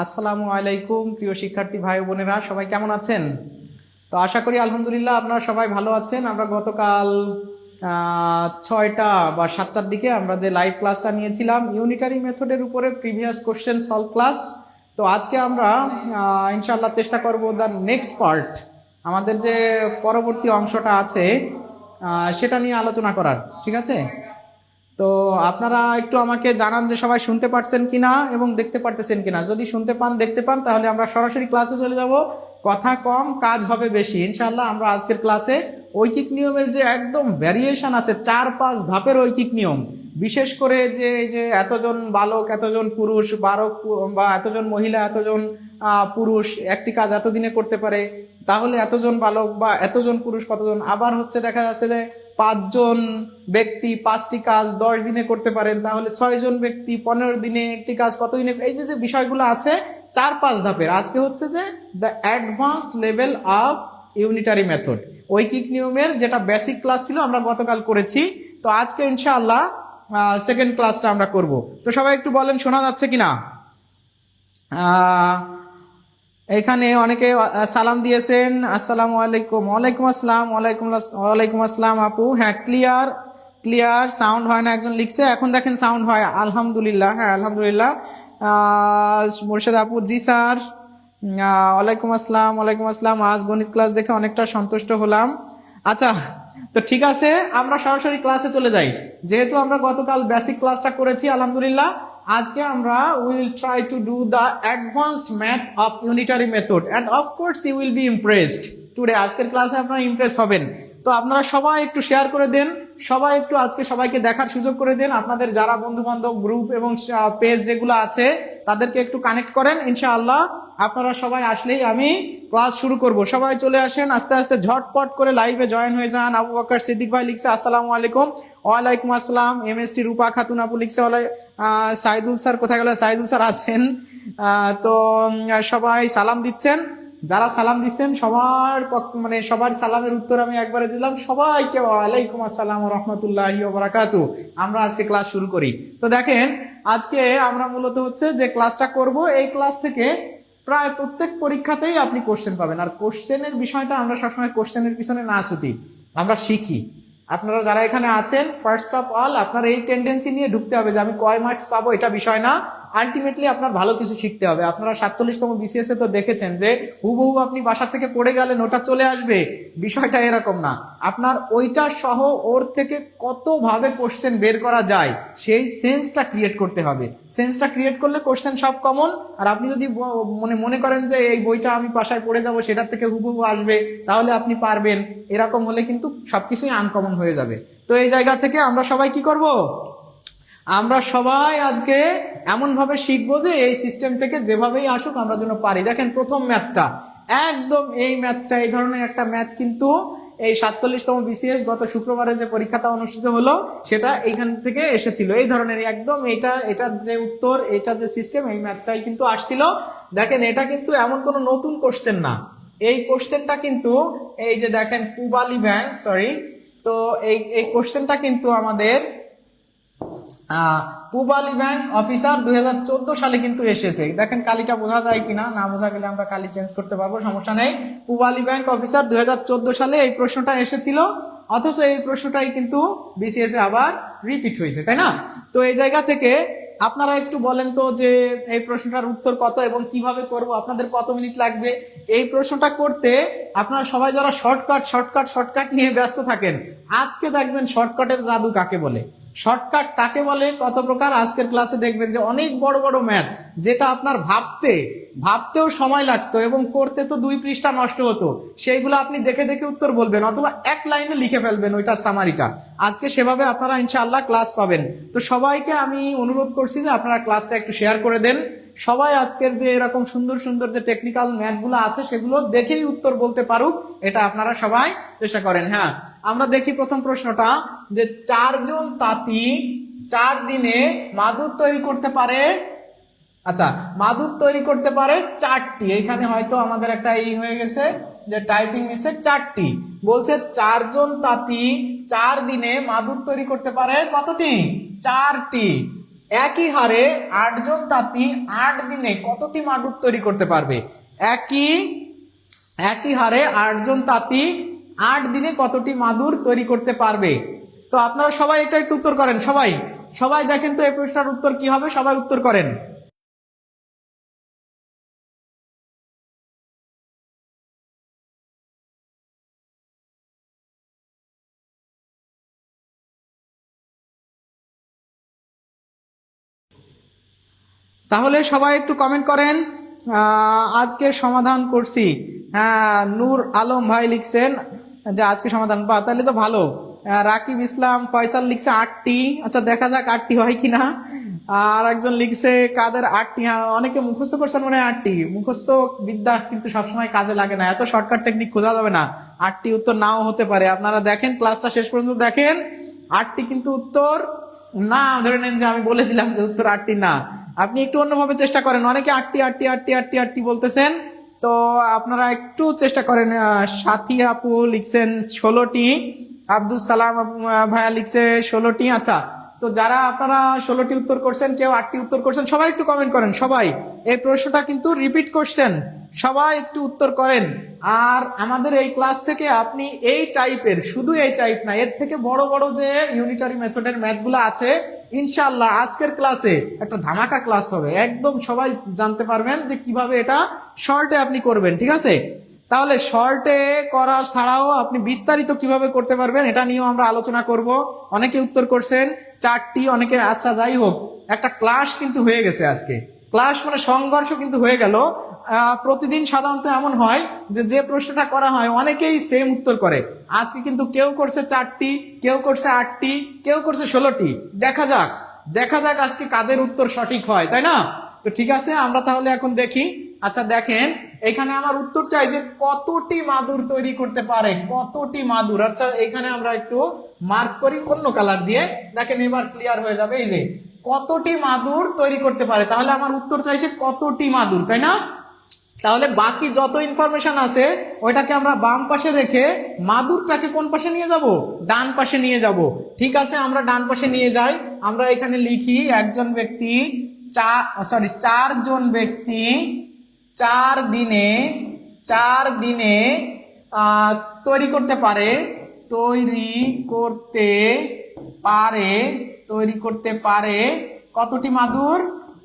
আসসালামু আলাইকুম প্রিয় শিক্ষার্থী ভাই বোনেরা, সবাই কেমন আছেন? তো আশা করি আলহামদুলিল্লাহ আপনারা সবাই ভালো আছেন। আমরা গতকাল 6টা বা 7টার দিকে আমরা যে লাইভ ক্লাসটা নিয়েছিলাম ইউনিটারি মেথডের উপরে প্রিভিয়াস কোশ্চেন সলভ ক্লাস। তো আজকে আমরা ইনশাআল্লাহ চেষ্টা করব দ্য নেক্সট পার্ট, আমাদের যে পরবর্তী অংশটা আছে সেটা নিয়ে আলোচনা করার। ঠিক আছে, তো আপনারা একটু আমাকে জানান যে সবাই শুনতে পারছেন কিনা এবং দেখতে পারতেছেন কিনা। যদি শুনতে পান, দেখতে পান, তাহলে আমরা সরাসরি ক্লাসে চলে যাব। কথা কম, কাজ হবে বেশি ইনশাআল্লাহ। আমরা আজকের ক্লাসে ঐকিক নিয়মের যে একদম ভ্যারিয়েশন আছে, 4-5 ধাপের ঐকিক নিয়ম, বিশেষ করে যে এই যে এতজন বালক, এতজন পুরুষ, বালক বা এতজন মহিলা, এতজন পুরুষ একটি কাজ এতদিনে করতে পারে, তাহলে এতজন বালক বা এতজন পুরুষ কতজন। আবার হচ্ছে দেখা যাচ্ছে যে 5জন ব্যক্তি 5টি কাজ 10 দিনে করতে পারেন, তাহলে 6জন ব্যক্তি 15 দিনে একটি কাজ কত দিনে। এই যে যে বিষয়গুলো আছে 4-5 ধাপের। আজকে হচ্ছে যে the advanced level of unitary method, ঐকিক নিয়মের যেটা বেসিক ক্লাস ছিল আমরা গতকাল করেছি। তো আজকে ইনশাআল্লাহ সেকেন্ড ক্লাসটা আমরা করব। তো সবাই একটু বলেন শোনা যাচ্ছে কিনা। এখানে অনেকে সালাম দিয়েছেন, আসসালামু আলাইকুম। ওয়ালাইকুম আসসালাম। ওয়ালাইকুম আসসালাম আপু। হ্যাঁ, ক্লিয়ার ক্লিয়ার সাউন্ড হয় না একজন লিখছে, এখন দেখেন সাউন্ড হয় আলহামদুলিল্লাহ। হ্যাঁ আলহামদুলিল্লাহ। মুর্শেদ আপু, জি স্যার। ওয়ালাইকুম আসসালাম। ওয়ালাইকুম আসসালাম। আজ গণিত ক্লাস দেখে অনেকটা সন্তুষ্ট হলাম। আচ্ছা, তো ঠিক আছে, আমরা সরাসরি ক্লাসে চলে যাই। যেহেতু আমরা গতকাল বেসিক ক্লাসটা করেছি আলহামদুলিল্লাহ, আজকে আমরা will try to do the advanced math of unitary method and of course you will be impressed today. আজকের ক্লাসে আপনারা ইমপ্রেস হবেন। তো আপনারা সবাই একটু শেয়ার করে দেন, সবাই একটু আজকে সবাইকে দেখার সুযোগ করে দেন। আপনাদের যারা বন্ধু বান্ধব গ্রুপ এবং পেজ যেগুলো আছে তাদেরকে একটু কানেক্ট করেন। ইনশাআল্লাহ আপনারা সবাই আসলেই আমি ক্লাস শুরু করব। সবাই চলে আসেন, আস্তে আস্তে ঝটপট করে লাইভে জয়েন হয়ে যান। আবু বকর সিদ্দিক ভাই লিখছে আসসালামু আলাইকুম। ওয়ালাইকুম আসসালাম। এমএসটি রূপা খাতুন আপু লিখছে সাইদুল স্যার কোথায় গেল? সাইদুল স্যার আছেন। তো সবাই সালাম দিচ্ছেন। যারা সালাম দিচ্ছেন সবার মানে সবার সালামের উত্তর আমি একবারে দিলাম। সবাইকে ওয়ালাইকুম আসসালাম ওয়া রাহমাতুল্লাহি ওয়া বারাকাতুহু। আমরা আজকে ক্লাস শুরু করি। তো দেখেন, আজকে আমরা মূলত হচ্ছে যে ক্লাসটা করব, এই ক্লাস থেকে প্রায় প্রত্যেক পরীক্ষাতেই আপনি কোশ্চেন পাবেন। আর কোশ্চেনের বিষয়টা আমরা সবসময় কোশ্চেনের পিছনে না ছুটি, আমরা শিখি। আপনারা যারা এখানে আছেন, ফার্স্ট অফ অল আপনার এই টেন্ডেন্সি নিয়ে ঢুকতে হবে যে আমি কয় মার্কস পাবো এটা বিষয় না, আলটিমেটলি আপনার ভালো কিছু শিখতে হবে। আপনারা 47তম বিসিএস এ তো দেখেছেন যে হুবহু আপনি বাসা থেকে পড়ে গেলেন ওটা চলে আসবে, বিষয়টা এরকম না। আপনার ওইটা সহ ওর থেকে কতভাবে কোশ্চেন বের করা যায় সেই সেন্সটা ক্রিয়েট করতে হবে। সেন্সটা ক্রিয়েট করলে কোশ্চেন সব কমন। আর আপনি যদি মনে করেন যে এই বইটা আমি বাসায় পড়ে যাব সেটার থেকে হুবহু আসবে, তাহলে আপনি পারবেন, এরকম হলে কিন্তু সবকিছুই আনকমন হয়ে যাবে। তো এই জায়গা থেকে আমরা সবাই কি করব, আমরা সবাই আজকে এমন ভাবে শিখবো যে এই সিস্টেম থেকে যেভাবেই আসুক আমরা যেন পারি। দেখেন প্রথম ম্যাথটা একদম এই ম্যাথটা, এই ধরনের একটা ম্যাথ কিন্তু এই 47তম বিসিএস গত শুক্রবারে যে পরীক্ষাটা অনুষ্ঠিত হলো সেটা এইখান থেকে এসেছিল। এই ধরনের একদম এটার যে উত্তর, এটা যে সিস্টেম, এই ম্যাথটাই কিন্তু আসছিল। দেখেন এটা কিন্তু এমন কোনো নতুন কোশ্চেন না। এই কোশ্চেনটা কিন্তু এই যে দেখেন পূবালী ব্যাংক, সরি, তো এই কোশ্চেনটা কিন্তু আমাদের পূবালী ব্যাংক অফিসার 2014 সালে কিন্তু এসেছে। দেখেন কালিটা বোঝা যায় কিনা, না বোঝা গেলে আমরা কালি চেঞ্জ করতে পারবো, সমস্যা নেই। পূবালী ব্যাংক অফিসার 2014 সালে এই প্রশ্নটা এসেছিল, অথচ এই প্রশ্নটাই কিন্তু বিসিএস এ আবার রিপিট হয়েছে, তাই না? তো এই জায়গা থেকে আপনারা একটু বলেন তো যে এই প্রশ্নটার উত্তর কত এবং কিভাবে করব, আপনাদের কত মিনিট লাগবে এই প্রশ্নটা করতে। আপনারা সবাই যারা শর্টকাট নিয়ে ব্যস্ত থাকেন, আজকে দেখবেন শর্টকাটের জাদু কাকে বলে, শর্টকাট কাকে বলে, কত প্রকার। আজকের ক্লাসে দেখবেন যে অনেক বড় বড় ম্যাথ যেটা আপনার ভাবতেও সময় লাগতো এবং করতে তো 2 পৃষ্ঠা নষ্ট হতো, সেইগুলো আপনি দেখে দেখে উত্তর বলবেন অথবা এক লাইনে লিখে ফেলবেন ওইটার সামারিটা। আজকে সেভাবে আপনারা ইনশাআল্লাহ ক্লাস পাবেন। তো সবাইকে আমি অনুরোধ করছি যে আপনারা ক্লাসটা একটু শেয়ার করে দেন। সবাই আজকের যে এরকম সুন্দর সুন্দর যে টেকনিক্যাল ম্যাথগুলো আছে সেগুলো দেখেই উত্তর বলতে পারুক, এটা আপনারা সবাই চেষ্টা করেন। হ্যাঁ, আমরা দেখি প্রথম প্রশ্নটা, যে 4 জন তাঁতি 4 দিনে মাদুর তৈরি করতে পারে। আচ্ছা, মাদুর তৈরি করতে পারে 4টি। এইখানে হয়তো আমাদের একটা এই হয়ে গেছে যে টাইপিং মিস্টেক, 4টি বলছে 4 জন তাঁতি 4 দিনে মাদুর তৈরি করতে পারে কতটি? 4টি। একই হারে 8 জন তাঁতি 8 দিনে কতটি মাদুর তৈরি করতে পারবে? একই হারে 8 জন তাঁতি 8 দিনে কতটি মাদুর তৈরি করতে পারবে? তো আপনারা সবাই এটা একটু উত্তর করেন। সবাই সবাই দেখেন তো এই প্রশ্নের উত্তর কি হবে, সবাই উত্তর করেন। তাহলে সবাই একটু কমেন্ট করেন। আজকে সমাধান করছি। হ্যাঁ, নূর আলম ভাই লিখছেন যে আজকে সমাধান, বা তাহলে তো ভালো। রাকিব ইসলাম ফয়সাল লিখছে 8টি। আচ্ছা, দেখা যাক 8টি হয় কিনা। আর একজন লিখছে কাদের 8টি। হ্যাঁ, অনেকে মুখস্থ করছেন মনে হয় 8টি। মুখস্থ বিদ্যা কিন্তু সবসময় কাজে লাগে না, এত শর্টকাট টেকনিক খোঁজা যাবে না। 8টি উত্তর নাও হতে পারে। আপনারা দেখেন, ক্লাসটা শেষ পর্যন্ত দেখেন। 8টি কিন্তু উত্তর না, ধরে নেন যে আমি বলে দিলাম যে উত্তর 8টি না। আপনি একটু অন্যভাবে চেষ্টা করেন। অনেকে 8টি 8টি 8টি 8টি 8টি বলতেছেন, তো আপনারা একটু চেষ্টা করেন। সাথী আপু লিখছেন 16টি। আব্দুল সালাম ভাইয়া লিখছে 16টি। আচ্ছা, তো যারা আপনারা 16টি উত্তর করছেন, কেউ 8টি উত্তর করছেন, সবাই একটু কমেন্ট করেন। সবাই এই প্রশ্নটা কিন্তু রিপিট করছেন, সবাই একটু উত্তর করেন। আর আমাদের এই ক্লাস থেকে আপনি এই টাইপের, শুধু এই টাইপ না, এর থেকে বড় বড় যে ইউনিটারি মেথডের ম্যাথগুলো আছে, ইনশাআল্লাহ আজকের ক্লাসে একটা ধামাকা ক্লাস হবে। একদম সবাই জানতে পারবেন যে কিভাবে এটা শর্টে আপনি করবেন। ঠিক আছে? তাহলে শর্টে করা ছাড়াও আপনি বিস্তারিত কিভাবে করতে পারবেন এটা নিয়েও আমরা আলোচনা করব। অনেকে উত্তর করছেন 4টি, অনেকে। আচ্ছা, যাই হোক, একটা ক্লাস কিন্তু হয়ে গেছে আজকে। ক্লাস মানে সংঘর্ষ কিন্তু হয়ে গেল। প্রতিদিন সাধারণত এমন হয় যে যে প্রশ্নটা করা হয় অনেকেই সেম উত্তর করে। আজকে কিন্তু কেউ করছে 4টি, কেউ করছে 8টি, কেউ করছে 16টি। দেখা যাক দেখা যাক আজকে কাদের উত্তর সঠিক হয়, তাই না? তো ঠিক আছে, আমরা তাহলে এখন দেখি। আচ্ছা দেখেন, এখানে আমার উত্তর চাই যে কতটি মাদুর তৈরি করতে পারে, কতটি মাদুর। আচ্ছা, এখানে আমরা একটু মার্ক করি অন্য কালার দিয়ে। দেখেন, এবার ক্লিয়ার হয়ে যাবে। এই যে কতটি মাদুর তৈরি করতে পারে, তাহলে আমার উত্তর চাইছে কতটি মাদুর, তাই না? তাহলে বাকি যত ইনফরমেশন আছে ওইটাকে আমরা বাম পাশে রেখে মাদুরটাকে কোন পাশে নিয়ে যাব? ডান পাশে নিয়ে যাব। ঠিক আছে, আমরা ডান পাশে নিয়ে যাই। আমরা এখানে লিখি একজন ব্যক্তি 4 জন ব্যক্তি 4 দিনে তৈরি করতে পারে কতটি মাদুর?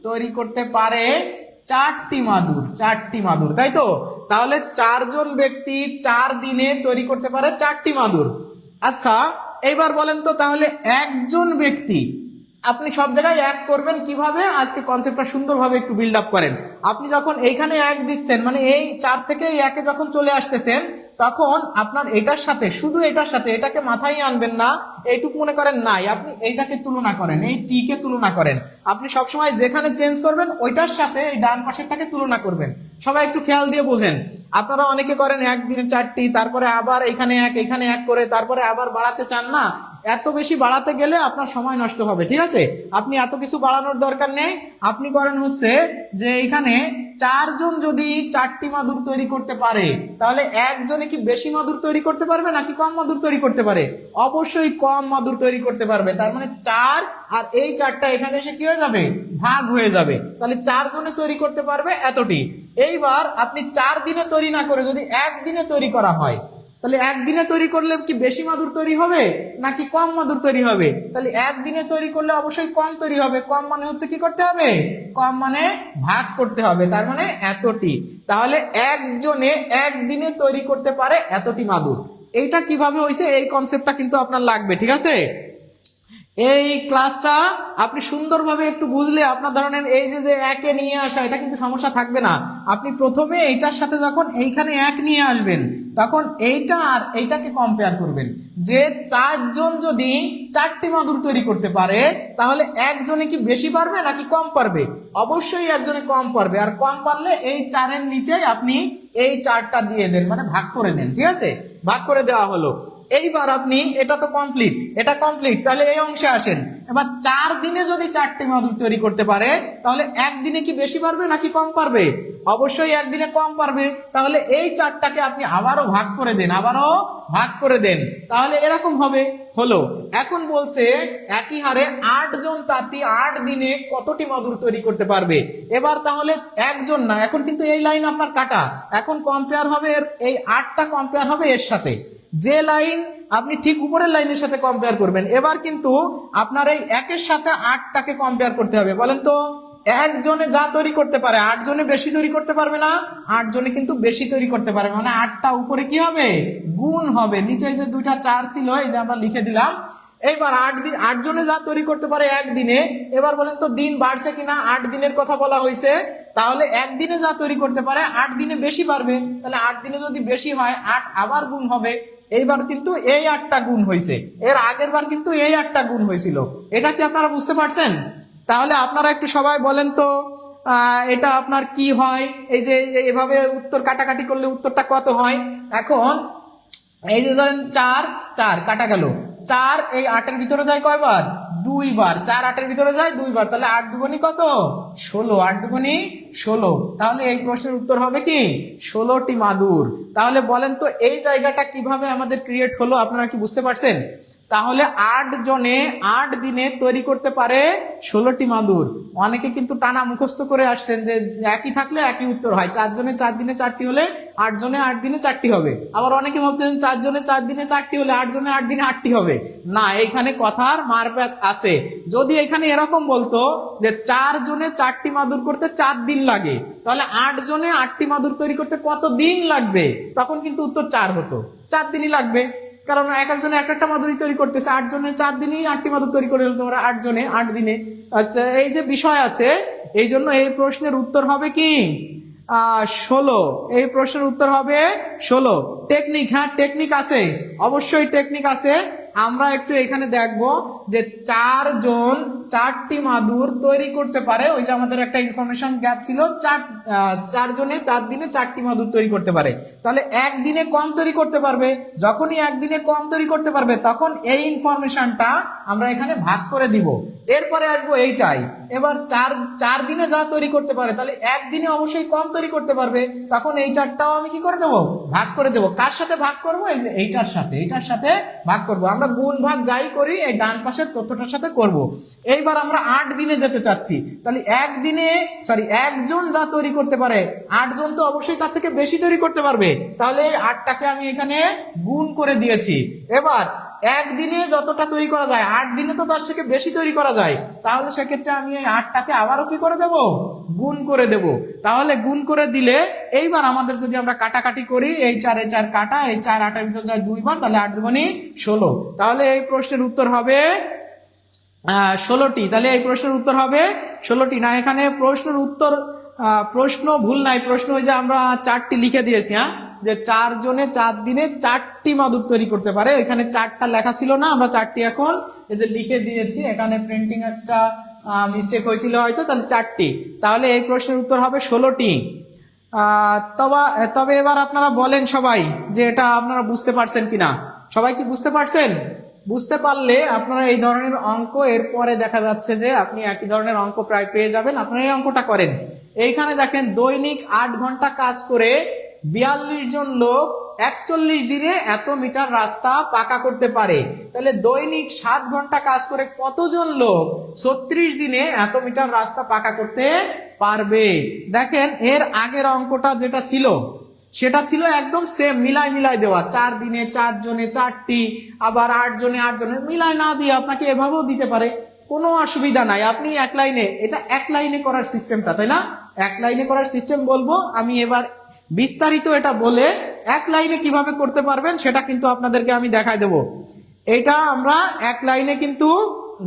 তৈরি করতে পারে 4টি মাদুর, তাই তো? তাহলে 4 জন ব্যক্তি 4 দিনে তৈরি করতে পারে 4টি মাদুর। আচ্ছা, এইবার বলেন তো, তাহলে একজন ব্যক্তি, আপনি সব জায়গায় এক করবেন কিভাবে? আজকে কনসেপ্টটা সুন্দরভাবে একটু বিল্ড আপ করেন। আপনি যখন এইখানে এক দিচ্ছেন, মানে এই 4 থেকে এই একে যখন চলে আসতেছেন, তখন আপনার এটার সাথে, শুধু এটার সাথে, এটাকে মাথায় আনবেন না, এইটুকু মনে করেন নাই, আপনি এইটাকে তুলনা করেন, এই টি কে তুলনা করেন। আপনি সবসময় যেখানে চেঞ্জ করবেন ওইটার সাথে এই ডান পাশেরটাকে তুলনা করবেন। সবাই একটু খেয়াল দিয়ে বোঝেন। আপনারা অনেকে করেন একদিনে 4টি, তারপরে আবার এখানে এক করে তারপরে আবার বাড়াতে চান না। এত বেশি বাড়াতে গেলে আপনার সময় নষ্ট হবে। ঠিক আছে? আপনি এত কিছু বাড়ানোর দরকার নেই। আপনি করেন হচ্ছে যে এখানে 4 জন যদি 4টি মাদুর তৈরি করতে পারে, তাহলে একজনে কি বেশি মাদুর তৈরি করতে পারবে নাকি কম মাদুর তৈরি করতে পারে? অবশ্যই কম মাদুর তৈরি করতে পারবে। তার মানে 4 আর এই 4টা এখানে এসে কি হয়ে যাবে? ভাগ হয়ে যাবে। তাহলে 4 জনে তৈরি করতে পারবে এতটি। এইবার আপনি 4 দিনে তৈরি না করে যদি 1 দিনে তৈরি করা হয়, তাহলে 1 দিনে তৈরি করলে কি বেশি মাদুর তৈরি হবে নাকি কম মাদুর তৈরি হবে? তাহলে 1 দিনে তৈরি করলে অবশ্যই কম তৈরি হবে। কম মানে হচ্ছে কি করতে হবে? কম মানে ভাগ করতে হবে। তার মানে এতটি। তাহলে একজনে 1 দিনে তৈরি করতে পারে এতটি মাদুর। এইটা কিভাবে হয়েছে, এই কনসেপ্টটা কিন্তু আপনার লাগবে। ঠিক আছে? এই ক্লাসটা আপনি সুন্দরভাবে একটু বুঝলে আপনার ধরনের এই যে একে নিয়ে আসা, এটা কিন্তু সমস্যা থাকবে না। আপনি প্রথমে এইটার সাথে যখন এইখানে 1 নিয়ে আসবেন, তখন এইটা আর এইটাকে কম্পেয়ার করবেন যে 4 জন যদি 4টি মাদুর তৈরি করতে পারে, তাহলে একজনে কি বেশি পারবে নাকি কম পারবে? অবশ্যই একজনে কম পারবে। আর কম পারলে এই 4-এর নিচে আপনি এই 4টা দিয়ে দেন, মানে ভাগ করে দেন। ঠিক আছে? ভাগ করে দেওয়া হলো। এইবার আপনি এটা তো কমপ্লিট, এটা কমপ্লিট, তাহলে এই অংশে আসেন। এবার 4 দিনে যদি 4টি মাদুর তৈরি করতে পারে তাহলে একদিনে কি বেশি পারবে নাকি কম পারবে? অবশ্যই একদিনে কম পারবে। তাহলে এই 4টাকে আপনি আবারও ভাগ করে দেন, আবারও ভাগ করে দেন, তাহলে এরকম হবে। হলো। এখন বলছে একই হারে 8 জন তাঁতি 8 দিনে কতটি মাদুর তৈরি করতে পারবে। এবার তাহলে একজন না, এখন কিন্তু এই লাইন আপনার কাটা, এখন কম্পেয়ার হবে এই 8টা কম্পেয়ার হবে এর সাথে, যে লাইন আপনি ঠিক উপরের লাইনের সাথে কম্পেয়ার করবেন। এবার কিন্তু আপনার এই 1-এর সাথে 8টাকে কম্পেয়ার করতে হবে। বলেন তো, একজনে যা তৈরি করতে পারে 8 জনে বেশি তৈরি করতে পারবে না? 8 জনে কিন্তু বেশি তৈরি করতে পারবে, মানে 8টা উপরে কি হবে? গুণ হবে। নিচে যে 2টা 4 ছিল এই যে আমরা লিখে দিলাম। এইবার 8 জনে যা তৈরি করতে পারে একদিনে, এবার বলেন তো দিন বাড়ছে কিনা? 8 দিনের কথা বলা হয়েছে, তাহলে একদিনে যা তৈরি করতে পারে 8 দিনে বেশি পারবে। তাহলে 8 দিনে যদি বেশি হয় 8 আবার গুণ হবে। এইবার কিন্তু এই 8টা গুণ হয়েছে, এর আগের বার কিন্তু এই 8টা গুণ হয়েছিল। এটা কি আপনারা বুঝতে পারছেন? তাহলে আপনারা একটু সবাই বলেন তো এটা আপনার কি হয়? এই যে এভাবে উত্তর কাটাকাটি করলে উত্তরটা কত হয়? এখন এই যে ধরেন 4 4 কাটা গেল, 4 এই 8-এর ভিতরে যায় কয়বার? 2 বার। 4 8-এর ভিতরে যায় 2 বার, তাহলে 8 দুগুণী কত? 16। 8 দুগুণী 16। তাহলে এই প্রশ্নের উত্তর হবে কি? 16টি মাদুর। তাহলে বলেন তো এই জায়গাটা কিভাবে আমাদের ক্রিয়েট হলো, আপনারা কি বুঝতে পারছেন? তাহলে 8 জনে 8 দিনে তৈরি করতে পারে 16টি মাদুর। অনেকে কিন্তু টানা মুখস্থ করে আসছেন যে একই থাকলে একই উত্তর হয়, 4 জনে 4 দিনে 4টি হলে 8 জনে 8 দিনে 4টি হবে। আবার অনেকে ভাবতেছেন 4 জনে 4 দিনে 4টি হলে 8 জনে 8 দিনে 8টি হবে। না, এখানে কথার মারপ্যাচ আছে। যদি এখানে এরকম বলতো যে 4 জনে 4টি মাদুর করতে 4 দিন লাগে, তাহলে 8 জনে 8টি মাদুর তৈরি করতে কত দিন লাগবে, তখন কিন্তু উত্তর 4 হতো। 4 দিনই লাগবে, কারণ এক একজনে একটা মাদুরি তৈরি করতেছে। 8 জনে 4 দিনেই 8টি মাদুর তৈরি করে তোমরা 8 জনে 8 দিনে। আচ্ছা, এই যে বিষয় আছে, এই জন্য এই প্রশ্নের উত্তর হবে কি 16। এই প্রশ্নের উত্তর হবে 16। টেকনিক, হ্যাঁ টেকনিক আছে, অবশ্যই টেকনিক আছে। আমরা একটু এখানে দেখব যে 4 জন 4টি মাদুর তৈরি করতে পারে। ওই যে আমাদের একটা ইনফরমেশন গ্যাপ ছিল, 4 জনে 4 দিনে 4টি মাদুর তৈরি করতে পারে। তাহলে একদিনে কম তৈরি করতে পারবে। যখনই একদিনে কম তৈরি করতে পারবে তখন এই ইনফরমেশনটা আমরা এখানে ভাগ করে দিব। এরপরে আসবো এইটাই। এবার 4 দিনে যা তৈরি করতে পারে, তাহলে একদিনে অবশ্যই কম তৈরি করতে পারবে, তখন এই 4টাও আমি কি করে দেবো? ভাগ করে দেবো। কার সাথে ভাগ করবো? এই যে এইটার সাথে ভাগ করবো। আমরা গুণ ভাগ যাই করি এই ডান পাশের তথ্যটার সাথে করব। এইবার আমরা 8 দিনে যেতে চাচ্ছি, তাহলে একজন যা তৈরি করতে পারে 8 জন তো অবশ্যই তার থেকে বেশি তৈরি করতে পারবে, তাহলে 8টাকে আমি এখানে গুণ করে দিয়েছি। এবার একদিনে যতটা তৈরি করা যায় 8 দিনে তো তার থেকে বেশি তৈরি করা যায়, তাহলে সেক্ষেত্রে আমি এই 8টাকে আবারও কি করে দেব? গুণ করে দেব। তাহলে গুণ করে দিলে এইবার আমাদের যদি আমরা কাটাকাটি করি, এই 4 এ 4 কাটা, এই 4 8-এর ভিতরে যায় 2 বার, তাহলে 8 দুগুণী 16। তাহলে এই প্রশ্নের উত্তর হবে 16টি। তাহলে এই প্রশ্নের উত্তর হবে 16টি। না, এখানে প্রশ্নের উত্তর প্রশ্ন ভুল নাই, প্রশ্ন ওই যে আমরা 4টি লিখে দিয়েছি, হ্যাঁ, যে 4 জনে 4 দিনে 4টি মাদুর তৈরি করতে পারে। এখানে 4টা লেখা ছিল না, আমরা 4টি এখন এই যে লিখে দিয়েছি। এখানে প্রিন্টিং একটা মিস্টেক হয়েছিল হয়তো, তাহলে 4টি। তাহলে এই প্রশ্নের উত্তর হবে 16টি। তবে এবার আপনারা বলেন সবাই যে এটা আপনারা বুঝতে পারছেন কিনা। সবাই কি বুঝতে পারছেন? বুঝতে পারলে আপনারা এই ধরনের অঙ্ক এরপরে দেখা যাচ্ছে যে আপনি একই ধরনের অঙ্ক প্রায় পেয়ে যাবেন। আপনারা এই অঙ্কটা করেন। এইখানে দেখেন দৈনিক 8 ঘন্টা কাজ করে 42 জন লোক 41 দিনে এত মিটার রাস্তা পাকা করতে পারে। তাহলে দৈনিক 7 ঘন্টা কাজ করে কতজন লোক 36 দিনে এত মিটার রাস্তা পাকা করতে পারবে? দেখেন এর আগের অঙ্কটা যেটা ছিল সেটা ছিল একদম সেম, মিলাই দেওয়া। 4 দিনে 4 জনে 4টি, আবার 8 জনে 8 জনে, মিলাই না দিয়ে আপনাকে এভাবেও দিতে পারে, কোনো অসুবিধা নাই। আপনি এক লাইনে, এটা এক লাইনে করার সিস্টেমটা, তাই না? এক লাইনে করার সিস্টেম বলবো আমি এবার বিস্তারিত। এটা বলে এক লাইনে কিভাবে করতে পারবেন সেটা কিন্তু আপনাদেরকে আমি দেখাই দেব। এটা আমরা এক লাইনে কিন্তু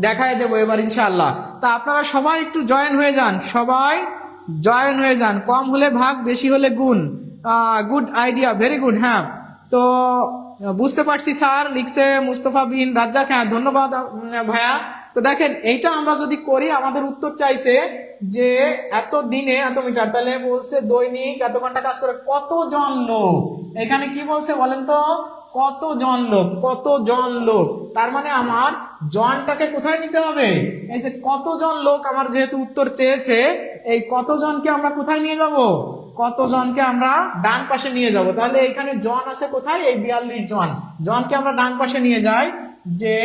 দেখাই দেব এবার ইনশাআল্লাহ। তা আপনারা সবাই একটু জয়েন হয়ে যান, সবাই জয়েন হয়ে যান। কম হলে ভাগ, বেশি হলে গুণ। Good idea, very good. হ্যাঁ, তো বুঝতে পারছি স্যার, লিখছে মুস্তফা বিন রাজ্জাক। হ্যাঁ, ধন্যবাদ ভাইয়া। তো দেখেন এইটা আমরা যদি করি, আমাদের উত্তর চাইছে যে এত দিনে এত মিটার, তাহলে বলছে দৈনিক এত ঘন্টা কাজ করে কতজন লোক। এখানে কি বলছে বলেন তো? কতজন লোক, কতজন লোক, তার মানে আমার জনটাকে কোথায় নিতে হবে? এই যে কতজন লোক আমার যেহেতু উত্তর চেয়েছে, এই কতজনকে আমরা কোথায় নিয়ে যাব? কতজনকে আমরা ডান পাশে নিয়ে যাব। তাহলে এখানে জন আছে কোথায়? এই 42 জন। জনকে আমরা ডান পাশে নিয়ে যাই, যে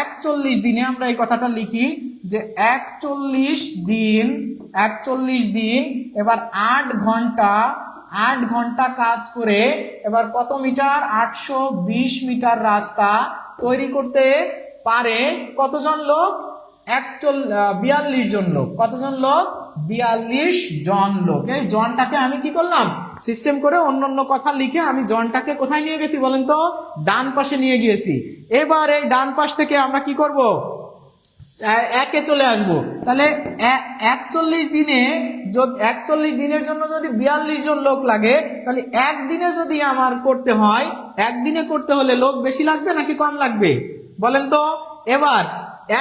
41 দিনে আমরা এই কথাটা লিখি যে 41 দিন, 41 দিন, এবার 8 ঘন্টা কাজ করে এবার কত মিটার? 820 মিটার রাস্তা তৈরি করতে পারে কতজন লোক? 42 জন লোক। কতজন লোক? 42 জন লোক। এই জনটাকে আমি কি করলাম? সিস্টেম করে অন্য কথা লিখে আমি জনটাকে কোথায় নিয়ে গেছি বলেন তো? ডান পাশে নিয়ে গিয়েছি। এবার এই ডান পাশ থেকে আমরা কি করব? একে চলে আসবো। তাহলে 41 দিনে, 41 দিনের জন্য যদি 42 জন লোক লাগে, তাহলে একদিনে যদি আমার করতে হয়, একদিনে করতে হলে লোক বেশি লাগবে নাকি কম লাগবে বলেন তো? এবার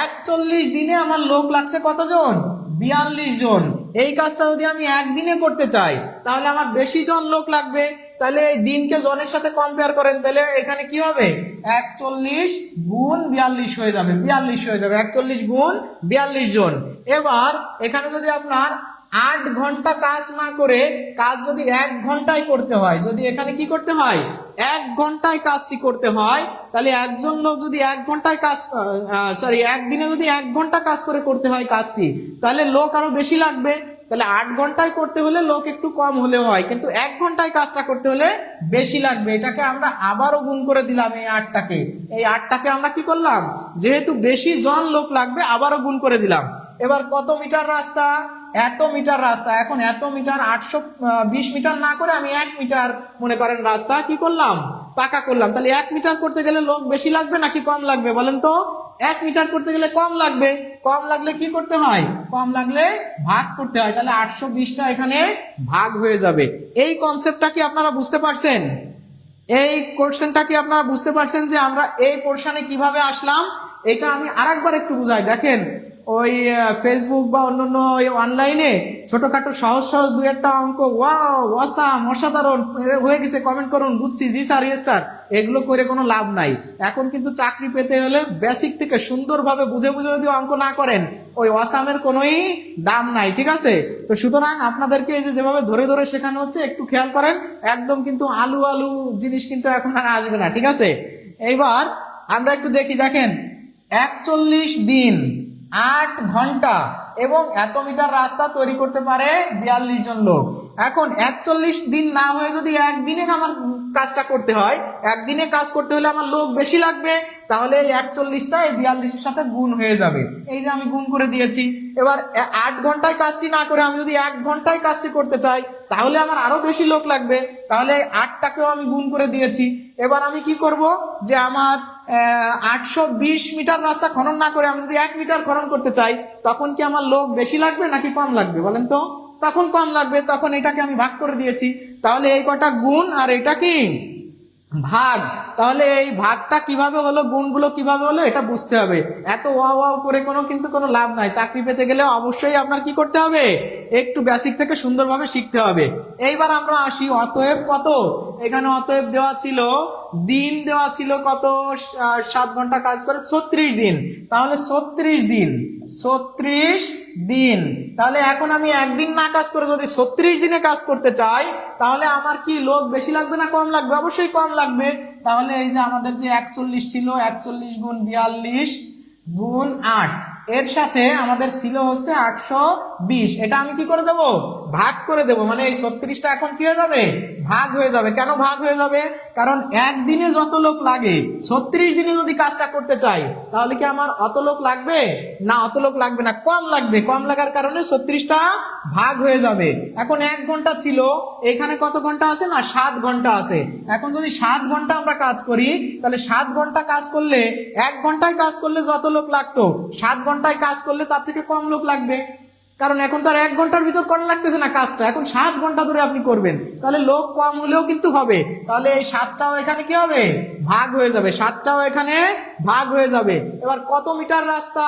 41 দিনে আমার লোক লাগছে কতজন? 42 জন। এই কাজটা যদি আমি একদিনে করতে চাই তাহলে আমার বেশি জন লোক লাগবে। তাহলে এই দিনকে জনের সাথে কম্পেয়ার করেন, তাহলে এখানে কি হবে? 41 গুণ 42 হয়ে যাবে, 42 হয়ে যাবে, 41 গুণ 42 জন। এবার এখানে যদি আপনার 8 ঘন্টা কাজ না করে কাজ যদি 1 ঘন্টায় করতে হয়, যদি এখানে কি করতে হয়? 1 ঘন্টায় কাজটি করতে হয়, তাহলে একজন লোক যদি 1 ঘন্টায় কাজ, একদিনে যদি 1 ঘন্টা কাজ করে করতে হয় কাজটি, তাহলে লোক আরো বেশি লাগবে। তাহলে 8 ঘন্টায় করতে হলে লোক একটু কম হলেও হয়, কিন্তু 1 ঘন্টায় কাজটা করতে হলে বেশি লাগবে। এটাকে আমরা আবারও গুণ করে দিলাম, এই 8টাকে। এই 8টাকে আমরা কি করলাম? যেহেতু বেশি জন লোক লাগবে আবারও গুণ করে দিলাম। এবার কত মিটার রাস্তা? এত মিটার রাস্তা। এখন এত মিটার 820 মিটার না করে আমি 1 মিটার মনে করেন রাস্তা কি করলাম? পাকা করলাম। তাহলে 1 মিটার করতে গেলে লোক বেশি লাগবে নাকি কম লাগবে বলেন তো? 1 মিটার করতে গেলে কম লাগবে। কম লাগলে কি করতে হয়? কম লাগলে ভাগ করতে হয়। তাহলে 820টা এখানে ভাগ হয়ে যাবে। এই কনসেপ্টটা কি আপনারা বুঝতে পারছেন? এই কোশ্চেনটা কি আপনারা বুঝতে পারছেন যে আমরা এই পোর্শনে কিভাবে আসলাম? এটা আমি আরেকবার একটু বুঝাই। দেখেন, ওই ফেসবুক বা অন্যান্য অনলাইনে ছোটখাটো সহজ সহজ 2-1টা অঙ্ক, ওয়াও অসাম অসাধারণ হয়ে গেছে, কমেন্ট করুন, বুঝছি, জি স্যার, ইয়েস স্যার, এগুলো করে কোনো লাভ নাই। এখন কিন্তু চাকরি পেতে হলে বেসিক থেকে সুন্দরভাবে বুঝে বুঝে যদি অঙ্ক না করেন, ওই অসামের কোনোই দাম নাই, ঠিক আছে? তো সুতরাং আপনাদেরকে এই যে যেভাবে ধরে ধরে শেখানো হচ্ছে একটু খেয়াল করেন, একদম কিন্তু আলু আলু জিনিস কিন্তু এখন আর আসবে না, ঠিক আছে? এইবার আমরা একটু দেখি। দেখেন, 41 দিন, 8 ঘন্টা এবং এত মিটার রাস্তা তৈরি করতে পারে 42 জন লোক। এখন 41 দিন না হয়ে যদি একদিনে আমার কাজটা করতে হয়, একদিনে কাজ করতে হলে আমার লোক বেশি লাগবে, তাহলে এই 41টা এই 42-এর সাথে গুণ হয়ে যাবে। এই যে আমি গুণ করে দিয়েছি। এবার 8 ঘন্টায় কাজটি না করে আমি যদি 1 ঘন্টায় কাজটি করতে চাই, তাহলে আমার আরো বেশি লোক লাগবে। তাহলে 8টাকেও আমি গুণ করে দিয়েছি। এবার আমি কি করব? যে আমার 820 মিটার রাস্তা খনন না করে আমি যদি 1 মিটার খনন করতে চাই, তখন কি আমার লোক বেশি লাগবে নাকি কম লাগবে বলেন তো? তখন কম লাগবে। তখন এটাকে আমি ভাগ করে দিয়েছি। তাহলে এই কটা গুণ আর এটা কি ভাগ। তাহলে এই ভাগটা কিভাবে হলো, গুণগুলো কিভাবে হলো, এটা বুঝতে হবে। এত ওয়াও ওয়াও করে কোনো লাভ নাই। চাকরি পেতে গেলে অবশ্যই আপনার কি করতে হবে? একটু বেসিক থেকে সুন্দরভাবে শিখতে হবে। এইবার আমরা আসি অতএব কত। এখানে অতএব দেওয়া ছিল, দিন দেওয়া ছিল কত? 7 ঘন্টা কাজ করে 36 দিন। তাহলে 36 দিন, 36 দিন। তাহলে এখন আমি একদিন না কাজ করে যদি 36 দিনে কাজ করতে চাই, তাহলে আমার কি লোক বেশি লাগবে না কম লাগবে? অবশ্যই কম লাগবে। তাহলে এই যে আমাদের যে 41 ছিল, 41 গুণ 42 গুণ 8, এর সাথে আমাদের ছিল হচ্ছে 820। এটা আমি কি করে দেব? ভাগ করে দেব। মানে এই 36টা এখন কি হয়ে যাবে? ভাগ হয়ে যাবে। কেন ভাগ হয়ে যাবে? কারণ একদিনে যত লোক লাগে, 36 দিনে যদি কাজটা করতে চাই, তাহলে কি আমার অত লোক লাগবে না? অত লোক লাগবে না, কম লাগবে। কম লাগার কারণে 36টা ভাগ হয়ে যাবে। এখন 1 ঘন্টা ছিল, এখানে কত ঘন্টা আছে না? 7 ঘন্টা আছে। এখন যদি 7 ঘন্টা আমরা কাজ করি, তাহলে 7 ঘন্টা কাজ করলে, 1 ঘন্টায় কাজ করলে যত লোক লাগতো, 7 ঘন্টায় কাজ করলে তার থেকে কম লোক লাগবে। কারণ এখন তো আর 1 ঘন্টার ভিতর করা লাগতেছে না কাজটা, এখন 7 ঘন্টা ধরে আপনি করবেন, তাহলে লোক কম হলেও কিন্তু হবে। তাহলে এই 7টাও এখানে কি হবে? ভাগ হয়ে যাবে। 7টাও এখানে ভাগ হয়ে যাবে। এবার কত মিটার রাস্তা?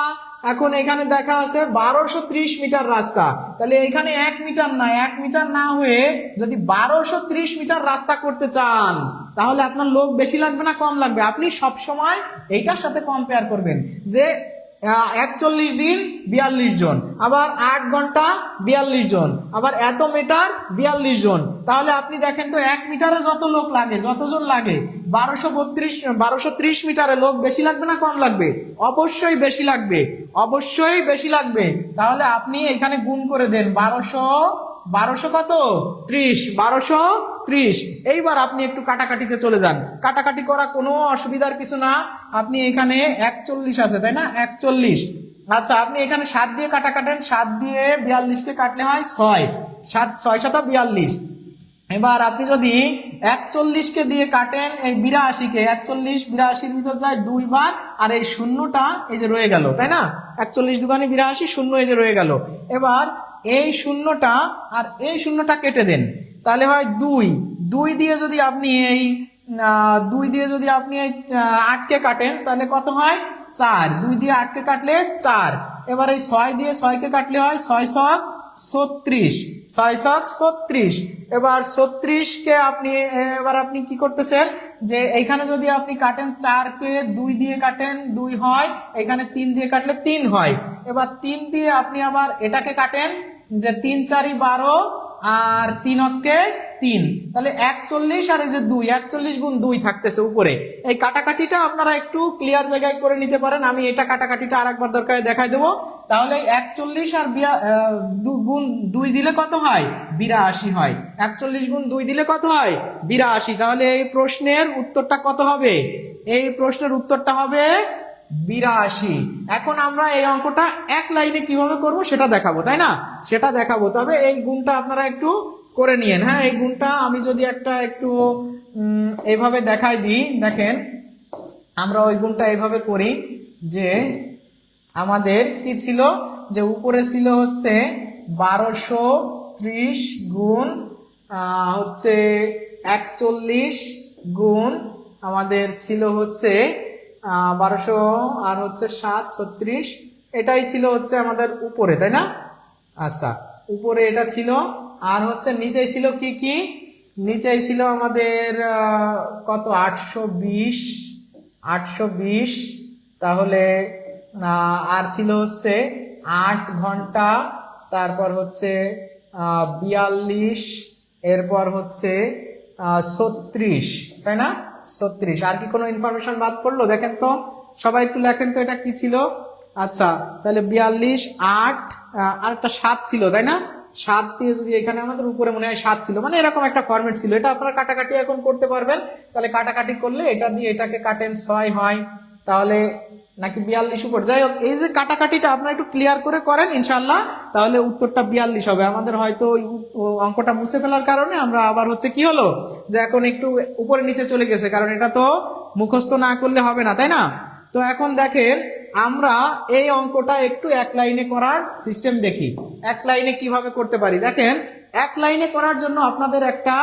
এখন এখানে দেখা আছে 1230 মিটার রাস্তা। তাহলে এখানে 1 মিটার না, 1 মিটার না হয়ে যদি 1230 মিটার রাস্তা করতে চান, তাহলে আপনার লোক বেশি লাগবে না কম লাগবে? আপনি সব সময় এইটার সাথে কম্পেয়ার করবেন যে 41 দিন 42 জন, আবার 8 ঘন্টা 42 জন, আবার এত মিটার 42 জন। তাহলে আপনি দেখেন তো 1 মিটারে যত লোক লাগে, যতজন লাগে, 1230 মিটারে লোক বেশি লাগবে না কম লাগবে? অবশ্যই বেশি লাগবে, অবশ্যই বেশি লাগবে। তাহলে আপনি এখানে গুণ করে দেন 1200 কত 30, 1230। এইবার আপনি একটু কাটাকাটিতে চলে যান, কাটাকাটি করা কোনো অসুবিধার কিছু না। আপনি এখানে 41 আছে তাই না, 41। আচ্ছা, আপনি এখানে 7 দিয়ে কাটেন, 7 দিয়ে 42কে কাটলে হয় 6, 7 6 7 42। এবার আপনি যদি 41কে দিয়ে কাটেন এই 82কে, 41 82-র ভিতর যায় 2 বার, আর এই শূন্যটা এই যে রয়ে গেল তাই না, 41 দুগুণে 82, শূন্য এই যে রয়ে গেল। এবার এই শূন্যটা আর এই শূন্যটা কেটে দেন, তাহলে হয় 2। 2 দিয়ে যদি আপনি এই 8কে কাটেন তাহলে কত হয় 4, 2 দিয়ে 8কে কাটলে 4। এবার এই 6 দিয়ে 6কে কাটলে হয় 6 ছক 36, 6 ছক 36। এবার 36কে এবার আপনি কি করতেছেন যে এইখানে যদি আপনি কাটেন 4কে 2 দিয়ে কাটেন 2 হয়, এখানে 3 দিয়ে কাটলে 3 হয়। এবার 3 দিয়ে আপনি আবার এটাকে কাটেন যে 3 4 12 আর 3 অক্ষে 3, তাহলে 41 আর এই যে 2, 41 গুণ 2 থাকতেছে উপরে। এই কাটাকাটিটা আপনারা একটু ক্লিয়ার জায়গায় করে নিতে পারেন, আমি এটা কাটাকাটিটা আরেকবার দরকারে দেখাই দেবো। তাহলে 41 আর গুণ 2 দিলে কত হয় 82 হয়, 41 গুণ 2 দিলে কত হয় 82। তাহলে এই প্রশ্নের উত্তরটা কত হবে? এই প্রশ্নের উত্তরটা হবে 82। এখন আমরা এই অঙ্কটা এক লাইনে কিভাবে করব সেটা দেখাবো তাই না, সেটা দেখাবো। তবে এই গুণটা আপনারা একটু করে নিয়েন। হ্যাঁ, এই গুণটা আমি যদি একটু এইভাবে দেখাই দিই, দেখেন আমরা ওই গুণটা এইভাবে করি যে আমাদের কি ছিল যে উপরে ছিল হচ্ছে 1230 গুণ হচ্ছে 41 গুণ আমাদের ছিল হচ্ছে 1200 আর হচ্ছে 7 36, এটাই ছিল হচ্ছে আমাদের উপরে তাই না। আচ্ছা, উপরে এটা ছিল, আর হচ্ছে নিচেই ছিল কি কি, নিচেই ছিল আমাদের কত 820, তাহলে আর ছিল হচ্ছে 8 ঘন্টা, তারপর হচ্ছে 42, এরপর হচ্ছে 36 তাই না, 36। আর কি কোনো ইনফরমেশন বাদ পড়লো দেখেন তো, সবাই একটু লেখেন তো এটা কি ছিল। আচ্ছা, তাহলে 42 8 আর একটা 7 ছিল তাই না, 7 দিয়ে যদি এখানে আমাদের উপরে মনে হয় 7 ছিল, মানে এরকম একটা ফরম্যাট ছিল। এটা আপনারা কাটাকাটি এখন করতে পারবেন, তাহলে কাটাকাটি করলে এটা দিয়ে এটাকে কাটেন 6 হয়, তাহলে নাকি 42 উপর, যাই হোক এই যে কাটাকাটিটা আপনারা একটু ক্লিয়ার করে করেন ইনশাল্লাহ, তাহলে উত্তরটা 42 হবে। আমাদের হয়তো অঙ্কটা মুছে ফেলার কারণে আমরা আবার হচ্ছে কি হলো যে এখন একটু উপরে নিচে চলে গেছে, কারণ এটা তো মুখস্থ না করলে হবে না তাই না। তো এখন দেখেন আমরা এই অঙ্কটা একটু এক লাইনে করার সিস্টেম দেখি, এক লাইনে কিভাবে করতে পারি। দেখেন এক লাইনে করার জন্য আপনাদের একটা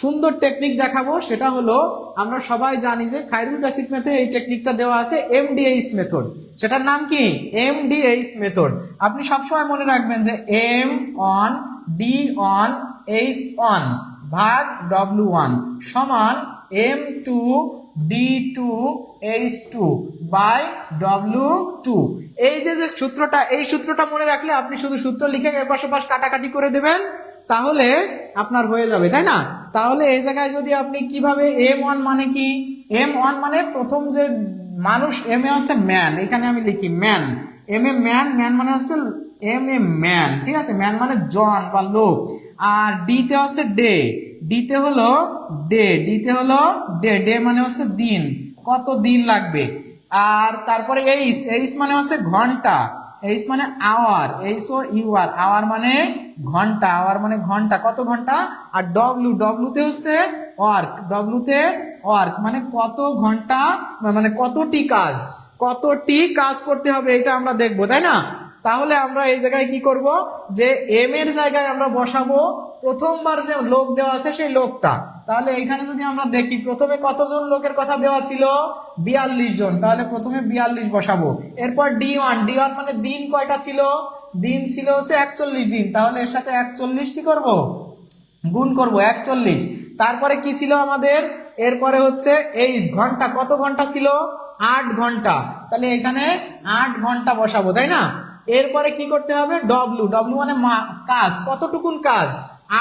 সুন্দর টেকনিক দেখাবো, সেটা হলো আমরা সবাই জানি যে খায়রুল বেসিক ম্যাথে এই টেকনিকটা দেওয়া আছে MDH মেথড, সেটার নাম কি MDH মেথড। আপনি সবসময় মনে রাখবেন যে M on D on H on ভাগ W1 সমান M2 D2 H2 by W2। এই যে সূত্রটা, এই সূত্রটা মনে রাখলে আপনি শুধু সূত্র লিখে এপাশ ওপাশ কাটাকাটি করে দেবেন, তাহলে আপনার হয়ে যাবে তাই না। তাহলে এই জায়গায় যদি আপনি কিভাবে M1 মানে কি, M1 মানে প্রথম যে মানুষ, M এ হচ্ছে ম্যান, এখানে আমি লিখি man, M a man, man মানে হচ্ছে M এ ম্যান, ঠিক আছে, ম্যান মানে জন বা লোক। আর ডি তে হচ্ছে ডে, ডিতে হলো ডে, ডিতে হলো ডে, ডে মানে হচ্ছে দিন, কত দিন লাগবে। আর তারপরে এইচ, এইচ মানে হচ্ছে ঘন্টা, এইচ মানে hour, H O U R, hour মানে ঘন্টা, আওয়ার মানে ঘন্টা, কত ঘন্টা। আর ডব্লু, ডব্লুতে হচ্ছে ওয়ার্ক, ডব্লুতে ওয়ার্ক মানে কত ঘন্টা, মানে কতটি কাজ, কতটি কাজ করতে হবে এটা আমরা দেখবো তাই না। তাহলে আমরা এই জায়গায় কি করব যে এম এর জায়গায় আমরা বসাবো প্রথমবার যে লোক দেওয়া আছে সেই লোকটা। তাহলে এইখানে যদি আমরা দেখি প্রথমে কতজন লোকের কথা দেওয়া ছিল 42 জন, তাহলে প্রথমে 42 বসাবো। এরপর D1, D1 মানে দিন কয়টা ছিল, দিন ছিল হচ্ছে 41 দিন, তাহলে এর সাথে 41 কি করব গুণ করব 41। তারপরে কি ছিল আমাদের, এরপরে হচ্ছে এইচ, ঘন্টা, কত ঘন্টা ছিল, 8 ঘন্টা, তাহলে এখানে 8 ঘন্টা বসাবো, তাই না। এরপরে কি করতে হবে, ডব্লু, ডব্লু মানে কাজ, কতটুকুন কাজ,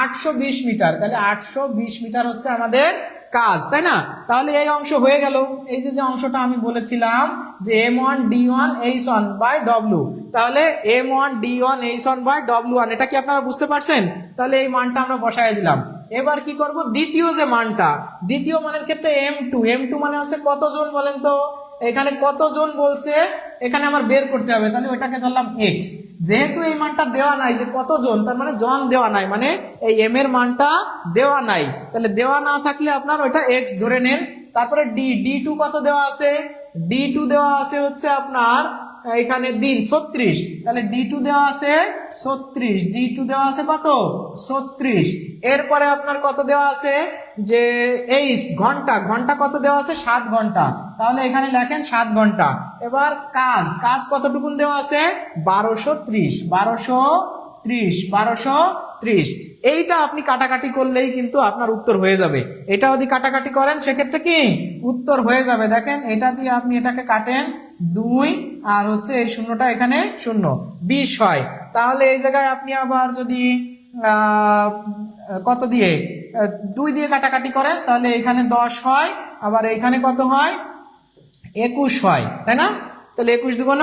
820 মিটার, তাহলে 820 মিটার হচ্ছে আমাদের কাজ, তাই না। তাহলে এই অংশ হয়ে গেল। এই যে অংশটা আমি বলেছিলাম যে m1d1h1/w, তাহলে m1d1h1/w1, এটা কি আপনারা বুঝতে পারছেন। তাহলে এই মানটা আমরা বসায় দিলাম। এবার কি করব, দ্বিতীয় যে মানটা, দ্বিতীয় মানের ক্ষেত্রে m2, m2 মানে হচ্ছে কতজন বলেন তো, এখানে কতজন বলছে, এখানে আমার বের করতে হবে, তাহলে ওইটাকে ধরলাম x। যেহেতু এই মানটা দেওয়া নাই যে কতজন, তার মানে জন দেওয়া নাই, মানে এই m এর মানটা দেওয়া নাই, তাহলে দেওয়া না থাকলে আপনার ওইটা x ধরে নেন। তারপরে d2 কত দেওয়া আছে, d2 দেওয়া আছে হচ্ছে আপনার এখানে দিন 36, তাহলে d2 দেওয়া আছে 36, d2 দেওয়া আছে কত 36। এরপরে আপনার কত দেওয়া আছে যে এইচ, ঘন্টা, ঘন্টা কত দেওয়া আছে 7 ঘন্টা, তাহলে এখানে লেখেন 7 ঘন্টা। এবার কাজ, কাজ কতটুকুন দেওয়া আছে 1230, 1230। এইটা আপনি কাটাকাটি করলেই কিন্তু আপনার উত্তর হয়ে যাবে। এটা যদি কাটাকাটি করেন সেক্ষেত্রে কি উত্তর হয়ে যাবে। দেখেন এটা দিয়ে আপনি এটাকে কাটেন 2 আর হচ্ছে এই শূন্যটা এখানে 0, 20 হয়। তাহলে এই জায়গায় আপনি আবার যদি কত দিয়ে 2 দিয়ে কাটাকাটি করেন তাহলে এখানে 10 হয়, আবার এখানে কত হয় 21 হয়, তাই না। তাহলে 21 দুগুণ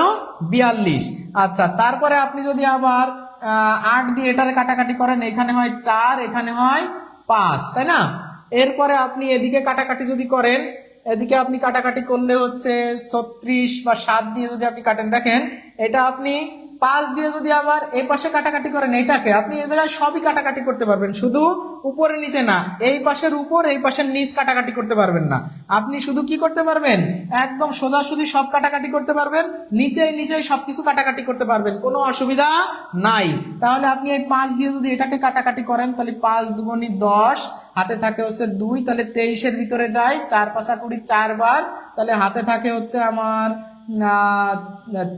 42। আচ্ছা, তারপরে আপনি যদি আবার 8 দিয়ে এটার কাটাকাটি করেন, এখানে হয় 4, এখানে হয় 5, তাই না। এরপরে আপনি এদিকে কাটাকাটি যদি করেন, এদিকে আপনি কাটাকাটি করলে হচ্ছে 36 বা 7 দিয়ে যদি আপনি কাটেন, দেখেন এটা আপনি 5 দিয়ে যদি আবার এই পাশে কাটাকাটি করেন, এটাকে আপনি এই জায়গায় সবই কাটাকাটি করতে পারবেন, শুধু উপরে নিচে না, এই পাশের উপর এই পাশের নিচ কাটাকাটি করতে পারবেন না। আপনি শুধু কি করতে পারবেন, একদম সোজাসুজি সব কাটাকাটি করতে পারবেন, নিচেই সবকিছু কাটাকাটি করতে পারবেন, কোনো অসুবিধা নাই। তাহলে আপনি এই 5 দিয়ে যদি এটাকে কাটাকাটি করেন, তাহলে 5 দুগুণ 10, হাতে থাকে হচ্ছে 2, তাহলে 23-এর ভিতরে যায় 4 5 20 4 বার, তাহলে হাতে থাকে হচ্ছে আমার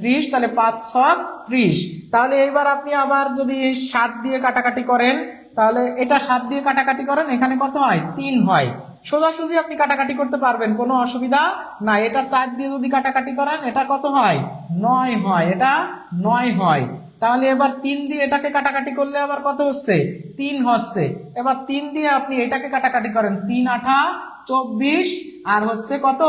30, তাহলে 5 6 30। তাহলে এইবার আপনি আবার যদি 7 দিয়ে কাটাকাটি করেন, তাহলে এটা 7 দিয়ে কাটাকাটি করেন, এখানে কত হয় 3 হয়। সোজাসুজি আপনি কাটাকাটি করতে পারবেন, কোনো অসুবিধা না। এটা 4 দিয়ে যদি কাটাকাটি করেন, এটা কত হয় 9 হয়, এটা 9 হয়। তাহলে এবার 3 দিয়ে এটাকে কাটাকাটি করলে আবার কত হচ্ছে 3 হচ্ছে। এবার 3 দিয়ে আপনি এটাকে কাটাকাটি করেন, 3 8 24 আর হচ্ছে কত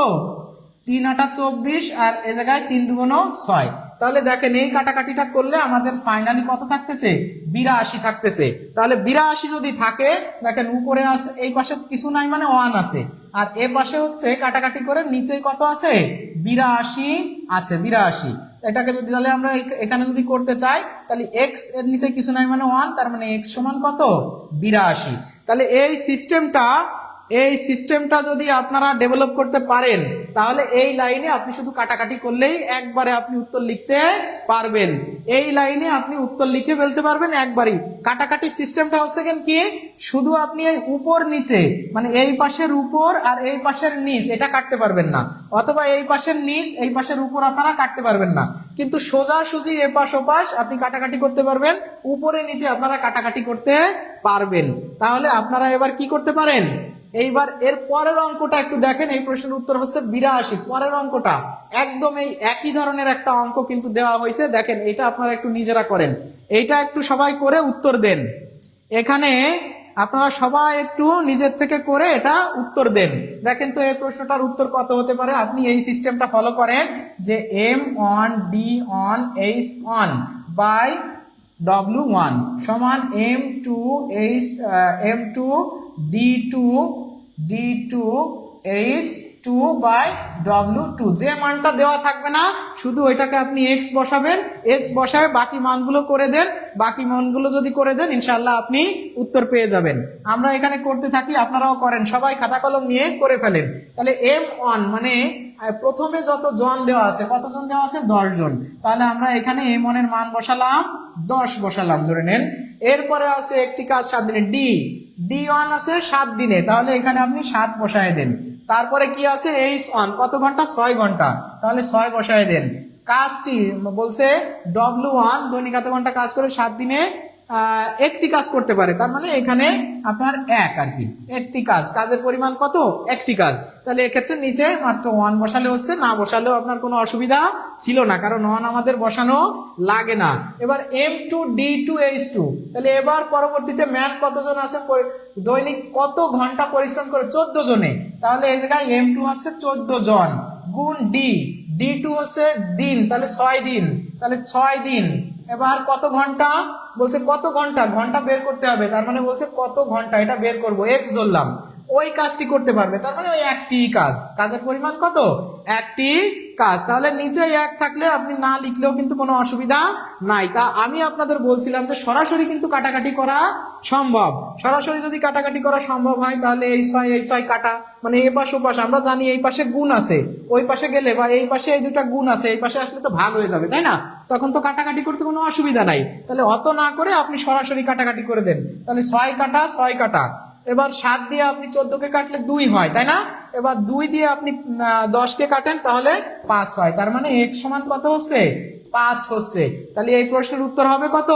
3 8 24 আর এ জায়গায় 3 দুগুণ 6। তাহলে দেখেন এই কাটাকাটিটা করলে আমাদের ফাইনালি কত থাকতেছে 82 থাকতেছে। তাহলে 82 যদি থাকে, দেখেন উপরে আছে, এই পাশে কিছু নাই মানে 1 আছে, আর এ পাশে হচ্ছে কাটাকাটি করে নিচে কত আছে 82 আছে, 82। এটাকে যদি তাহলে আমরা এখানে যদি করতে চাই, তাহলে x এর নিচে কিছু নাই মানে 1, তার মানে x সমান কত 82। তাহলে এই সিস্টেমটা যদি আপনারা ডেভেলপ করতে পারেন, তাহলে এই লাইনে আপনি শুধু কাটাকাটি করলেই একবারে আপনি উত্তর লিখতে পারবেন। এই লাইনে আপনি উত্তর লিখে ফেলতে পারবেন একবারই। কাটাকাটি সিস্টেমটা হচ্ছে কি, শুধু আপনি এই উপর নিচে মানে এই পাশের উপর আর এই পাশের নিচ এটা কাটতে পারবেন না, অথবা এই পাশের নিচ এই পাশের উপর আপনারা কাটতে পারবেন না, কিন্তু সোজাসুজি এপাশ ওপাশ আপনি কাটাকাটি করতে পারবেন, উপরে নিচে আপনারা কাটাকাটি করতে পারবেন। তাহলে আপনারা এবার কি করতে পারেন, এইবার এর পরের অঙ্কটা একটু দেখেন। এই প্রশ্নের উত্তর হচ্ছে 82। পরের অঙ্কটা একদম এই একই ধরনের একটা অঙ্ক কিন্তু দেওয়া হয়েছে, দেখেন এটা আপনারা একটু নিজেরা করেন, এইটা একটু সবাই করে উত্তর দেন। এখানে আপনারা সবাই একটু নিজের থেকে করে এটা উত্তর দেন। দেখেন তো এই প্রশ্নটার উত্তর কত হতে পারে। আপনি এই সিস্টেমটা ফলো করেন যে m1d1h1/w1 সমান m2d2h2/w2। যে মানটা দেওয়া থাকবে না শুধু ওইটাকে আপনি x বসাবেন, x বসায় বাকি মানগুলো করে দেন, বাকি মানগুলো যদি করে দেন ইনশাআল্লাহ আপনি উত্তর পেয়ে যাবেন। আমরা এখানে করতে থাকি, আপনারাও করেন, সবাই খাতা কলম নিয়ে করে ফেলেন। তাহলে m1 মানে প্রথমে যত জন দেওয়া আছে, কতজন দেওয়া আছে 10 জন, তাহলে আমরা এখানে m1 এর মান বসালাম 10 বসালাম ধরে নেন। এরপরে আছে একটি কাজ 7 দিনে, d1 আছে 7 দিনে, তাহলে এখানে আপনি 7 বসায় দেন। তারপরে কি আছে h1 কত ঘন্টা 6 ঘন্টা, তাহলে 6 বসায় দেন। কাজটি বলছে w1 দৈনিক এত ঘন্টা কাজ করে 7 দিনে একটি কাজ করতে পারে, তার মানে এখানে আপনার এক আর কি, একটি কাজ, কাজের পরিমাণ কত, একটি কাজ। তাহলে এক্ষেত্রে নিচে মাত্র 1 বসালে হচ্ছে, না বসালেও আপনার কোনো অসুবিধা ছিল না, কারণ 1 আমাদের বসানো লাগে না। এবার M2D2H2, তাহলে এবার পরবর্তীতে ম্যান কতজন আছে, দৈনিক কত ঘন্টা পরিশ্রম করে, 14 জনে। তাহলে এই জায়গায় M2 হচ্ছে 14 জন গুণ D2 হচ্ছে দিন, তাহলে 6 দিন, তাহলে 6 দিন। এবার কত ঘন্টা বলছে, কত ঘন্টা, ঘন্টা বের করতে হবে, তার মানে বলছে কত ঘন্টা, এটা বের করব, এক্স ধরলাম, ওই কাজটি করতে পারবে, তার মানে ওই একটি কাজ, কাজের পরিমাণ কত, একটি কাজ। তাহলে নিচে এক থাকলে আপনি না লিখলেও কিন্তু কোনো অসুবিধা নাই। তা আমি আপনাদের বলছিলাম যে সরাসরি কিন্তু কাটাকাটি করা সম্ভব, সরাসরি যদি কাটাকাটি করা সম্ভব হয় তাহলে এই 6 কাটা, মানে এই পাশ ও পাশ, আমরা জানি এই পাশে গুণ আছে, ওই পাশে গেলে বা এই পাশে এই দুটা গুণ আছে, এই পাশে আসলে তো ভাগ হয়ে যাবে, তাই না, তখন তো কাটাকাটি করতে কোনো অসুবিধা নাই। তাহলে অত না করে আপনি সরাসরি কাটাকাটি করে দেন, তাহলে 6 কাটা 6 কাটা। এবার 7 দিয়ে আপনি 14 কে কাটলে 2 হয়, তাই না, এবার 2 দিয়ে আপনি 10 কে কাটেন তাহলে 5 হয়, তার মানে x সমান কত হচ্ছে, 5 হচ্ছে। তাহলে এই প্রশ্নের উত্তর হবে কত,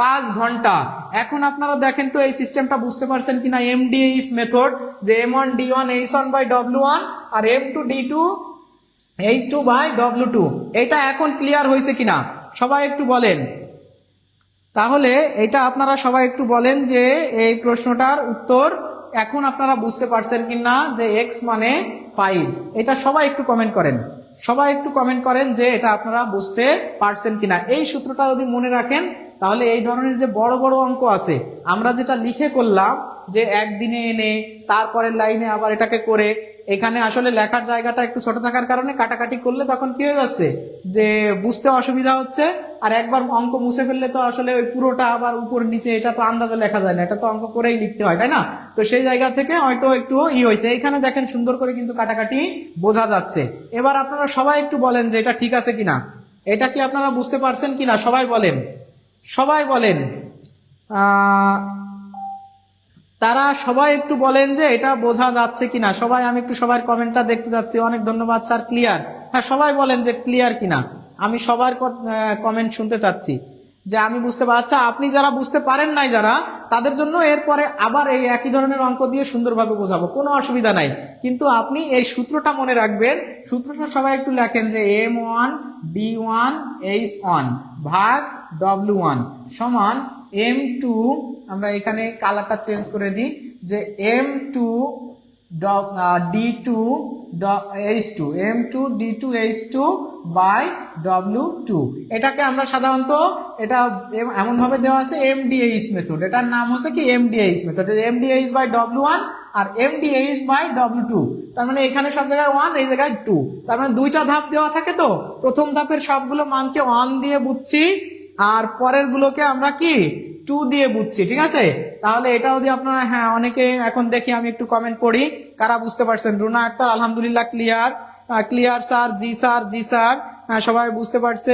5 ঘন্টা। এখন আপনারা দেখেন তো এই সিস্টেমটা বুঝতে পারছেন কিনা, MDH মেথড, যে M1D1H1/W1 আর M2D2H2/W2, এটা এখন ক্লিয়ার হয়েছে কিনা সবাই একটু বলেন। তাহলে এটা আপনারা সবাই একটু বলেন যে এই প্রশ্নটার উত্তর এখন আপনারা বুঝতে পারছেন কিনা, যে x মানে 5, এটা সবাই একটু কমেন্ট করেন, সবাই একটু কমেন্ট করেন যে এটা আপনারা বুঝতে পারছেন কিনা। এই সূত্রটা যদি মনে রাখেন তাহলে এই ধরনের যে বড় বড় অঙ্ক আছে, আমরা যেটা লিখে করলাম যে একদিনে এনে তারপরের লাইনে আবার এটাকে করে, এখানে আসলে লেখার জায়গাটা একটু ছোট থাকার কারণে কাটাকাটি করলে তখন কি হয়ে যাচ্ছে, যে বুঝতে অসুবিধা হচ্ছে, আর একবার অঙ্ক মুছে ফেললে তো আসলে ওই পুরোটা আবার উপর নিচে এটা তো আন্দাজে লেখা যায় না, এটা তো অঙ্ক করেই লিখতে হয়, তাই না। তো সেই জায়গা থেকে হয়তো একটু হয়েছে, এখানে দেখেন সুন্দর করে কিন্তু কাটাকাটি বোঝা যাচ্ছে। এবার আপনারা সবাই একটু বলেন যে এটা ঠিক আছে কিনা, এটা কি আপনারা বুঝতে পারছেন কিনা, সবাই বলেন, সবাই বলেন। তারা সবাই একটু বলেন যে এটা বোঝা যাচ্ছে কিনা, সবাই, আমি একটু সবার কমেন্টটা দেখতে যাচ্ছি। অনেক ধন্যবাদ স্যার, ক্লিয়ার, হ্যাঁ সবাই বলেন যে ক্লিয়ার কিনা, আমি সবার কমেন্ট শুনতে চাচ্ছি যে আমি বুঝতে পারছি। আচ্ছা, আপনি যারা বুঝতে পারেন নাই যারা, তাদের জন্য এরপরে আবার এই একই ধরনের অঙ্ক দিয়ে সুন্দরভাবে বোঝাবো, কোনো অসুবিধা নাই, কিন্তু আপনি এই সূত্রটা মনে রাখবেন। সূত্রটা সবাই একটু লেখেন যে M1D1H1 ভাগ W1 সমান M2, আমরা এখানে কালারটা চেঞ্জ করে দিই, যে M2D2H2 M2D2H2/W2, এটাকে আমরা সাধারণত এটা এমন ভাবে দেওয়া আছে MDH মেথড, এটার নাম হচ্ছে কি MDH মেথড, MDH/W1 আর MDH/W2, তার মানে এখানে সব জায়গায় 1, এই জায়গায় 2, তার মানে দুইটা ধাপ দেওয়া থাকে। তো প্রথম ধাপের সবগুলো মানকে 1 দিয়ে বুঝছি, আর পরের গুলোকে আমরা কি 2 দিয়ে বুঝছি, ঠিক আছে। তাহলে এটা যদি আপনারা, হ্যাঁ অনেকে এখন দেখি, আমি একটু কমেন্ট পড়ি কারা বুঝতে পারছেন। রুনা আক্তার আলহামদুলিল্লাহ ক্লিয়ার, ক্লিয়ার স্যার, জি স্যার, জি স্যার, সবাই বুঝতে পারছে।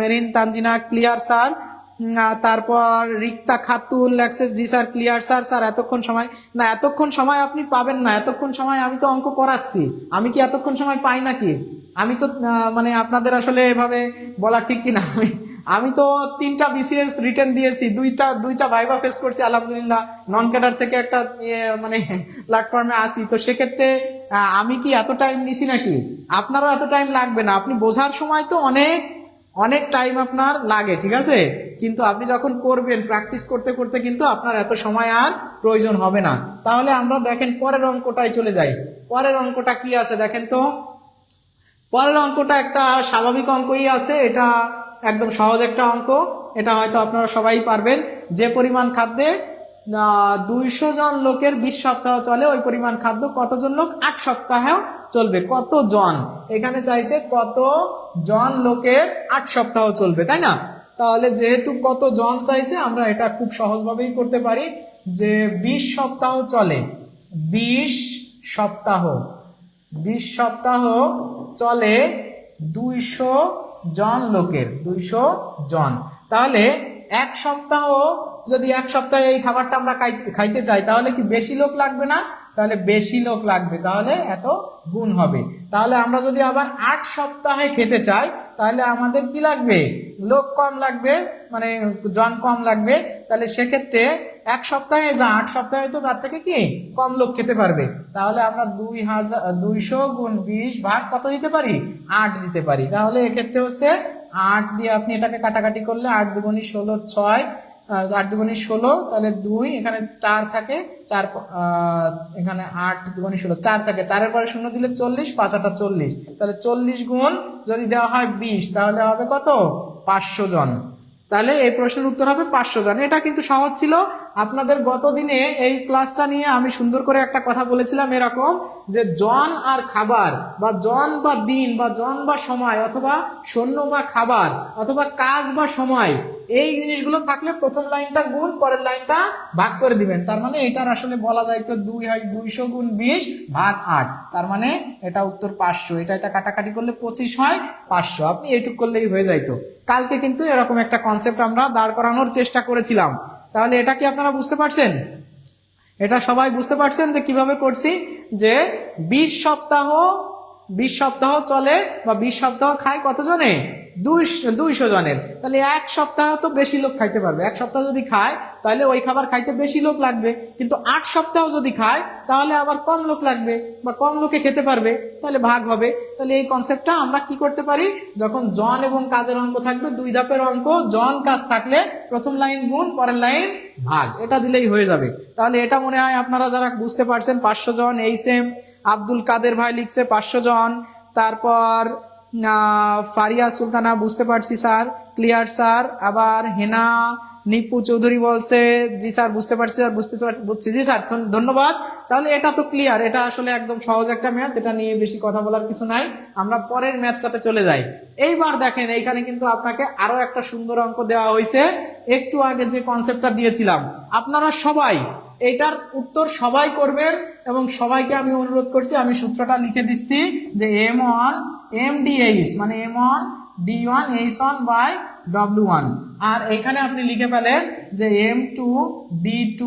মেরিন তানজিনা ক্লিয়ার স্যার, তারপর রিক্তা খাতুন লেখছে জি স্যার ক্লিয়ার স্যার। স্যার এতক্ষণ সময়, না এতক্ষণ সময় আপনি পাবেন না, এতক্ষণ সময় আমি তো অঙ্ক করাচ্ছি, আমি কি এতক্ষণ সময় পাই নাকি, আমি তো মানে আপনাদের আসলে এভাবে বলা ঠিক কিনা, আমি তো 3টা BCS রিটেন দিয়েছি, দুইটা ভাইভা ফেস করছি আলহামদুলিল্লাহ, নন ক্যাডার থেকে একটা মানে প্ল্যাটফর্মে আসি। তো সেক্ষেত্রে আমি কি এত টাইম নিছি নাকি, আপনারও এত টাইম লাগবে না, আপনি বোঝার সময় তো অনেক অনেক টাইম আপনার লাগে, ঠিক আছে, কিন্তু আপনি যখন করবেন প্র্যাকটিস করতে করতে কিন্তু আপনার এত সময় আর প্রয়োজন হবে না। তাহলে আমরা দেখেন পরের অঙ্কটায় চলে যাই। পরের অঙ্কটা কি আছে দেখেন তো, পরের অঙ্কটা একটা স্বাভাবিক অঙ্কই আছে, এটা একদম সহজ একটা অঙ্ক, এটা হয়তো আপনারা সবাই পারবেন। যে পরিমাণ খাদ্যে 200 জন লোকের 20 সপ্তাহ চলে, ওই পরিমাণ খাদ্য কতজন লোক 8 সপ্তাহেও চলবে, কত জন, এখানে চাইছে কত জন লোকের 8 সপ্তাহ চলবে, তাই না। তাহলে যেহেতু কত জন চাইছে, আমরা এটা খুব সহজভাবেই করতে পারি যে 20 সপ্তাহ চলে, 20 সপ্তাহ চলে 200 জন লোকের, 200 জন, তাহলে এক সপ্তাহ, যদি এক সপ্তাহে এই খাবারটা আমরা খাইতে চাই তাহলে কি বেশি লোক লাগবে না, তাহলে বেশি লোক লাগবে, তাহলে এত গুণ হবে। তাহলে আমরা যদি আবার 8 সপ্তাহে খেতে চাই তাহলে আমাদের কি লাগবে, লোক কম লাগবে, মানে জন কম লাগবে, তাহলে সেক্ষেত্রে 1 সপ্তাহে যা 8 সপ্তাহে তো তার থেকে কি কম লোক খেতে পারবে। তাহলে আমরা 200 গুণ 20 ভাগ কত দিতে পারি, 8 দিতে পারি। তাহলে এক্ষেত্রে হচ্ছে 8 দিয়ে আপনি এটাকে কাটাকাটি করলে 8 দুগুণী 16, 6, 8 দুগুণী 16, তাহলে 2, এখানে 4 থাকে, 4 এখানে 8 দুগুণী 16, 4 থাকে, 4 এর পরে 0 দিলে 40, 5 8 40, তাহলে 40 গুণ যদি দেওয়া হয় 20, তাহলে হবে কত, 500 জন। তাহলে এই প্রশ্নের উত্তর হবে 500 জন। এটা কিন্তু সহজ ছিল। আপনাদের গত দিনে এই ক্লাসটা নিয়ে আমি সুন্দর করে একটা কথা বলেছিলাম এরকম, যে জন আর খাবার, বা জন বা দিন, বা জন বা সময়, অথবা সৈন্য বা খাবার, অথবা কাজ বা সময়, এই জিনিসগুলো থাকলে প্রথম লাইনটা গুণ, পরের লাইনটা ভাগ করে দিবেন। তার মানে এটার আসলে বলা যায় তো 200 গুণ 20 ভাগ 8, তার মানে এটা উত্তর 500। এটা কাটাকাটি করলে 25 হয়, 500। আপনি এইটুক করলেই হয়ে যাইতো। কালকে কিন্তু এরকম একটা কনসেপ্ট আমরা দাঁড় করানোর চেষ্টা করেছিলাম। তাহলে এটা কি আপনারা বুঝতে পারছেন? এটা সবাই বুঝতে পারছেন যে কিভাবে করছি, যে 20 সপ্তাহ চলে, বা 20 সপ্তাহ খায় কতজনে, 200 জনের। তাহলে 1 সপ্তাহ তো বেশি লোক খাইতে পারবে। 1 সপ্তাহ যদি খায় তাহলে ওই খাবার খাইতে বেশি লোক লাগবে, কিন্তু 8 সপ্তাহ যদি খায় তাহলে আবার কম লোক লাগবে, বা কম লোকে খেতে পারবে, তাহলে ভাগ হবে। তাহলে এই কনসেপ্টটা আমরা কি করতে পারি, যখন জন এবং কাজের অঙ্ক থাকবে, 2 ধাপের অঙ্ক, জন কাজ থাকলে প্রথম লাইন গুণ, পরের লাইন ভাগ, এটা দিলেই হয়ে যাবে। তাহলে এটা মনে হয় আপনারা যারা বুঝতে পারছেন, 500 জন। এই সেম আব্দুল কাদের ভাই লিখছে 500 জন। তারপর ফারিয়া সুলতানা, বুঝতে পারছি স্যার, ক্লিয়ার স্যার। আবার হেনা নিপু চৌধুরী বলছে জি স্যার বুঝতে পারছি স্যার, বুঝছি জি স্যার, ধন্যবাদ। তাহলে এটা তো ক্লিয়ার, এটা আসলে একদম সহজ একটা ম্যাথ, এটা নিয়ে বেশি কথা বলার কিছু নাই। আমরা পরের ম্যাথটাতে চলে যাই। এইবার দেখেন এইখানে কিন্তু আপনাকে আরো একটা সুন্দর অঙ্ক দেওয়া হয়েছে। একটু আগে যে কনসেপ্টটা দিয়েছিলাম, আপনারা সবাই এটার উত্তর সবাই করবেন, এবং সবাইকে আমি অনুরোধ করছি, আমি সূত্রটা লিখে দিচ্ছি, যে M1 MDH মানে M1 D1 H1 by W1, আর এখানে আপনি লিখে পেলেন যে M2 D2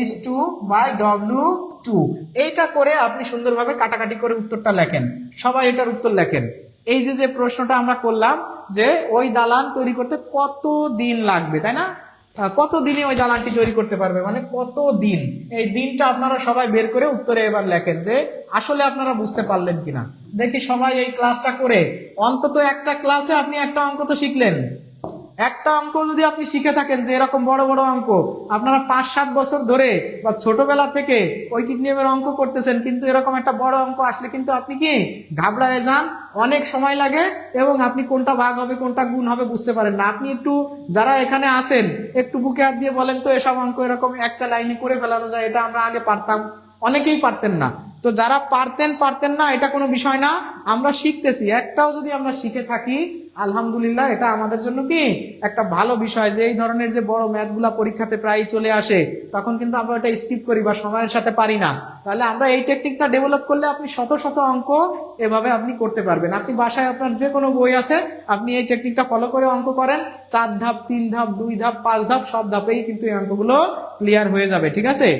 H2 by W2। এইটা করে আপনি সুন্দরভাবে কাটাকাটি করে উত্তরটা লেখেন, সবাই এটার উত্তর লেখেন। এই যে প্রশ্নটা আমরা করলাম, যে ওই দালান তৈরি করতে কত দিন লাগবে, তাই না, কত দিনে ওই দালানটি তৈরি করতে পারবে, মানে কত দিন, এই দিনটা আপনারা সবাই বের করে উত্তরে এবার লেখেন, যে আসলে আপনারা বুঝতে পারলেন কিনা। দেখি সবাই এই ক্লাসটা করে, অন্তত একটা ক্লাসে আপনি একটা অঙ্ক তো শিখলেন। একটা অঙ্ক যদি আপনি শিখে থাকেন, যে এরকম বড় বড় অঙ্ক আপনারা 5-7 বছর ধরে বা ছোটবেলা থেকে ঐকিক নিয়মের অঙ্ক করতেছেন, কিন্তু এরকম একটা বড় অঙ্ক আসলে কিন্তু আপনি কি ঘাবড়ায় যান, অনেক সময় লাগে, এবং আপনি কোনটা ভাগ হবে কোনটা গুণ হবে বুঝতে পারেন না। আপনি একটু, যারা এখানে আছেন, একটু বুকে হাত দিয়ে বলেন তো, এসব অঙ্ক এরকম একটা লাইনে করে ফেলানো যায়, এটা আমরা আগে পারতাম? অনেকেই পারতেন না। তো যারা পারতেন না, এটা কোনো বিষয় না, আমরা শিখতেছি। একটাও যদি আমরা শিখে থাকি, আলহামদুলিল্লাহ, এটা আমাদের জন্য কি একটা ভালো বিষয়, যে এই ধরনের যে বড় ম্যাথগুলা পরীক্ষাতে প্রায় চলে আসে, তখন কিন্তু আমরা এটা স্কিপ করি বা সময়ের সাথে পারি না। তাহলে আমরা এই টেকনিকটা ডেভেলপ করলে আপনি শত শত অঙ্ক এভাবে আপনি করতে পারবেন। আপনি বাসায় আপনার যে কোনো বই আছে, আপনি এই টেকনিকটা ফলো করে অঙ্ক করেন, 4 ধাপ, 3 ধাপ, 2 ধাপ, 5 ধাপ, সব ধাপেই কিন্তু এই অঙ্কগুলো ক্লিয়ার হয়ে যাবে। ঠিক আছে?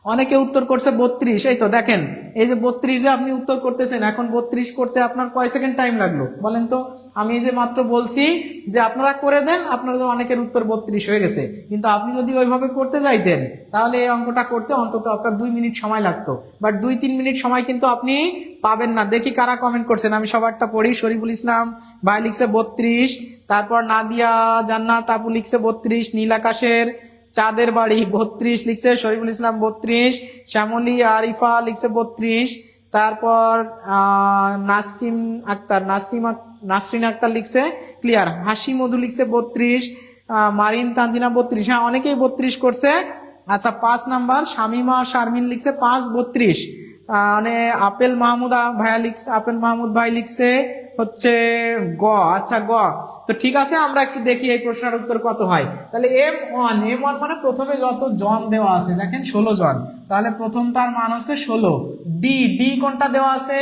অনেকে উত্তর করছে 32। এই তো দেখেন, এই যে 32 যে আপনি উত্তর করতেছেন, এখন 32 করতে আপনার কয় সেকেন্ড টাইম লাগলো বলেন তো? আমি যে মাত্র বলছি যে আপনারা করে দেন, আপনাদের অনেকের উত্তর 32 হয়ে গেছে, কিন্তু আপনি যদি ওইভাবে করতে যাইতেন, তাহলে এই অঙ্কটা করতে অন্তত আপনার 2 মিনিট সময় লাগতো, বাট 2-3 মিনিট সময় কিন্তু আপনি পাবেন না। দেখি কারা কমেন্ট করছেন, আমি সবারটা পড়ি। শরীফুল ইসলাম ভাই লিখছে 32, তারপর নাদিয়া জান্নাত আপু লিখছে 32, নীল আকাশের চাঁদের বাড়ি 32 লিখছে, শরীফুল ইসলাম 32, শ্যামলী আরিফা লিখছে 32, তারপর নাসরিন আক্তার লিখছে ক্লিয়ার, হাসি মধু লিখছে 32, মারিন তানজিনা 32। হ্যাঁ, অনেকেই 32 করছে। আচ্ছা, 5 নাম্বার শামিমা শারমিন লিখছে 5-32, মানে আপেল মাহমুদ ভাই লিখছে হচ্ছে গ। আচ্ছা, গ। তো ঠিক আছে, আমরা একটু দেখি এই প্রশ্নের উত্তর কত হয়। তাহলে M1 মানে প্রথমে যত জন দেওয়া আছে, দেখেন 16 জন, তাহলে প্রথমটার মান হচ্ছে 16। ডি কোনটা দেওয়া আছে?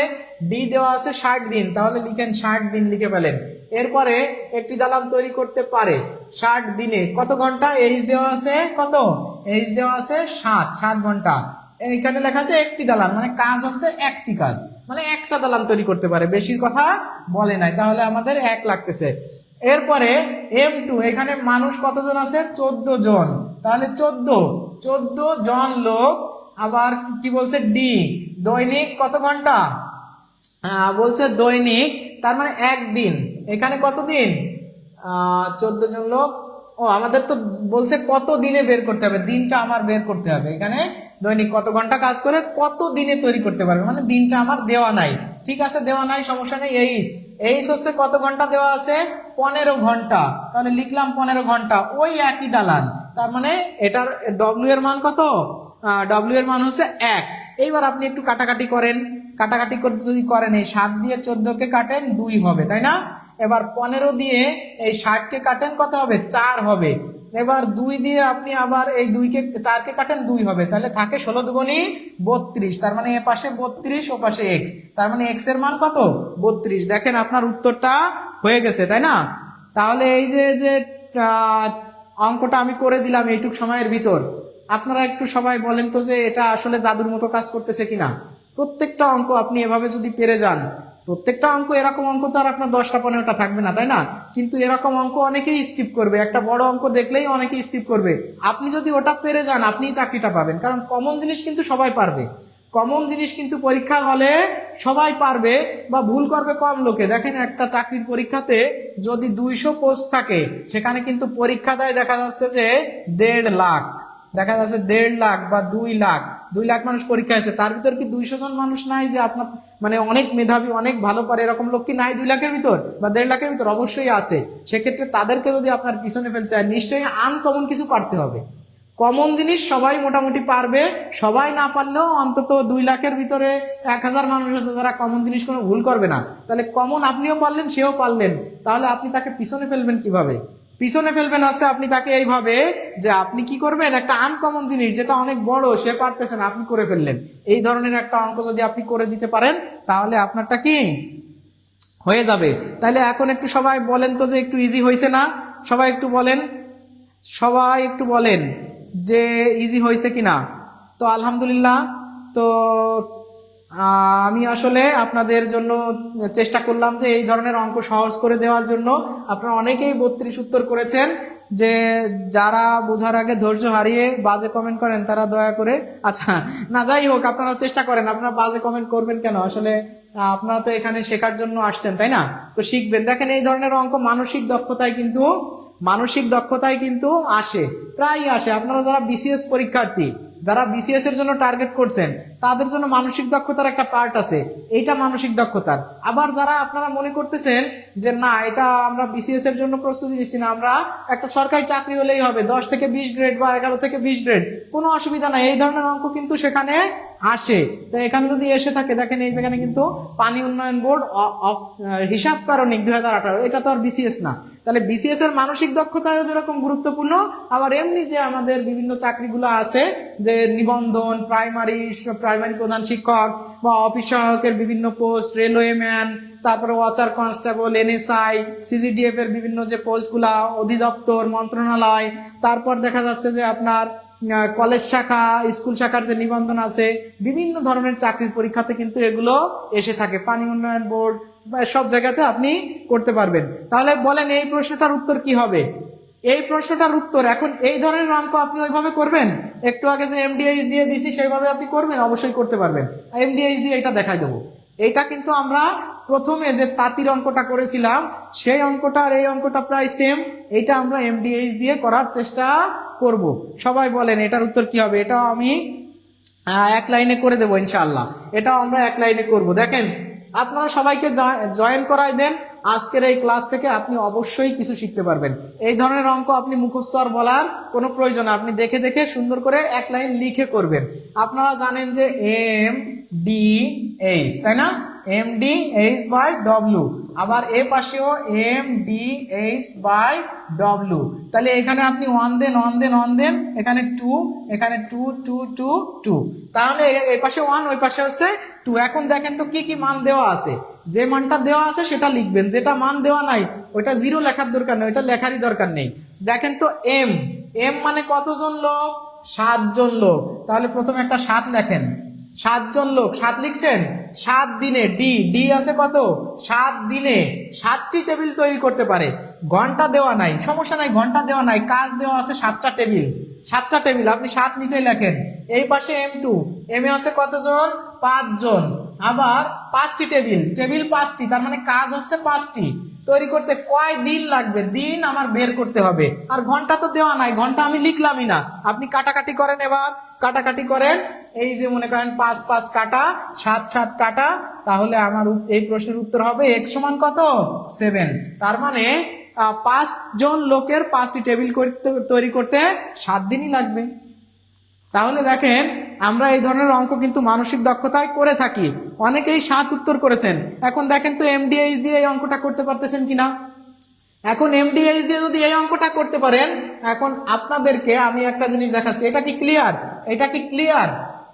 ডি দেওয়া আছে 60 দিন, তাহলে লিখেন 60 দিন লিখে ফেলেন। এরপরে একটি দালান তৈরি করতে পারে 60 দিনে কত ঘন্টা? এইচ দেওয়া আছে কত? এইচ দেওয়া আছে 7 ঘন্টা। এখানে লেখা আছে একটি দালান, মানে কাজ হচ্ছে একটি কাজ, মানে একটা দালান তৈরি করতে পারে, বেশির কথা বলে নাই, তাহলে আমাদের 1 লাগতেছে। এরপরে M2, এখানে মানুষ কতজন আছে? 14 জন। তাহলে 14 জন লোক। আবার কি বলছে? ডি, দৈনিক কত ঘন্টা? বলছে দৈনিক, তার মানে একদিন। এখানে কত দিন? 14 জন লোক। ও, আমাদের তো বলছে কত দিনে বের করতে হবে, দিনটা আমার বের করতে হবে। এখানে দৈনিক কত ঘন্টা কাজ করে কত দিনে তৈরি করতে পারবে, মানে দিনটা আমার দেওয়া নাই। ঠিক আছে, দেওয়া নাই, সমস্যা নেই। এইচ হচ্ছে কত ঘন্টা দেওয়া আছে? 15 ঘন্টা। তাহলে লিখলাম 15 ঘন্টা, ওই একই দালান। তার মানে এটার ডব্লিউ এর মান কত? ডব্লিউ এর মান হচ্ছে 1। এইবার আপনি একটু কাটাকাটি করেন, কাটাকাটি করতে যদি করেন, এই 7 দিয়ে 14 কে কাটেন 2 হবে, তাই না? এবার 15 দিয়ে এই 60 কে কাটেন কত হবে? 4 হবে। এবার 2 দিয়ে আপনি আবার এই 4 কে কাটেন 2 হবে, তাহলে থাকে 16 দুগুণী 32। তার মানে এ পাশে 32, ও পাশে এক্স, তার মানে এক্স এর মান কত? 32। দেখেন আপনার উত্তরটা হয়ে গেছে, তাই না? তাহলে এই যে অঙ্কটা আমি করে দিলাম এইটুক সময়ের ভিতর, আপনারা একটু সবাই বলেন তো যে এটা আসলে জাদুর মতো কাজ করতেছে কিনা। প্রত্যেকটা অঙ্ক আপনি এভাবে যদি পেরে যান, প্রত্যেকটা অঙ্ক, এরকম অঙ্ক তো আর আপনার 10টা 15টা থাকবে না, তাই না? কিন্তু এরকম অঙ্ক অনেকেই স্কিপ করবে, একটা বড় অঙ্ক দেখলেই অনেকেই স্কিপ করবে। আপনি যদি ওটা পেরে যান, আপনিই চাকরিটা পাবেন, কারণ কমন জিনিস কিন্তু সবাই পারবে। কমন জিনিস কিন্তু পরীক্ষার হলে সবাই পারবে, বা ভুল করবে কম লোকে। দেখেন একটা চাকরির পরীক্ষাতে যদি 200 পোস্ট থাকে, সেখানে কিন্তু পরীক্ষা দেয় দেখা যাচ্ছে যে 1.5 লাখ, দেখা যাচ্ছে 1.5 লাখ বা 2 লাখ, 2 লাখ মানুষ পরীক্ষা আছে। তার ভিতর কি 200 জন মানুষ নাই যে আপনার মানে অনেক মেধাবী, অনেক ভালো পারে, এরকম লোক কি নাই 2 লাখের ভিতর বা 1.5 লাখের ভিতর? অবশ্যই আছে। সেক্ষেত্রে তাদেরকে যদি আপনার পিছনে ফেলতে হয়, নিশ্চয়ই আনকমন কিছু পারতে হবে। কমন জিনিস সবাই মোটামুটি পারবে, সবাই না পারলেও অন্তত 2 লাখের ভিতরে 1000 মানুষ আছে যারা কমন জিনিস কোনো ভুল করবে না। তাহলে কমন আপনিও পারলেন, সেও পারলেন, তাহলে আপনি তাকে পিছনে ফেলবেন কিভাবে? পিছনে ফেলবেন হচ্ছে আপনি তাকে এইভাবে যে আপনি কি করবেন, একটা আনকমন জিনিস যেটা অনেক বড়, সে পারতেছেন, আপনি করে ফেললেন। এই ধরনের একটা অঙ্ক যদি আপনি করে দিতে পারেন, তাহলে আপনারটা কি হয়ে যাবে। তাহলে এখন একটু সবাই বলেন তো যে একটু ইজি হয়েছে না? সবাই একটু বলেন, সবাই একটু বলেন যে ইজি হয়েছে কিনা। তো আলহামদুলিল্লাহ। তো আমি আসলে আপনাদের জন্য চেষ্টা করলাম যে এই ধরনের অঙ্ক সহজ করে দেওয়ার জন্য। আপনারা অনেকেই 32 উত্তর করেছেন। যে যারা বোঝার আগে ধৈর্য হারিয়ে বাজে কমেন্ট করেন, তারা দয়া করে, আচ্ছা না, যাই হোক, আপনারা চেষ্টা করেন। আপনারা বাজে কমেন্ট করবেন কেন? আসলে আপনারা তো এখানে শেখার জন্য আসছেন, তাই না? তো শিখবেন। দেখেন এই ধরনের অঙ্ক মানসিক দক্ষতায় কিন্তু আসে, প্রায়ই আসে। আপনারা যারা বিসিএস পরীক্ষার্থী, যারা বিসিএস এর জন্য টার্গেট করছেন, তাদের জন্য মানসিক দক্ষতার একটা পার্ট আছে, এইটা মানসিক দক্ষতার। আবার যারা আপনারা মনে করতেছেন যে না, এটা আমরা বিসিএস এর জন্য প্রস্তুতি নিচ্ছি না, আমরা একটা সরকারি চাকরি হলেই হবে, 10 থেকে 20 গ্রেড বা 11 থেকে 20 গ্রেড, কোনো অসুবিধা নাই, এই ধরনের অঙ্ক কিন্তু সেখানে আসে। তো এখানে যদি এসে থাকে, দেখেন এই জায়গায় কিন্তু পানি উন্নয়ন বোর্ড অফ হিসাব কারণিক 2018, এটা তো আর বিসিএস না। তাহলে বিসিএস এর মানসিক দক্ষতাও যেরকম গুরুত্বপূর্ণ, আবার এমনি যে আমাদের বিভিন্ন চাকরিগুলো আছে, যে নিবন্ধন, প্রাইমারি প্রধান শিক্ষক বা অফিস সহায়কের বিভিন্ন পোস্ট, রেলওয়ে ম্যান, তারপরে ওয়াচার কনস্টেবল, এনএসআই, সিজিডিএফ এর বিভিন্ন যে পোস্টগুলা, অধিদপ্তর, মন্ত্রণালয়, তারপর দেখা যাচ্ছে যে আপনার কলেজ শাখা, স্কুল শাখার যে নিবন্ধন আছে, বিভিন্ন ধরনের চাকরির পরীক্ষাতে কিন্তু এগুলো এসে থাকে। পানি উন্নয়ন বোর্ড, সব জায়গাতে আপনি করতে পারবেন। তাহলে বলেন এই প্রশ্নটার উত্তর কি হবে? এই প্রশ্নটার উত্তর, এখন এই ধরনের অঙ্ক আপনি ওইভাবে করবেন, একটু আগে যে এমডিএইচ দিয়ে দিছি সেইভাবে আপনি করবেন, অবশ্যই করতে পারবেন। এমডিএইচ দিয়ে এটা দেখাই দেবো। এটা কিন্তু আমরা প্রথমে যে তাঁতির অঙ্কটা করেছিলাম, সেই অঙ্কটা আর এই অঙ্কটা প্রায় সেম। এটা আমরা এমডিএইচ দিয়ে করার চেষ্টা করব। সবাই বলেন এটার উত্তর কি হবে? এটাও আমি 1 লাইনে করে দেবো ইনশাআল্লাহ। এটাও আমরা 1 লাইনে করব। দেখেন আপনারা সবাইকে জয়েন করাই দেন। আজকের এই ক্লাস থেকে আপনি অবশ্যই কিছু শিখতে পারবেন। এই ধরনের অঙ্ক আপনি মুখস্থ আর বলার কোনো প্রয়োজন, আপনি দেখে দেখে সুন্দর করে 1 লাইন লিখে করবেন। আপনারা জানেন যে এম ডি এইচ, তাই না? M D H by W, আবার এ পাশেও M D H by W. তাহলে এখানে আপনি 1 দেন, 1 দেন, 1 দেন, এখানে 2, এখানে 2 2 2 2, তাহলে এই পাশে 1, ওই পাশে হচ্ছে 2। এখন দেখেন তো কি কি মান দেওয়া আছে, যে মানটা দেওয়া আছে সেটা লিখবেন, যেটা মান দেওয়া নাই ওইটা 0 লেখার দরকার নেই, ওইটা লেখারই দরকার নেই। দেখেন তো এম মানে কতজন লোক? 7 জন লোক। তাহলে প্রথমে একটা 7 লেখেন, 7 জন লোক, 7 লিখছেন, 7 দিনে ডি ডি আছে কত, 7 দিনে 7টি টেবিল তৈরি করতে পারে। ঘন্টা দেওয়া নাই, সমস্যা নাই, ঘন্টা দেওয়া নাই, কাজ দেওয়া আছে 7টা টেবিল, 7টা টেবিল আপনি 7 নিচেই লেখেন। এই পাশে M2, এম এ আছে কতজন, 5 জন, আবার 5টি টেবিল, টেবিল 5টি, তার মানে কাজ হচ্ছে 5টি। তৈরি করতে কয় দিন লাগবে, দিন আমার বের করতে হবে। আর ঘন্টা তো দেওয়া নাই, ঘন্টা আমি লিখলামই না। আপনি কাটাকাটি করেন, এবার কাটাকাটি করেন, এই যে মনে করেন 5 5 কাটা, 7 7 কাটা, তাহলে আমার এই প্রশ্নের উত্তর হবে x সমান কত, 7। তার মানে 5 জন লোকের 5টি টেবিল তৈরি করতে 7 দিনই লাগবে। তাহলে দেখেন আমরা এই ধরনের অঙ্ক কিন্তু মানসিক দক্ষতায় করে থাকি। অনেকেই 7 উত্তর করেছেন। এখন দেখেন তো এমডিএইচ দিয়ে এই অঙ্কটা করতে পারতেছেন কিনা। এখন এমডিএইচ দিয়ে যদি এই অঙ্কটা করতে পারেন, এখন আপনাদেরকে আমি একটা জিনিস দেখাচ্ছি, এটা কি ক্লিয়ার, এটা কি ক্লিয়ার,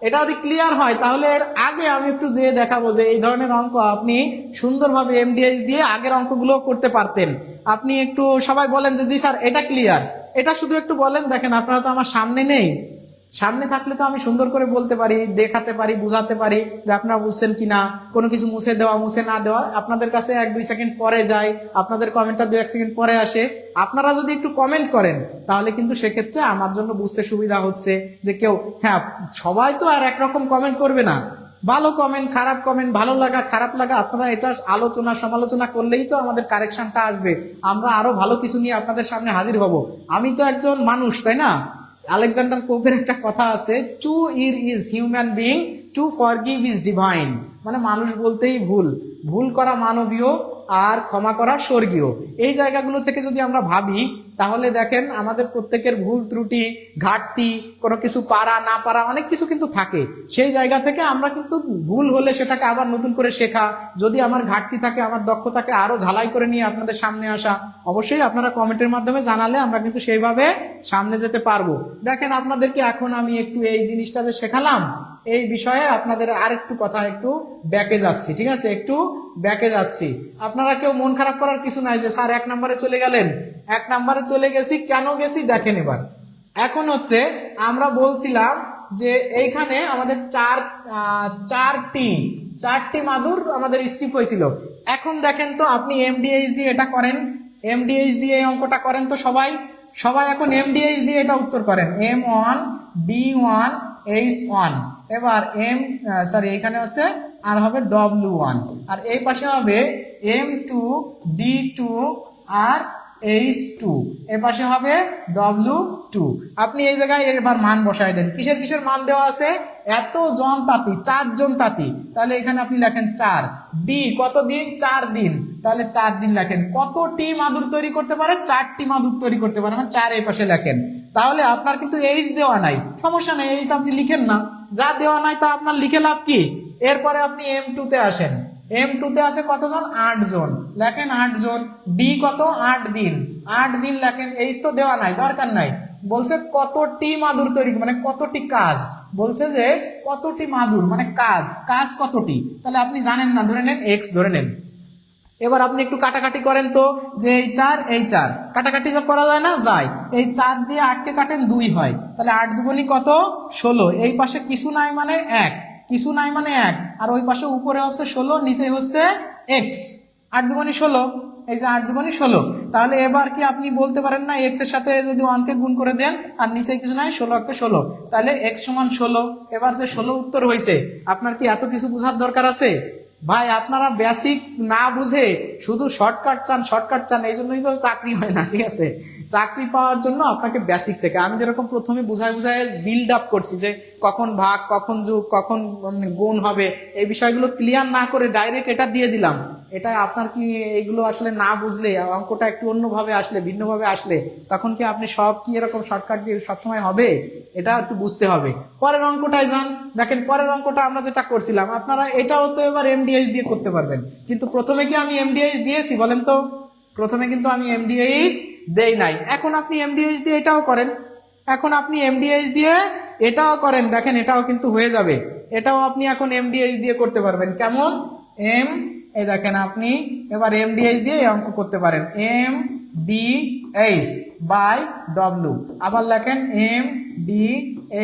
এটা যদি ক্লিয়ার হয় তাহলে এর আগে আমি একটু যে দেখাবো যে এই ধরনের অঙ্ক আপনি সুন্দরভাবে এমডিএইচ দিয়ে আগের অঙ্কগুলো করতে পারতেন। আপনি একটু সবাই বলেন যে জি স্যার এটা ক্লিয়ার, এটা শুধু একটু বলেন। দেখেন আপনারা তো আমার সামনে নেই, সামনে থাকলে তো আমি সুন্দর করে বলতে পারি, দেখাতে পারি, বুঝাতে পারি যে আপনারা বুঝছেন কিনা। কোনো কিছু মুছে দেওয়া মুছে না দেওয়া আপনাদের কাছে 1-2 সেকেন্ড পরে যায়, আপনাদের কমেন্টটা 2-1 সেকেন্ড পরে আসে। আপনারা যদি একটু কমেন্ট করেন তাহলে কিন্তু সেক্ষেত্রে আমার জন্য বুঝতে সুবিধা হচ্ছে যে কেউ, হ্যাঁ সবাই তো আর একরকম কমেন্ট করবে না, ভালো কমেন্ট, খারাপ কমেন্ট, ভালো লাগা, খারাপ লাগা, আপনারা এটা আলোচনা সমালোচনা করলেই তো আমাদের কারেকশনটা আসবে, আমরা আরো ভালো কিছু নিয়ে আপনাদের সামনে হাজির হব। আমি তো একজন মানুষ, তাই না? আলেকজান্ডার পোপের একটা কথা আছে, টু ইর is human being, two forgive is divine. মানে মানুষ বলতেই ভুল, ভুল করা মানবীয় আর ক্ষমা করা স্বর্গীয়। এই জায়গাগুলো থেকে যদি আমরা ভাবি তাহলে দেখেন আমাদের প্রত্যেকের ভুল ত্রুটি, ঘাটতি, কোনো কিছু পারা না পারা অনেক কিছু কিন্তু থাকে। সেই জায়গা থেকে আমরা কিন্তু ভুল হলে সেটাকে আবার নতুন করে শেখা, যদি আমার ঘাটতি থাকে আমার দক্ষতাকে আরো ঝালাই করে নিয়ে আপনাদের সামনে আসা, অবশ্যই আপনারা কমেন্টের মাধ্যমে জানালে আমরা কিন্তু সেইভাবে সামনে যেতে পারবো। দেখেন আপনাদেরকে এখন আমি একটু এই জিনিসটা যে শেখালাম এই বিষয়ে আপনাদের আরেকটু কথা একটু ব্যাকে যাচ্ছি, ঠিক আছে, একটু ব্যাকে যাচ্ছি। আপনারা কেউ মন খারাপ করার কিছু নাই যে স্যার 1 নম্বরে চলে গেলেন। 1 নম্বরে চলে গেছি, কেন গেছি দেখেন। এবার এখন হচ্ছে আমরা বলছিলাম যে এইখানে আমাদের চারটি মাদুর আমাদের স্কিপ হয়েছিল। এখন দেখেন তো আপনি এমডিএইচ দিয়ে এটা করেন, এমডিএইচ দিয়ে এই অঙ্কটা করেন তো সবাই সবাই এখন এমডিএইচ দিয়ে এটা উত্তর করেন। M1 D1 H1, এবার এখানে আছে আর হবে W1, আর এই পাশে হবে M2 D2 আর H2, এই পাশে হবে W2। আপনি এই জায়গায় এবার মান বসাই দেন। কিসের কিসের মান দেওয়া আছে, এত জন তাঁতি, 4 জন তাঁতি, তাহলে এখানে আপনি লেখেন 4। ডি কত দিন, 4 দিন, তাহলে 4 দিন লেখেন। কতটি মাদুর তৈরি করতে পারে, 4টি মাদুর তৈরি করতে পারে, মানে 4 এই পাশে লেখেন। তাহলে আপনার কিন্তু এইচ দেওয়া নাই, সমস্যা নেই, এইচ আপনি লিখেন না, যা দেওয়া নাই তা আপনার লিখে লাভ কি। এরপরে আপনি M2 তে আসেন, M2 তে আছে কতজন, 8 জন, লেখেন 8 জন। ডি কত, 8 দিন, 8 দিন লেখেন। এইচ তো দেওয়া নাই, দরকার নাই, বলছে কতটি মাদুর তৈরি, মানে কতটি কাজ, বলছে যে কতটি মাদুর মানে কাজ, কাজ কতটি, তাহলে আপনি জানেন না, ধরে নেন এক্স ধরে নেন। এবার আপনি একটু কাটাকাটি করেন তো, যে এই 4 এই 4 কাটাকাটি যা করা যায় না, যায়। এই 4 দিয়ে 8 কে কাটেন 2 হয়, তাহলে 8 দুগুণী কত, 16। এই পাশে কিছু নাই মানে 1, কিছু নাই মানে 1, আর ওই পাশে উপরে হচ্ছে 16, নিচে হচ্ছে এক্স। 8 দুগুণী 16, এই যে 8 দুগুণী 16। তাহলে এবার কি আপনি বলতে পারেন না, এক্স এর সাথে যদি 1 কে গুণ করে দেন আর নিচে কিছু নাই, 16 কে 16, তাহলে এক্স সমান 16। এবার যে 16 উত্তর হয়েছে, আপনার কি এত কিছু বোঝার দরকার আছে? ভাই আপনারা বেসিক না বুঝে শুধু শর্টকাট চান, এই জন্যই তো চাকরি হয় না, ঠিক আছে। চাকরি পাওয়ার জন্য আপনাকে বেসিক থেকে, আমি যেরকম প্রথমে বুঝায় বিল্ড আপ করছি যে কখন ভাগ, কখন যোগ, কখন গুণ হবে, এই বিষয়গুলো ক্লিয়ার না করে ডাইরেক্ট এটা দিয়ে দিলাম। এটা আপনার কি এইগুলো আসলে না বুঝলে, অঙ্কটা একটু অন্যভাবে আসলে, ভিন্নভাবে আসলে, তখন কি আপনি সব কি এরকম শর্টকাট দিয়ে সবসময় হবে? এটা একটু বুঝতে হবে। পরের অঙ্কটায় যান, দেখেন পরের অঙ্কটা আমরা যেটা করছিলাম, আপনারা এটাও তো এবার এমডিএইচ দিয়ে করতে পারবেন। কিন্তু প্রথমে কি আমি এমডিএইচ দিয়েছি বলেন তো? প্রথমে কিন্তু আমি এমডিএইচ দেই নাই। এখন আপনি এমডিএইচ দিয়ে এটাও করেন, এখন আপনি এমডিএইচ দিয়ে এটাও করেন, দেখেন এটাও কিন্তু হয়ে যাবে। এটাও আপনি এখন এমডিএইচ দিয়ে করতে পারবেন। কেমন? এই দেখেন আপনি এবার এমডিএইচ দিয়ে অঙ্ক করতে পারেন, MDH/W, আবার লেখেন ডি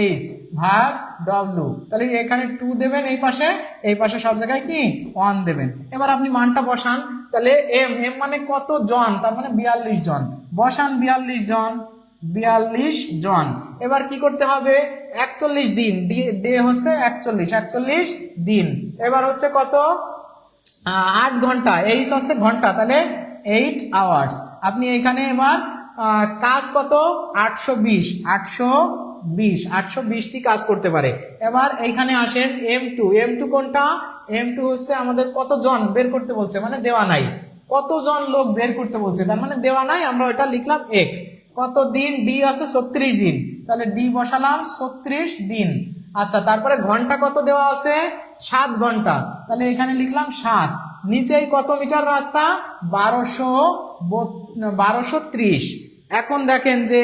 এইচ ভাগ ডব্লু। তাহলে এখানে 2 দেবেন, এই পাশে সব জায়গায় কি 1 দেবেন। এবার আপনি মানটা বসান। তাহলে এম মানে কত জন, তার মানে 42 জন বসান, 42 জন। এবার কি করতে হবে, 41 দিন, ডে হচ্ছে 41 দিন। এবার হচ্ছে কত, 8 ঘন্টা, এইচ হচ্ছে ঘন্টা, তাহলে 8 আওয়ার্স। আপনি এখানে এবার কাজ কত, 820টি কাজ করতে পারে। এবার এইখানে আসেন M2 কোনটা, M2 হচ্ছে আমাদের কত জন বের করতে বলছে, মানে দেওয়া নাই, কতজন লোক বের করতে বলছে, তার মানে দেওয়া নাই, আমরা ওটা লিখলাম x। কত দিন, ডি আছে 36 দিন, তাহলে ডি বসালাম 36 দিন। আচ্ছা, তারপরে ঘন্টা কত দেওয়া আছে, 7 ঘন্টা, তাহলে এখানে লিখলাম 7। নিচেই কত মিটার রাস্তা, 1230। এখন দেখেন যে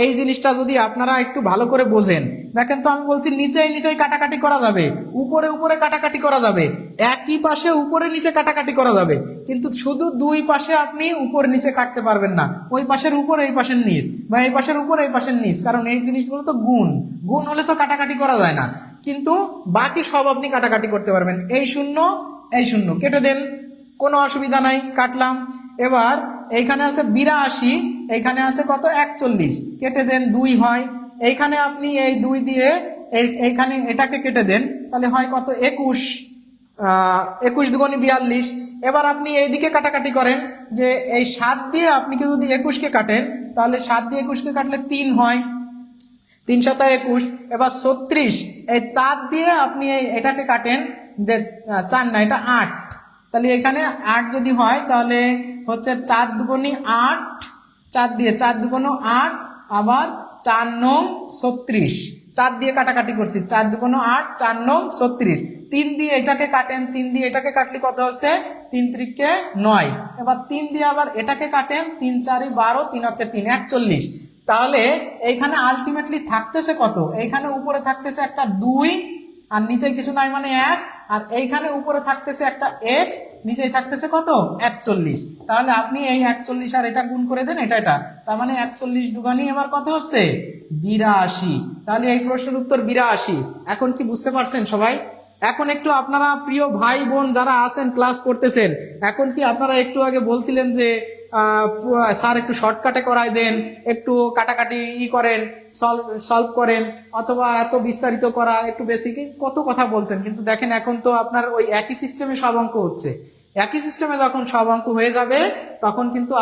এই জিনিসটা যদি আপনারা একটু ভালো করে বোঝেন, দেখেন তো আমি বলছি নিচেই কাটাকাটি করা যাবে, উপরে কাটাকাটি করা যাবে, একই পাশে উপরে নিচে কাটাকাটি করা যাবে, কিন্তু শুধু দুই পাশে আপনি উপর নিচে কাটতে পারবেন না, ওই পাশের উপর এই পাশের নিচ, বা এই পাশের উপর এই পাশের নিচ, কারণ এই জিনিসগুলো তো গুণ হলে তো কাটাকাটি করা যায় না, কিন্তু বাকি সব আপনি কাটাকাটি করতে পারবেন। এই শূন্য কেটে দেন, কোনো অসুবিধা নাই, কাটলাম। এবার এইখানে আছে 82, এইখানে আছে কত 41, কেটে দেন, 2 হয়। এইখানে আপনি এই 2 দিয়ে এইখানে এটাকে কেটে দেন, তাহলে হয় কত 21, 21 দুগুণে 42। এবার আপনি এইদিকে কাটাকাটি করেন, যে এই 7 দিয়ে আপনি যদি 21কে কাটেন, তাহলে 7 দিয়ে 21কে কাটলে 3 হয়, 3 7 21। এবার 36, এই 4 দিয়ে আপনি এটাকে কাটেন, যে 4 না, এটা 8, তাহলে এখানে 8 যদি হয়, তাহলে হচ্ছে 4 দুগুণে 8, 4 দিয়ে 4 দুগুণে 8, আবার 4 9 36, 4 দিয়ে কাটাকাটি করছি, 4 দুগুণে 8, 4 9 36। 3 দিয়ে এটাকে কাটেন, 3 দিয়ে এটাকে কাটলে কত হচ্ছে, 3 3কে 9। এবার 3 দিয়ে আবার এটাকে কাটেন, 3 4 12, 3 অক্ষে 3 41। তাহলে এইখানে আলটিমেটলি থাকতেছে কত, এইখানে উপরে থাকতেছে একটা 2, আর নিচে কিছু নাই মানে 1, আর এইখানে উপরে থাকতেছে একটা x, নিচেই থাকতেছে কত 41। তাহলে আপনি এই 41 আর এটা গুণ করে দেন, এটা তার মানে 41 দুগুণে এবার কত হচ্ছে 82। তাহলে এই প্রশ্নের উত্তর 82। এখন কি বুঝতে পারছেন সবাই? এখন একটু আপনারা প্রিয় ভাই বোন যারা আছেন ক্লাস করতেছেন, এখন কি আপনারা একটু আগে বলছিলেন যে স্যার একটু শর্টকাটে করাই দেন, একটু কাটাকাটি করেন, সলভ করেন, অথবা এত বিস্তারিত করা একটু বেসিক, কত কথা বলছেন, কিন্তু দেখেন এখন তো আপনার ওই একই সিস্টেমে সব অঙ্ক হচ্ছে। একই সিস্টেমে যখন সব অঙ্ক হয়ে যাবে, তখন কিন্তু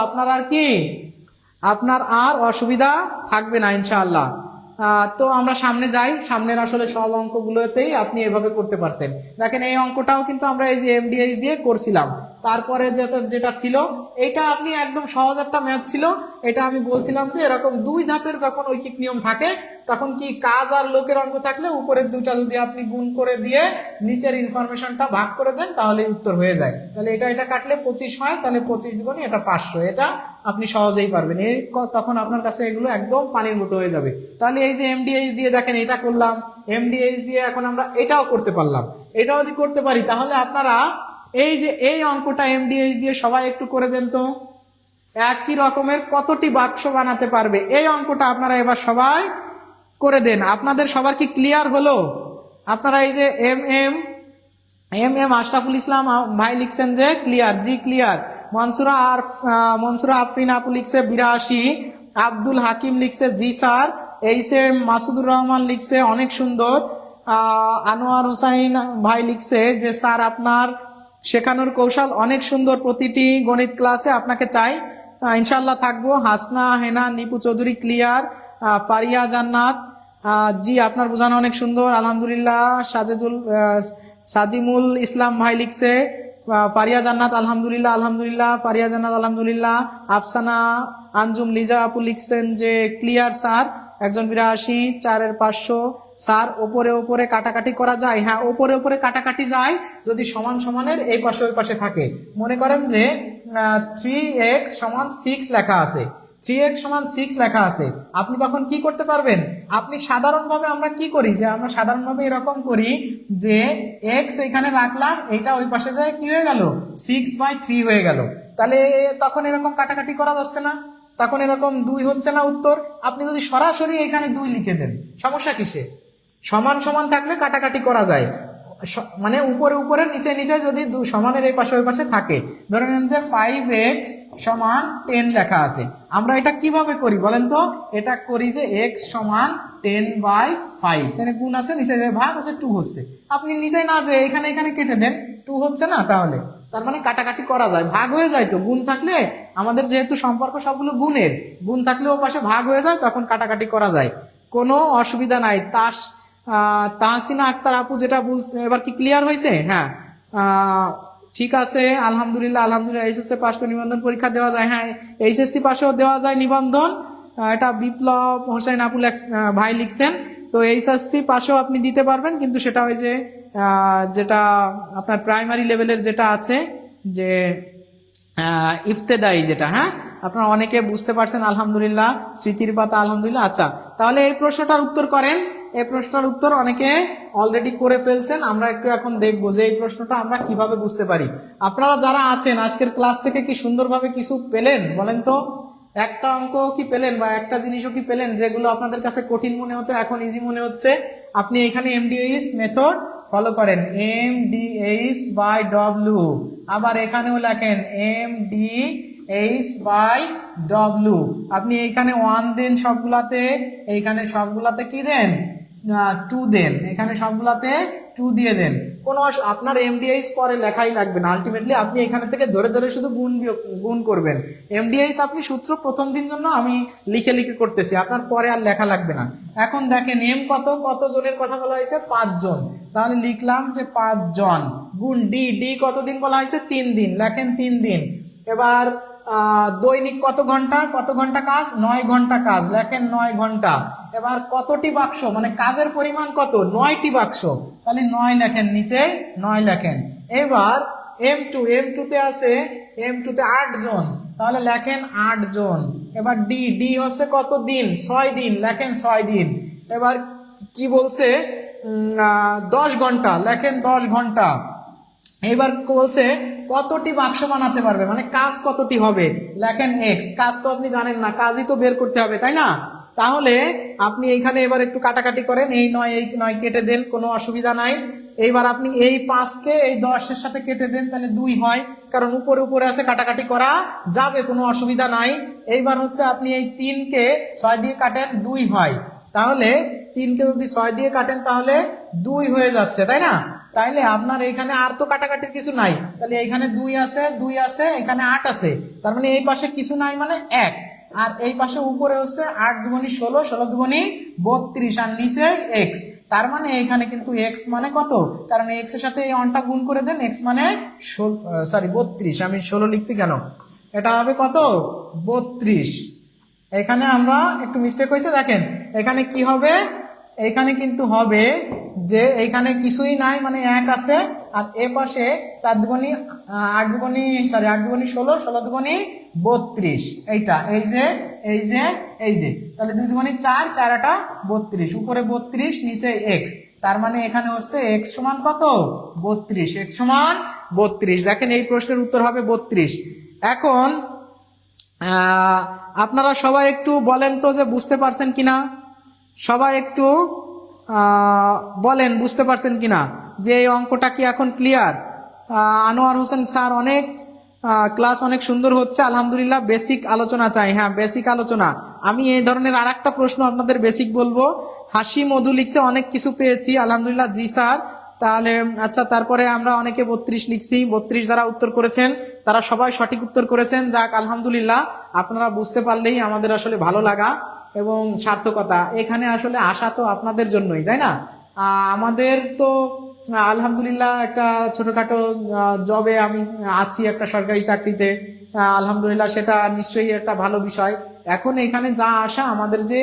আপনার আর অসুবিধা থাকবে না ইনশাআল্লাহ। তো আমরা সামনে যাই, সামনের আসলে সব অঙ্কগুলোতেই আপনি এভাবে করতে পারতেন। দেখেন এই অঙ্কটাও কিন্তু আমরা এই যে এমডিএইচ দিয়ে করছিলাম, তারপরে যেটা ছিল এটা আপনি একদম সহজ একটা ম্যাথ ছিল, এটা আমি বলছিলাম যে এরকম 2 ধাপের যখন ঐকিক নিয়ম থাকে, তখন কি কাজ আর লোকের অঙ্ক থাকলে উপরের দুটা যদি আপনি গুণ করে দিয়ে নিচের ইনফরমেশনটা ভাগ করে দেন, তাহলে উত্তর হয়ে যায়। তাহলে এটা কাটলে 25 হয়, তাহলে 25 দুগুণে এটা 500, এটা আপনি সহজেই পারবেন। তখন আপনার কাছে এগুলো একদম পানির মতো হয়ে যাবে। তাহলে এই যে এমডিএইচ দিয়ে দেখেন এটা করলাম, এমডিএইচ দিয়ে এখন আমরা এটাও করতে পারলাম। এটাও যদি করতে পারি, তাহলে আপনারা এই যে এই অঙ্কটা এমডিএইচ দিয়ে সবাই একটু করে দেন তো, একই রকমের কতটি বাক্স বানাতে পারবে, এই অঙ্কটা আপনারা এবার সবাই করে দেন। আপনাদের সবার কি ক্লিয়ার হলো? আপনারা এই যে এম এম আশরাফুল ইসলাম ভাই লিখছেন যে ক্লিয়ার, জি ক্লিয়ার। মনসুরা আফরিন আপু লিখছে 82। আব্দুল হাকিম লিখছে জি স্যার। মাসুদুর রহমান লিখছে অনেক সুন্দর। আনোয়ার হোসাইন ভাই লিখছে যে স্যার আপনার শেখানোর কৌশল অনেক সুন্দর, প্রতিটি গণিত ক্লাসে আপনাকে চাই, ইনশাল্লাহ থাকবো। হাসনা হেনা নিপু চৌধুরী ক্লিয়ার। ফারিয়া জান্নাত জি আপনার বোঝানো অনেক সুন্দর, আলহামদুলিল্লাহ। সাজিমুল ইসলাম ভাই লিখছে ফারিয়া জান্নাত আলহামদুলিল্লাহ। ফারিয়া জান্নাত আলহামদুলিল্লাহ। আফসানা আঞ্জুম লিজা আপু লিখছেন যে ক্লিয়ার স্যার, একজন 82, 4 500। স্যার ওপরে কাটাকাটি করা যায়? হ্যাঁ, ওপরে কাটাকাটি যায় যদি সমান সমানের এই পাশে ওই পাশে থাকে। মনে করেন যে 3x = 6 লেখা আছে, 3x = 6 লেখা আছে, আপনি তখন কি করতে পারবেন? আপনি সাধারণভাবে আমরা কি করি, যে আমরা সাধারণভাবে এরকম করি যে x এখানে রাখলাম, এটা ওই পাশে যায় কি হয়ে গেল 6/3 হয়ে গেল। তাহলে তখন এরকম কাটাকাটি করা যাচ্ছে না? তখন এরকম 2 হচ্ছে না উত্তর। আপনি যদি সরাসরি এখানে 2 লিখে দেন, সমস্যা কিসে? সমান সমান থাকলে কাটাকাটি করা যায়, মানে উপরে উপরে নিচে নিচে যদি সমানের এই পাশে ওই পাশে থাকে। ধরে নেন যে 5x সমান 10 লেখা আছে, আমরা এটা কিভাবে করি বলেন তো? এটা করি যে x সমান 10/5, এখানে গুণ আছে, নিচে যে ভাগ আছে 2 হচ্ছে। আপনি নিচে না যে এখানে এখানে কেটে দেন, 2 হচ্ছে না, তাহলে তার মানে কাটাকাটি করা যায়, ভাগ হয়ে যায়। তো গুণ থাকলে আমাদের যেহেতু সম্পর্ক সবগুলো গুণের, গুণ থাকলে ও পাশে ভাগ হয়ে যায়, তখন কাটাকাটি করা যায়, কোনো অসুবিধা নাই। তাহসিনা আক্তার আপু যেটা বলছে, এবার কি ক্লিয়ার হয়েছে? হ্যাঁ, ঠিক আছে, আলহামদুলিল্লাহ। আলহামদুলিল্লাহ, এইচএসসি পাশ করে নিবন্ধন পরীক্ষা দেওয়া যায়। হ্যাঁ, এইচএসসি পাশেও দেওয়া যায় নিবন্ধন। এটা বিপ্লব হোসেন আপু ভাই লিখছেন। তো এইচএসসি পাশেও আপনি দিতে পারবেন, কিন্তু সেটা ওই যে যেটা আপনার প্রাইমারি লেভেলের যেটা আছে, যে ইফতেদায়ী যেটা, হ্যাঁ আপনারা অনেকে বুঝতে পারছেন আলহামদুলিল্লাহ, স্মৃতির পাতা আলহামদুলিল্লাহ। আচ্ছা, তাহলে এই প্রশ্নটার উত্তর করেন। এই প্রশ্নটার উত্তর অনেকে অলরেডি করে ফেলছেন, আমরা একটু এখন দেখবো যে এই প্রশ্নটা আমরা কিভাবে বুঝতে পারি। আপনারা যারা আছেন আজকের ক্লাস থেকে কি সুন্দরভাবে কিছু পেলেন বলেন তো? একটা অঙ্ক কি পেলেন, বা একটা জিনিসও কি পেলেন যেগুলো আপনাদের কাছে কঠিন মনে হতো এখন ইজি মনে হচ্ছে? আপনি এখানে MDH মেথড ফলো করেন, MDH/W, আবার এখানেও লেখেন MDH/W। আপনি এইখানে 1 দেন সবগুলাতে, এইখানে সবগুলাতে কি দেন? 2 দেন, এখানে সবগুলাতে 2 দিয়ে দেন। কোনো আপনার MDH পরে লেখাই লাগবে না, আলটিমেটলি আপনি এখানে থেকে ধরে ধরে শুধু গুণ করবেন। MDH আপনি সূত্র প্রথম দিন জন্য আমি লিখে লিখে করতেছি, আপনার পরে আর লেখা লাগবে না। এখন দেখেন M কত জনের কথা বলা হয়েছে? 5 জন। তাহলে লিখলাম যে 5 জন গুণ ডি কতদিন বলা হয়েছে? 3 দিন, লেখেন 3 দিন। এবার দৈনিক কত ঘন্টা কাজ? 9 ঘন্টা কাজ, লেখেন 9 ঘন্টা। এবার কতটি বাক্স, মানে কাজের পরিমাণ কত? 9টি বাক্স, তাহলে 9 লেখেন, নিচে 9 লেখেন। এবার M2 তে আছে, M2 তে 8 জন, তাহলে লেখেন 8 জন। এবার ডি হচ্ছে কত দিন? 6 দিন, লেখেন 6 দিন। এবার কি বলছে? 10 ঘন্টা, লেখেন 10 ঘন্টা। এবার বলছে কতটি বাক্স বানাতে পারবে, মানে কাজ কতটি হবে, লেখেন x। কাজ তো আপনি জানেন না, কাজই তো বের করতে হবে, তাই না? তাহলে আপনি এইখানে এবার একটু কাটাকাটি করেন, এই 9 কেটে দেন, কোনো অসুবিধা নাই। এইবার আপনি এই 5কে এই 10-এর সাথে কেটে দেন, তাহলে 2 হয়, কারণ উপরে উপরে আছে, কাটাকাটি করা যাবে, কোনো অসুবিধা নাই। এইবার হচ্ছে আপনি এই 3কে 6 দিয়ে কাটেন, 2 হয়। তাহলে 3কে যদি 6 দিয়ে কাটেন তাহলে 2 হয়ে যাচ্ছে, তাই না? তাইলে আপনার এখানে আর তো কাটাকাটির কিছু নাই, তাহলে এখানে 2 আছে, এখানে 8 আছে, তার মানে এই পাশে কিছু নাই, মানে 1। আর এই পাশে উপরে হচ্ছে 8 দুগুণী 16, 16 দুগুণী 32, আর নিচে x। তার মানে এখানে কিন্তু x মানে কত, কারণ x এর সাথে এই অনটা গুণ করে দেন, x মানে 32, আমি 16 লিখছি কেন, এটা হবে কত? 32। এখানে আমরা একটু মিস্টেক হয়েছে, দেখেন এখানে কি হবে, এখানে কিন্তু হবে যে এইখানে কিছুই নাই, মানে 1 আছে, আর এ পাশে 8 দুগুণী 16, 16 দুগুণী 32, এইটা এই যে তাহলে 2 দুগুণী 4, 4 আটা 32, উপরে 32, নিচে x। তার মানে এখানে হচ্ছে x সমান কত? 32, x সমান 32। দেখেন এই প্রশ্নের উত্তর হবে 32। এখন আপনারা সবাই একটু বলেন তো যে বুঝতে পারছেন কিনা, সবাই একটু বলেন বুঝতে পারছেন কিনা, যে এই অঙ্কটা কি এখন ক্লিয়ার? আনোয়ার হোসেন স্যার, অনেক ক্লাস অনেক সুন্দর হচ্ছে আলহামদুলিল্লাহ, বেসিক আলোচনা চাই। হ্যাঁ, বেসিক আলোচনা। আমি এই ধরনের আর একটা প্রশ্ন আপনাদের বেসিক বলবো। হাসি মধু লিখছে অনেক কিছু পেয়েছি আলহামদুলিল্লাহ, জি স্যার। তাহলে আচ্ছা, তারপরে আমরা অনেকে 32 লিখছি, 32 যারা উত্তর করেছেন তারা সবাই সঠিক উত্তর করেছেন, যাক আলহামদুলিল্লাহ। আপনারা বুঝতে পারলেই আমাদের আসলে ভালো লাগা এবং সার্থকতা। এখানে আসলে আশা তো আপনাদের জন্যই, তাই না? আমাদের তো আলহামদুলিল্লাহ একটা ছোটখাটো জবে আমি আছি, একটা সরকারি চাকরিতে আলহামদুলিল্লাহ, সেটা নিশ্চয়ই একটা ভালো বিষয়। এখন এখানে যা আশা, আমাদের যে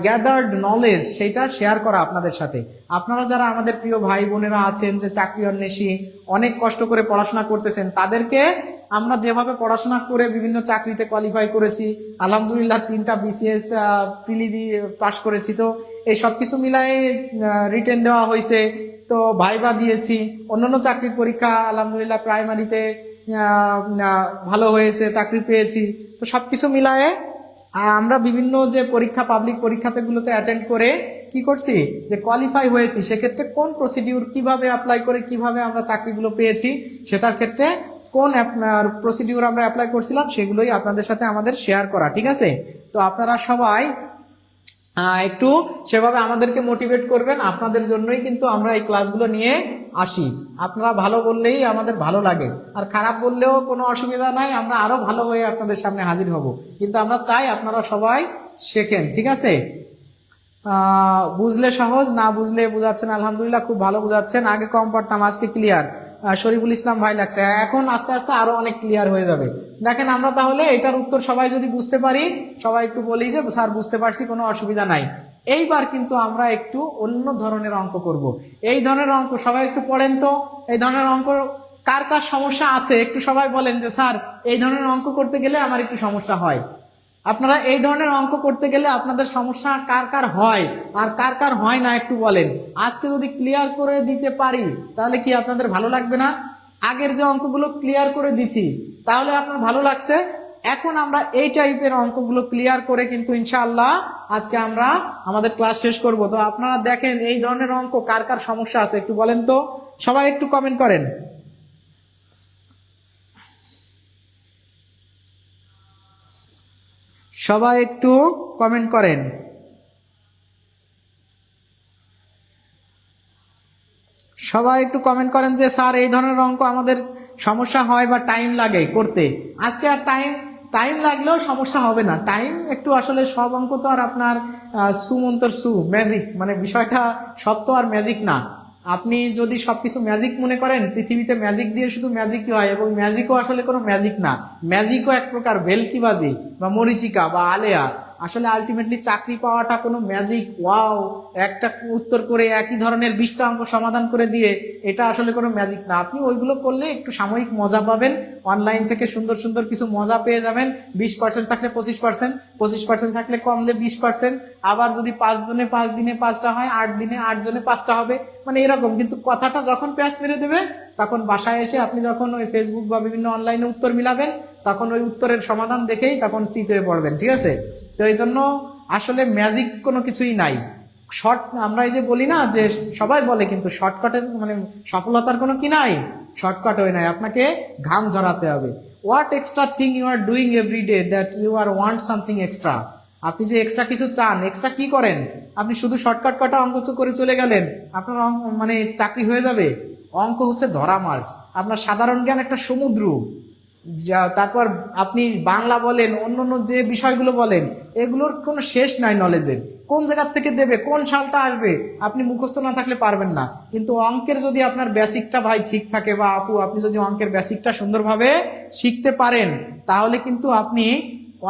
গ্যাদার্ড নলেজ সেটা শেয়ার করা আপনাদের সাথে। আপনারা যারা আমাদের প্রিয় ভাই বোনেরা আছেন যে চাকরি অন্বেষী, অনেক কষ্ট করে পড়াশোনা করতেছেন, তাদেরকে আমরা যেভাবে পড়াশোনা করে বিভিন্ন চাকরিতে কোয়ালিফাই করেছি, আলহামদুলিল্লাহ 3টা BCS প্রিলি দিয়ে পাশ করেছি, তো এই সব কিছু মিলাই রিটেন দেওয়া হয়েছে, তো ভাইবা দিয়েছি, অন্যান্য চাকরির পরীক্ষা আলহামদুলিল্লাহ প্রাইমারিতে ভালো হয়েছে, চাকরি পেয়েছি। তো সবকিছু মিলায়ে আমরা বিভিন্ন যে পরীক্ষা, পাবলিক পরীক্ষাগুলোতে অ্যাটেন্ড করে কি করছি, যে কোয়ালিফাই হয়েছি, সেক্ষেত্রে কোন প্রসিডিউর কিভাবে অ্যাপ্লাই করে কিভাবে আমরা চাকরিগুলো পেয়েছি, সেটার ক্ষেত্রে কোন প্রসিডিউর আমরা অ্যাপ্লাই করছিলাম, সেগুলোই আপনাদের সাথে আমাদের শেয়ার করা। ঠিক আছে? তো আপনারা সবাই একটু সেভাবে আমাদেরকে মোটিভেট করবেন। আপনাদের জন্যই কিন্তু আমরা এই ক্লাসগুলো নিয়ে আসি। আপনারা ভালো বললেই আমাদের ভালো লাগে, আর খারাপ বললেও কোনো অসুবিধা নাই, আমরা আরো ভালো হয়ে আপনাদের সামনে হাজির হব। কিন্তু আমরা চাই আপনারা সবাই শেখেন। ঠিক আছে? বুঝলে সহজ, না বুঝলে বুঝাচ্ছেন আলহামদুলিল্লাহ, খুব ভালো বুঝাচ্ছেন। আগে কম পারতাম, আজকে ক্লিয়ার। শরীফুল ইসলাম ভাই লাগছে, এখন আস্তে আস্তে আরো অনেক ক্লিয়ার হয়ে যাবে। দেখেন, আমরা তাহলে এটার উত্তর সবাই যদি বুঝতে পারি, সবাই একটু বলি যে স্যার বুঝতে পারছি, কোনো অসুবিধা নাই। এইবার কিন্তু আমরা একটু অন্য ধরনের অঙ্ক করব। এই ধরনের অঙ্ক সবাই একটু পড়েন তো। এই ধরনের অঙ্ক কার কার সমস্যা আছে একটু সবাই বলেন যে স্যার এই ধরনের অঙ্ক করতে গেলে আমার একটু সমস্যা হয়। আপনারা এই ধরনের অঙ্ক করতে গেলে আপনাদের সমস্যা কার কার হয় আর কার কার হয় না একটু বলেন। আজকে যদি ক্লিয়ার করে দিতে পারি তাহলে কি আপনাদের ভালো লাগবে না? আগের যে অঙ্কগুলো ক্লিয়ার করে দিছি তাহলে আপনার ভালো লাগছে। এখন আমরা এই টাইপের অঙ্কগুলো ক্লিয়ার করে কিন্তু ইনশাআল্লাহ আজকে আমরা আমাদের ক্লাস শেষ করব। তো আপনারা দেখেন এই ধরনের অঙ্ক কার কার সমস্যা আছে একটু বলেন তো, সবাই একটু কমেন্ট করেন। সবাই একটু কমেন্ট করেন। সবাই একটু কমেন্ট করেন যে স্যার এই ধরনের অঙ্ক আমাদের সমস্যা হয় বা টাইম লাগে করতে। আজকে আর টাইম লাগলেও সমস্যা হবে না। টাইম একটু আসলে সব অঙ্ক তো আর আপনার সুমন্তর ম্যাজিক, মানে বিষয়টা সব তো আর ম্যাজিক না। আপনি যদি সবকিছু ম্যাজিক মনে করেন, পৃথিবীতে ম্যাজিক দিয়ে শুধু ম্যাজিকই হয়, এবং ম্যাজিকও আসলে কোনো ম্যাজিক না। ম্যাজিকও এক প্রকার ভেলকিবাজি বা মরিচিকা বা আলেয়া। আসলে আলটিমেটলি চাকরি পাওয়াটা কোনো ম্যাজিক ওয়াও একটা উত্তর করে একই ধরনের 20টা অঙ্ক সমাধান করে দিয়ে এটা আসলে কোনো ম্যাজিক না। আপনি ওইগুলো করলে একটু সাময়িক মজা পাবেন, অনলাইন থেকে সুন্দর সুন্দর কিছু মজা পেয়ে যাবেন। 20% থাকলে 25%, 25% থাকলে কমলে 20%, আবার যদি 5 জনে 5 দিনে 5টা হয়, 8 দিনে 8 জনে 5টা হবে, মানে এরকম। কিন্তু কথাটা যখন প্যাচ মেরে দেবে তখন বাসায় এসে আপনি যখন ওই ফেসবুক বা বিভিন্ন অনলাইনে উত্তর মিলাবেন তখন ওই উত্তরের সমাধান দেখেই তখন চিতরে পড়বেন। ঠিক আছে? তো এই জন্য আসলে ম্যাজিক কোনো কিছুই নাই। আমরা এই যে বলি না যে সবাই বলে, কিন্তু শর্টকাটের মানে সফলতার কোনো কি নাই, শর্টকাট হয়ে নাই, আপনাকে ঘাম ঝরাতে হবে। What extra thing you are doing every day that you are want something extra. আপনি যে এক্সট্রা কিছু চান, এক্সট্রা কি করেন? আপনি শুধু শর্টকাট কটা অঙ্ক করে চলে গেলেন, আপনার মানে চাকরি হয়ে যাবে? অঙ্ক হচ্ছে ধরা মাছ। আপনার সাধারণ জ্ঞান একটা সমুদ্র। তারপর আপনি বাংলা বলেন, অন্য যে বিষয়গুলো বলেন, এগুলোর কোনো শেষ নাই নলেজের। কোন জায়গার থেকে দেবে, কোন সালটা আসবে, আপনি মুখস্থ না থাকলে পারবেন না। কিন্তু অঙ্কের যদি আপনার বেসিকটা ভাই ঠিক থাকে, বা আপু আপনি যদি অঙ্কের বেসিকটা সুন্দরভাবে শিখতে পারেন, তাহলে কিন্তু আপনি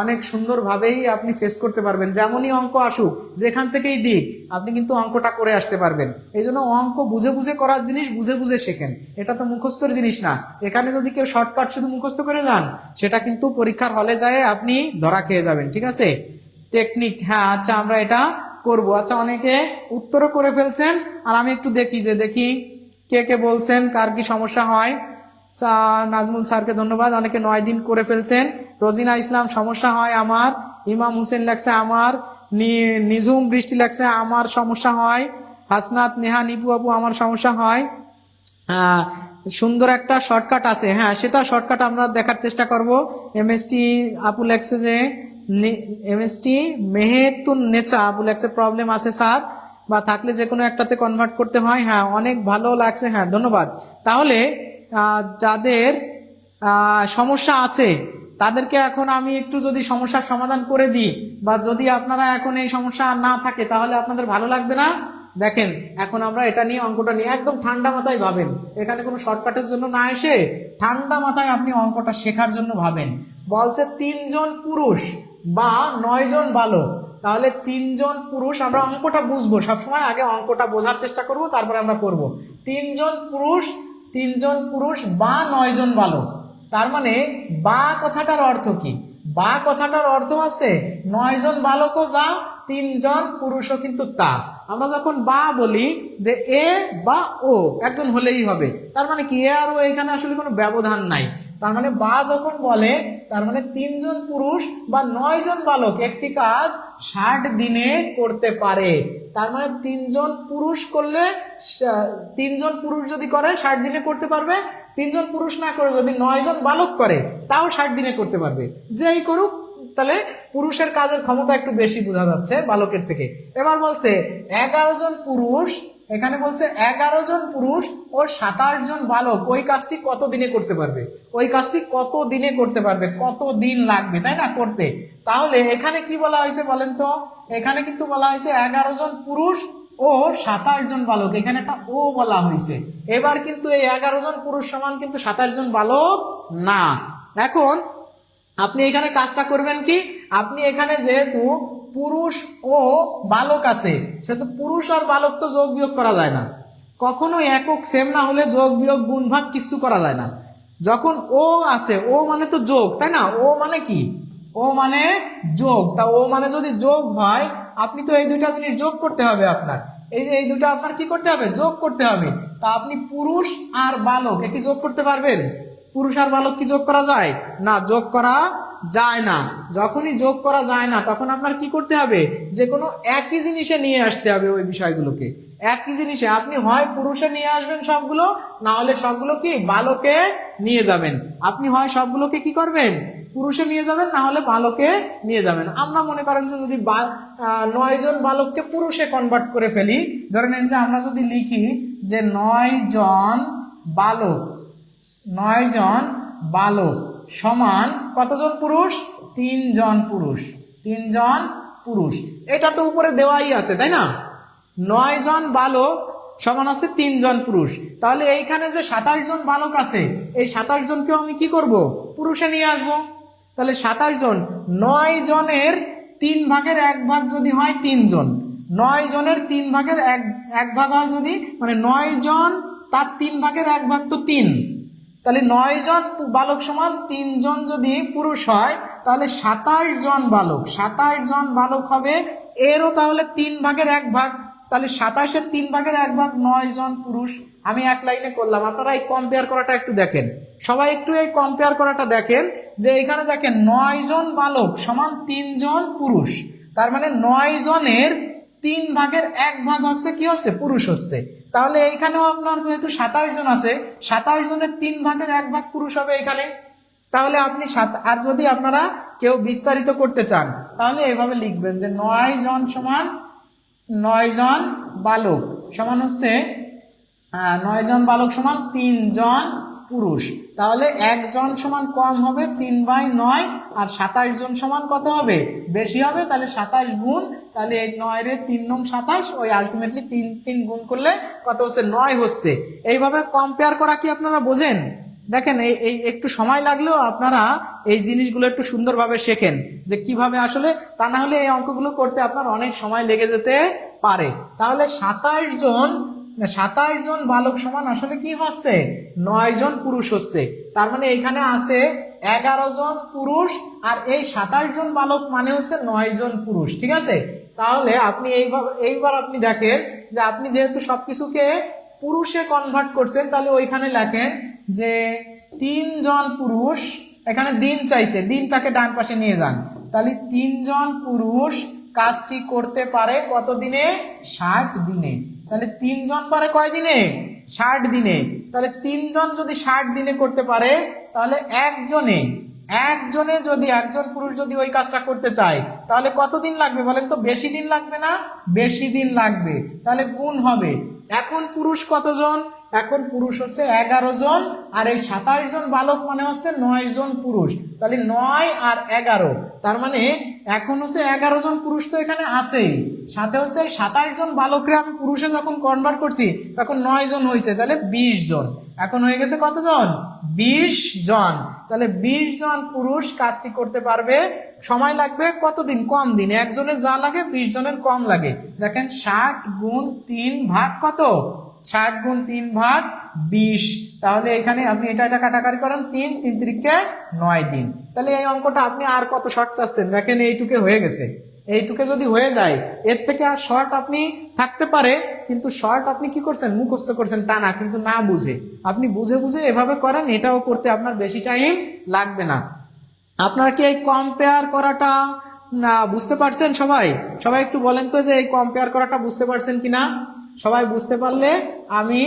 অনেক সুন্দরভাবেই আপনি ফেস করতে পারবেন। যেমনই অঙ্ক আসুক, যেখান থেকেই দিক, আপনি কিন্তু অঙ্কটা করে আসতে পারবেন। এই জন্য অঙ্ক বুঝে বুঝে করার জিনিস বুঝে বুঝে শেখেন, এটা তো মুখস্থর জিনিস না। এখানে যদি কেউ শর্টকাট শুধু মুখস্থ করে যান, সেটা কিন্তু পরীক্ষার হলে যায় আপনি ধরা খেয়ে যাবেন। ঠিক আছে? টেকনিক, হ্যাঁ আচ্ছা আমরা এটা করব। আচ্ছা, অনেকে উত্তরও করে ফেলছেন, আর আমি একটু দেখি কে কে বলছেন কার কি সমস্যা হয়। নাজমুল স্যারকে ধন্যবাদ, অনেকে 9 দিন করে ফেলছেন। রোজিনা ইসলাম সমস্যা হয় আমার। ইমাম হোসেন লাগছে আমার। নিঝুম বৃষ্টি লাগছে আমার সমস্যা হয়। হাসনাত নেহা নিপু আপু আমার সমস্যা হয়। সুন্দর একটা শর্টকাট আছে, হ্যাঁ সেটা শর্টকাট আমরা দেখার চেষ্টা করব। এমএসটি আপু লেখছে যে এমএসটি মেহেতুন নেচা আপু লেখছে প্রবলেম আছে স্যার, বা থাকলে যে কোনো একটাতে কনভার্ট করতে হয়। হ্যাঁ অনেক ভালো লাগছে, হ্যাঁ ধন্যবাদ। তাহলে যাদের সমস্যা আছে তাদেরকে এখন আমি একটু যদি সমস্যার সমাধান করে দিই, বা যদি আপনারা এখন এই সমস্যা না থাকে, তাহলে আপনাদের ভালো লাগবে না? দেখেন, এখন আমরা এটা নিয়ে অঙ্কটা নিয়ে একদম ঠান্ডা মাথায় ভাবেন। এখানে কোনো শর্টকাটের জন্য না এসে ঠান্ডা মাথায় আপনি অঙ্কটা শেখার জন্য ভাবেন। বলছে 3 জন পুরুষ বা 9 জন বালক। তাহলে 3 জন পুরুষ, আমরা অঙ্কটা বুঝবো সবসময়, আগে অঙ্কটা বোঝার চেষ্টা করব, তারপরে আমরা করব। 3 জন পুরুষ বা 9 জন বালক। তার মানে বা কথাটার অর্থ কি? বা কথাটার অর্থ আছে 9 জন বালকও যা, 3 জন পুরুষও কিন্তু তা। আমরা যখন বা বলি যে এ বা ও একজন হলেই হবে, তার মানে কি এ আর ও এখানে আসলে কোনো ব্যবধান নাই। তার মানে বা যখন বলে তার মানে 3 জন পুরুষ বা 9 জন বালক একটি কাজ 60 দিনে করতে পারে। তার মানে 3 জন পুরুষ করলে 3 জন পুরুষ যদি করে 60 দিনে করতে পারবে, 3 জন পুরুষ না করে যদি 9 জন বালক করে তাও 60 দিনে করতে পারবে। যেই করুক, তাহলে পুরুষের কাজের ক্ষমতা একটু বেশি বোঝা যাচ্ছে বালকের থেকে। এবার বলছে 11 জন পুরুষ, এখানে বলছে 11 জন পুরুষ ও 27 জন বালক ওই কাজটি কত দিনে করতে পারবে, ওই কাজটি কত দিনে করতে পারবে, কত দিন লাগবে তাই না করতে। তাহলে এখানে কি বলা হয়েছে বলেন তো, এখানে কিন্তু বলা হয়েছে 11 জন পুরুষ ও 27 জন বালক, এখানে একটা ও বলা হয়েছে। এবার কিন্তু এই 11 জন পুরুষ সমান কিন্তু 27 জন বালক না। এখন আপনি এখানে কাজটা করবেন কি, আপনি এখানে যেহেতু পুরুষ ও বালক আছে সেহেতু পুরুষ আর বালক তো যোগ বিয়োগ করা যায় না, কখনো একক সেম না হলে যোগ বিয়োগ গুণ ভাগ কিছু করা যায় না। যখন ও আছে, ও মানে তো যোগ তাই না, ও মানে কি, ও মানে যোগ। তা ও মানে যদি যোগ হয় আপনি তো এই দুইটা জিনিস যোগ করতে হবে আপনার, এই যে এই দুটো আপনার কি করতে হবে, যোগ করতে হবে। তা আপনি পুরুষ আর বালক কি যোগ করতে পারবেন, পুরুষ আর বালক কি যোগ করা যায় না, যোগ করা যায় না। যখনই যোগ করা যায় না তখন আপনার কি করতে হবে, যে কোনো একই জিনিসে নিয়ে আসতে হবে ওই বিষয়গুলোকে, একই জিনিসে। আপনি হয় পুরুষে নিয়ে আসবেন সবগুলো, না হলে সবগুলো কি বালকে নিয়ে যাবেন। আপনি হয় সবগুলোকে কি করবেন, পুরুষে নিয়ে যাবেন, না হলে বালকে নিয়ে যাবেন। আমরা মনে করেন যে যদি 9 জন বালককে পুরুষে কনভার্ট করে ফেলি, ধরে নেন যে আমরা যদি লিখি যে 9 জন বালক, 9 জন বালক সমান কতজন পুরুষ, 3 জন পুরুষ, 3 জন পুরুষ। এটা তো উপরে দেওয়াই আছে তাই না, 9 জন বালক সমান আছে 3 জন পুরুষ। তাহলে এইখানে যে 27 জন বালক আছে এই 27 জনকেও আমি কি করব, পুরুষে নিয়ে আসব। তাহলে 27 জন, 9 জনের 3 ভাগের 1 ভাগ যদি হয় 3 জন, 9 জনের 3 ভাগের 1 ভাগ হয় যদি, মানে 9 জন তার 3 ভাগের 1 ভাগ তো 3, তাহলে 9 জন বালক সমান 3 জন যদি পুরুষ হয় তাহলে 27 জন বালক, 27 জন বালক হবে এরও তাহলে 3 ভাগের 1 ভাগ, তাহলে 27-এর 3 ভাগের 1 ভাগ 9 জন পুরুষ। আমি এক লাইনে করলাম, আপনারা এই কম্পেয়ার করাটা একটু দেখেন, সবাই একটু এই কম্পেয়ার করাটা দেখেন, যে এখানে দেখেন 9 জন বালক সমান 3 জন পুরুষ, তার মানে 9 জনের 3 ভাগের 1 ভাগ হচ্ছে কি হচ্ছে, পুরুষ হচ্ছে। তাহলে এইখানেও আপনার যেহেতু 27 জন আছে, 27 জনের 3 ভাগের 1 ভাগ পুরুষ হবে এখানে। তাহলে আপনি আর যদি আপনারা কেউ বিস্তারিত করতে চান তাহলে এভাবে লিখবেন যে 9 জন সমান 9 জন বালক সমান হচ্ছে 9 জন বালক সমান 3 জন পুরুষ। তাহলে 1 জন সমান কম হবে 3/9, আর 27 জন সমান কত হবে, বেশি হবে। তাহলে 27 গুণ, তাহলে এই 9 এর 3 নং 27, ওই আলটিমেটলি 3 গুণ করলে কত হচ্ছে, 9 হচ্ছে। এইভাবে কম্পেয়ার করা কি আপনারা বোঝেন? দেখেন এই একটু সময় লাগলেও আপনারা এই জিনিসগুলো একটু সুন্দরভাবে শেখেন যে কিভাবে আসলে, তা না হলে এই অঙ্কগুলো করতে আপনার অনেক সময় লেগে যেতে পারে। তাহলে 27 জন বালক সমান আসলে কি হচ্ছে, 9 জন পুরুষ হচ্ছে। তার মানে এখানে আছে 11 জন পুরুষ, আর এই 27 জন বালক মানে হচ্ছে 9 জন পুরুষ, ঠিক আছে। তাহলে আপনি এইবার আপনি দেখেন যে আপনি যেহেতু সবকিছুকে পুরুষে কনভার্ট করছেন, তাহলে ওইখানে লেখেন যে 3 জন পুরুষ, এখানে দিন চাইছে, দিনটাকে ডান পাশে নিয়ে যান। তাহলে 3 জন পুরুষ কাজটি করতে পারে কত দিনে, 60 দিনে। তাহলে 3 জন পারে কয় দিনে, 60 দিনে। তাহলে 3 জন যদি 60 দিনে করতে পারে, তাহলে একজনে যদি একজন পুরুষ যদি ওই কাজটা করতে চায় তাহলে কতদিন লাগবে বলেন তো, বেশি দিন লাগবে না, বেশি দিন লাগবে। তাহলে গুণ হবে, এখন পুরুষ কতজন, এখন পুরুষ হচ্ছে 11 জন, আর এই 27 জন বালক মানে হচ্ছে 9 জন পুরুষ। তাহলে 9 আর 11, তার মানে এখন হচ্ছে 11 জন পুরুষ তো এখানে আছেই, সাথে হচ্ছে 27 জন বালকরে আমি পুরুষে যখন কনভার্ট করছি তখন 9 জন হয়েছে, তাহলে 20 জন। এখন হয়ে গেছে কতজন, 20 জন। তাহলে 20 জন পুরুষ কাজটি করতে পারবে, সময় লাগবে কতদিন, কম দিন। একজনের যা লাগে 20 জনের কম লাগে। দেখেন 60 গুণ 3 ভাগ কত, 60 গুণ 3 ভাগ 20। তাহলে এখানে আপনি এটা কাটাকাটি করেন, 3 3 9 দিন। তাহলে এই অঙ্কটা আপনি আর কত শর্ট চাচ্ছেন, দেখেন এইটুকে হয়ে গেছে। এইটুকু যদি হয়ে যায়, এর থেকে আর শর্ট আপনি থাকতে পারে, কিন্তু শর্ট আপনি কি করছেন, মুখস্থ করছেন টানা, কিন্তু না বুঝে। আপনি বুঝে বুঝে এভাবে করেন, এটাও করতে আপনার বেশি টাইম লাগবে না। আপনারা কি এই কম্পেয়ার করাটা না বুঝতে পারছেন? সবাই সবাই একটু বলেন তো যে এই কম্পেয়ার করাটা বুঝতে পারছেন কিনা। সবাই বুঝতে পারলে আমি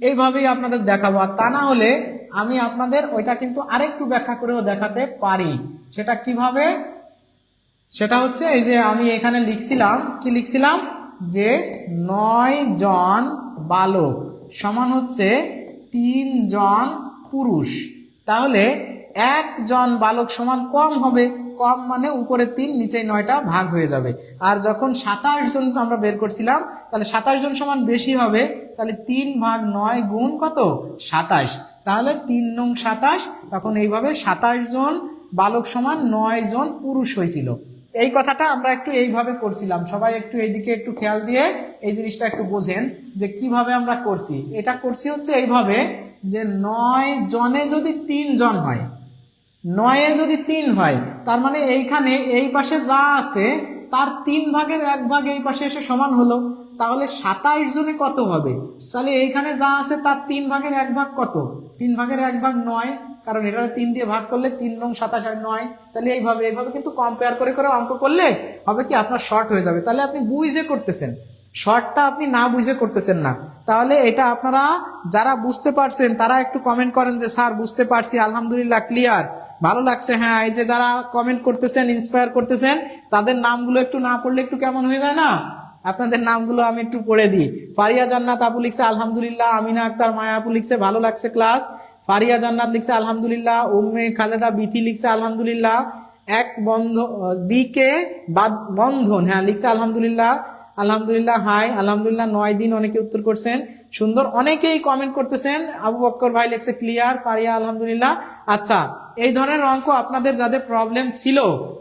এইভাবেই আপনাদের দেখাবো, আর তা না হলে আমি আপনাদের ওইটা কিন্তু আরেকটু ব্যাখ্যা করেও দেখাতে পারি। সেটা কিভাবে, সেটা হচ্ছে এই যে আমি এখানে লিখছিলাম, কি লিখছিলাম, যে 9 জন বালক সমান হচ্ছে 3 জন পুরুষ। তাহলে 1 জন বালক সমান কম হবে, কম মানে উপরে 3 নিচে 9টা ভাগ হয়ে যাবে। আর যখন 27 জন আমরা বের করছিলাম, তাহলে 27 জন সমান বেশি হবে, তাহলে 3 ভাগ 9 গুণ কত, 27। তাহলে 3 নং 27, তখন এইভাবে 27 জন বালক সমান 9 জন পুরুষ হয়েছিল। এই কথাটা আমরা একটু এইভাবে করছিলাম। সবাই একটু এইদিকে একটু খেয়াল দিয়ে এই জিনিসটা একটু বোঝেন যে কিভাবে আমরা করছি। এটা করছি হচ্ছে এইভাবে যে 9 জনে যদি 3 জন হয়, 9-এ যদি 3 হয়, তার মানে এইখানে এই পাশে যা আছে তার 3 ভাগের 1 ভাগ এই পাশে এসে সমান হলো। তাহলে 27 জনে কত হবে, তাহলে এইখানে যা আছে তার 3 ভাগের 1 ভাগ কত, 3 ভাগের 1 ভাগ 9, কারণ এটা 3 দিয়ে ভাগ করলে 3 নং 27 আর 9। তাহলে এইভাবে কিন্তু কম্পেয়ার করে করে অঙ্ক করলে হবে কি, আপনার শর্ট হয়ে যাবে। তাহলে আপনি বুঝে করতেছেন, শর্টটা আপনি না বুঝে করতেছেন না। তাহলে এটা আপনারা যারা বুঝতে পারছেন তারা একটু কমেন্ট করেন যে স্যার বুঝতে পারছি, আলহামদুলিল্লাহ, ক্লিয়ার, ভালো লাগছে। হ্যাঁ, এই যে যারা কমেন্ট করতেছেন, ইন্সপায়ার করতেছেন, তাদের নামগুলো একটু না পড়লে একটু কেমন হয়ে যায় না? আপনাদের নামগুলো আমি একটু পড়ে দিই। ফারিয়া জান্নাত আপু লিখছে আলহামদুলিল্লাহ, আমিনা আক্তার মায়া আপু লিখছে ভালো লাগছে ক্লাস, ফারিয়া জান্নাত লিখছে আলহামদুলিল্লাহ, উম্মে খালেদা বিথি লিখছে আলহামদুলিল্লাহ, এক বন্ধ বিকে বন্ধন হ্যাঁ লিখছে আলহামদুলিল্লাহ, আলহামদুলিল্লাহ, হাই আলহামদুলিল্লাহ, 9 দিন অনেকে উত্তর করছেন, সুন্দর, অনেকেই কমেন্ট করতেছেন। আবু বক্কর ভাই লিখছে ক্লিয়ার, ফারিয়া আলহামদুলিল্লাহ। আচ্ছা, এই ধরনের অঙ্ক আপনাদের যাদের প্রবলেম ছিল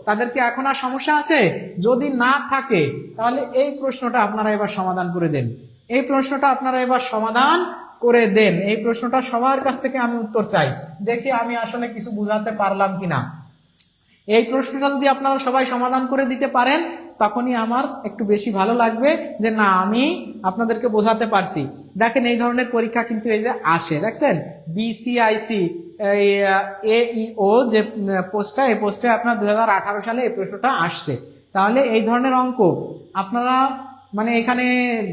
তাদেরকে এখন আর সমস্যা আছে? যদি না থাকে তাহলে এই প্রশ্নটা আপনারা এবার সমাধান করে দেন, এই প্রশ্নটা আপনারা এবার সমাধান করে দেন। এই প্রশ্নটা সবার কাছ থেকে আমি উত্তর চাই, দেখি আমি আসলে কিছু বুঝাতে পারলাম কিনা। এই প্রশ্নটা যদি আপনারা সবাই সমাধান করে দিতে পারেন, তখনই আমার একটু বেশি ভালো লাগবে যে না, আমি আপনাদেরকে বোঝাতে পারছি। দেখেন এই ধরনের পরীক্ষা কিন্তু এই যে আসে, দেখছেন বিসিআইসি এইও যে পোস্টটা, এই পোস্টে আপনার 2018 সালে এই প্রশ্নটা আসছে। তাহলে এই ধরনের অঙ্ক আপনারা মানে এখানে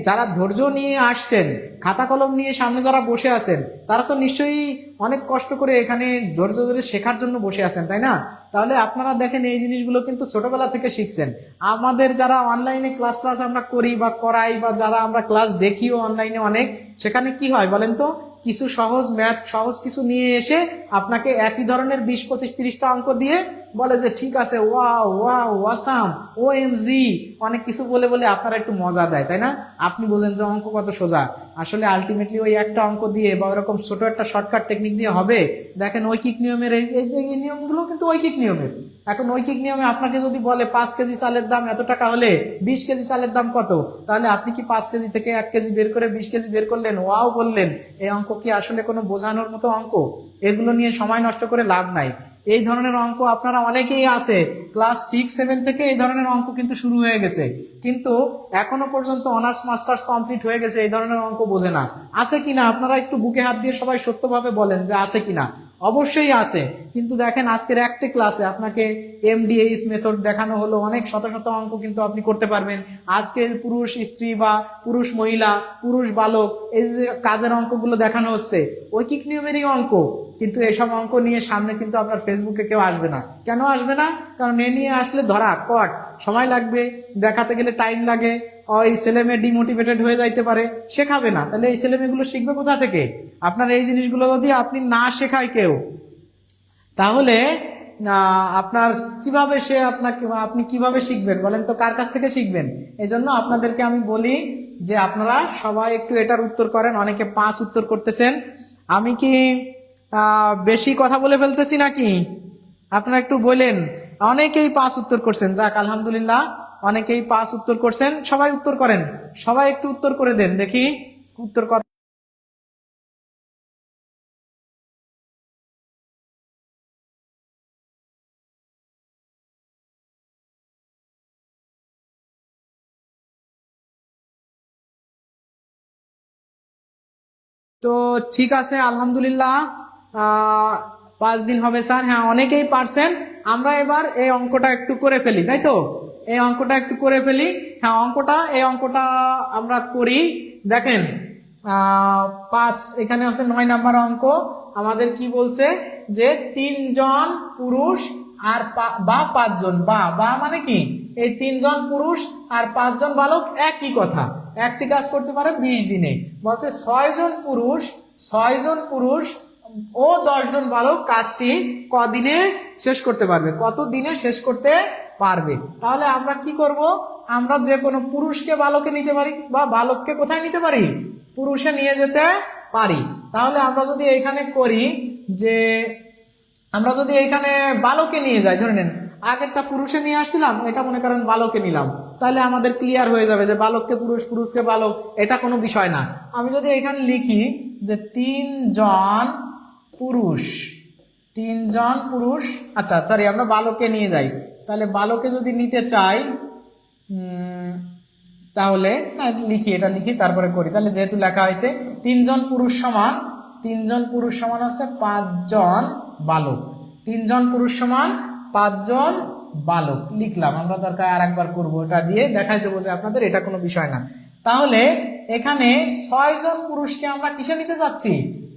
যারা ধৈর্য নিয়ে আসছেন, খাতা কলম নিয়ে সামনে যারা বসে আছেন, তারা তো নিশ্চয়ই অনেক কষ্ট করে এখানে ধৈর্য ধরে শেখার জন্য বসে আছেন, তাই না? তাহলে আপনারা দেখেন এই জিনিসগুলো কিন্তু ছোটবেলা থেকে শিখছেন। আমাদের যারা অনলাইনে ক্লাস আমরা করি বা করাই, বা যারা আমরা ক্লাস দেখিও অনলাইনে অনেক, সেখানে কি হয় বলেন তো, কিছু সহজ ম্যাথ, সহজ কিছু নিয়ে এসে আপনাকে একই ধরনের 20, 25, 30টা অঙ্ক দিয়ে বলে যে ঠিক আছে, ওয়াও ওয়াও ওয়াসাম ওএমজি, অনেক কিছু বলে বলে আপনারা একটু মজা দেয়, তাই না? আপনি বোঝেন যে অঙ্ক কত সোজা, আসলে আলটিমেটলি ওই একটা অঙ্ক দিয়ে বা ওরকম ছোট একটা শর্টকাট টেকনিক দিয়ে হবে? দেখেন ঐকিক নিয়মের এই নিয়মগুলো কিন্তু ঐকিক নিয়মের। এখন ঐকিক নিয়মে আপনাকে যদি বলে 5 কেজি চালের দাম এত টাকা হলে 20 কেজি চালের দাম কত, তাহলে আপনি কি 5 কেজি থেকে 1 কেজি বের করে 20 কেজি বের করলেন, ওয়াও বললেন? এই অঙ্ক কি আসলে কোনো বোঝানোর মতো অঙ্ক? এগুলো নিয়ে সময় নষ্ট করে লাভ নাই। এই ধরনের অঙ্ক আপনারা অনেকেই আছে, ক্লাস 6, 7 থেকে এই ধরনের অঙ্ক কিন্তু শুরু হয়ে গেছে, কিন্তু এখনো পর্যন্ত অনার্স মাস্টার্স কমপ্লিট হয়ে গেছে, এই ধরনের অঙ্ক বোঝে না। আছে কিনা আপনারা একটু বুকে হাত দিয়ে সবাই সত্যভাবে বলেন যে আছে কিনা। অবশ্যই আছে, কিন্তু দেখেন আজকের একটা ক্লাসে আপনাকে এমডিএইচ মেথড দেখানো হলো, অনেক শত শত অঙ্ক কিন্তু আপনি করতে পারবেন। আজকে পুরুষ স্ত্রী বা পুরুষ মহিলা, পুরুষ বালক, এই যে কাজের অঙ্কগুলো দেখানো হচ্ছে, ঐকিক নিয়মেরই অঙ্ক, কিন্তু এসব অঙ্ক নিয়ে সামনে কিন্তু আপনার ফেসবুকে কেউ আসবে না। কেন আসবে না? কারণ এ নিয়ে আসলে ধরা কট, সময় লাগবে, দেখাতে গেলে টাইম লাগে, ওই ছেলে মেয়ে ডিমোটিভেটেড হয়ে যাইতে পারে, শেখাবে না। তাহলে এই ছেলে মেয়েগুলো শিখবে কোথা থেকে? আপনার এই জিনিসগুলো যদি আপনি না শেখায় কেউ, তাহলে আপনার কিভাবে সে আপনাকে, আপনি কিভাবে শিখবেন বলেন তো? কার কাছ থেকে শিখবেন? এই জন্য আপনাদেরকে আমি বলি যে আপনারা সবাই একটু এটার উত্তর করেন। অনেকে 5 উত্তর করতেছেন, আমি কি বেশি কথা বলে ফেলতেছি নাকি? আপনারা একটু বলেন। অনেকেই 5 উত্তর করছেন, যাক আলহামদুলিল্লাহ, অনেকেই 5 উত্তর করছেন। সবাই উত্তর করেন, সবাই একটু উত্তর করে দেন দেখি উত্তর তো ঠিক আছে, আলহামদুলিল্লাহ। 5 দিন হবে স্যার। হ্যাঁ, অনেকেই পারছেন। আমরা এবার এই অঙ্কটা একটু করে ফেলি, তাই তো? এই অঙ্কটা একটু করে ফেলি। হ্যাঁ, এই অঙ্কটা আমরা করি। দেখেন, 5 এখানে আছে 9 নাম্বার অঙ্ক। আমাদের কি বলছে যে 3 জন পুরুষ আর বা 5 জন, বা মানে কি, এই 3 জন পুরুষ আর 5 জন বালক একই কথা, একটি কাজ করতে পারে 20 দিনে। বলছে 6 জন পুরুষ ও 10 জন বালক কাজটি কদিনে শেষ করতে পারবে, কত দিনে শেষ করতে পারবে। তাহলে আমরা কি করব, আমরা যে কোনো পুরুষকে বালকে নিতে পারি বা বালককে কোথায় নিতে পারি, পুরুষে নিয়ে যেতে পারি। তাহলে আমরা যদি এইখানে করি যে আমরা যদি এইখানে বালকে নিয়ে যাই, ধরে নেন আগেরটা পুরুষে নিয়ে আসছিলাম, এটা মনে করেন বালকে নিলাম, তাহলে আমাদের ক্লিয়ার হয়ে যাবে যে বালককে পুরুষ, পুরুষকে বালক, এটা কোনো বিষয় না। আমি যদি এখানে লিখি যে 3 জন পুরুষ, আচ্ছা সরি, আমরা বালকে নিয়ে যাই। তাহলে বালকে যদি নিতে চাই, তাহলে না এটা লিখি তারপরে করি। তাহলে যেহেতু লেখা হয়েছে 3 জন পুরুষ সমান হচ্ছে 5 জন বালক। 3 জন পুরুষ সমান 5 জন বালক লিখলাম। আমরা দরকার আর একবার করবো, এটা দিয়ে দেখাই দেবো যে আপনাদের এটা কোনো বিষয় না। তাহলে এখানে 6 জন পুরুষকে আমরা কিসে নিতে যাচ্ছি,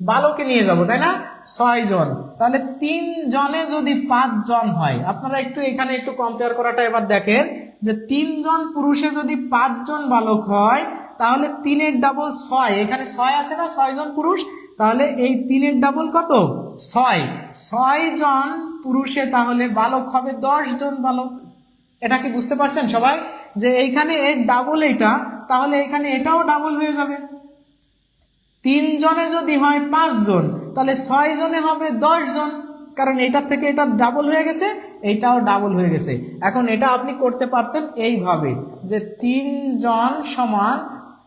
বালকে নিয়ে যাব, তাই না? 6 জন, তাহলে 3 জনে যদি 5 জন হয়, আপনারা একটু এখানে একটু কম্পেয়ার করাটা এবার দেখেন যে 3 জন পুরুষে যদি 5 জন বালক হয়, তাহলে 3 এর ডাবল 6, এখানে 6 আছে না, 6 জন পুরুষ, তাহলে এই 3 এর ডাবল কত, 6 জন পুরুষে তাহলে বালক হবে 10 জন বালক। এটা কি বুঝতে পারছেন সবাই, যে এইখানে এর ডাবল এটা, তাহলে এখানে এটাও ডাবল হয়ে যাবে। 3 জনে যদি হয় 5 জন, তাহলে 6 জনে হবে 10 জন, কারণ এটার থেকে এটা ডাবল হয়ে গেছে, এইটাও ডাবল হয়ে গেছে। এখন এটা আপনি করতে পারতেন এইভাবে যে 3 জন সমান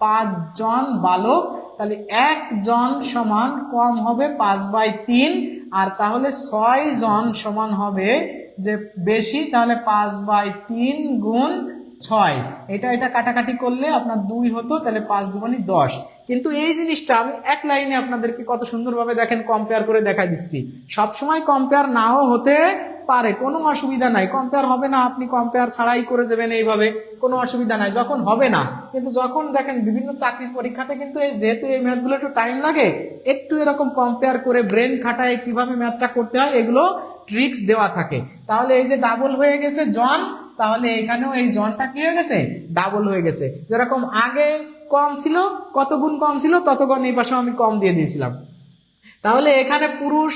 5 জন বালক, তাহলে 1 জন সমান কম হবে 5/3, আর তাহলে 6 জন সমান হবে যে বেশি, তাহলে 5/3 গুণ 6। এটা কাটাকাটি করলে আপনার 2 হতো, তাহলে 5 দুগুণে 10। কিন্তু এই জিনিসটা আমি এক লাইনে আপনাদেরকে কত সুন্দরভাবে দেখেন কম্পেয়ার করে দেখাই দিচ্ছি। সবসময় কম্পেয়ার নাও হতে পারে, কোনো অসুবিধা নাই। কম্পেয়ার হবে না, আপনি কম্পেয়ার ছাড়াই করে দেবেন এইভাবে, কোনো অসুবিধা নাই যখন হবে না। কিন্তু যখন দেখেন বিভিন্ন চাকরির পরীক্ষাতে কিন্তু যেহেতু এই ম্যাথগুলো একটু টাইম লাগে, একটু এরকম কম্পেয়ার করে ব্রেন খাটায় কিভাবে ম্যাথটা করতে হয় এগুলো ট্রিক্স দেওয়া থাকে। তাহলে এই যে ডাবল হয়ে গেছে জন, তাহলে এখানেও এই জনটা কি হয়ে গেছে, ডাবল হয়ে গেছে। যেরকম আগে কম ছিল, কত গুণ কম ছিল তত গুণ এই পাশে আমি কম দিয়ে দিয়েছিলাম। তাহলে এখানে পুরুষ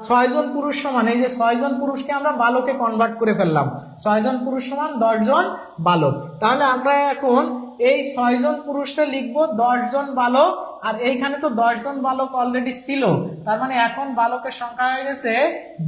6 জন পুরুষ সমান, এই যে 6 জন পুরুষকে আমরা বালকে কনভার্ট করে ফেললাম, 6 জন পুরুষ সমান 10 জন বালক। তাহলে আমরা এখন এই 6 জন পুরুষটা লিখবো 10 জন বালক, আর এইখানে তো 10 জন বালক অলরেডি ছিল, তার মানে এখন বালকের সংখ্যা হয়ে গেছে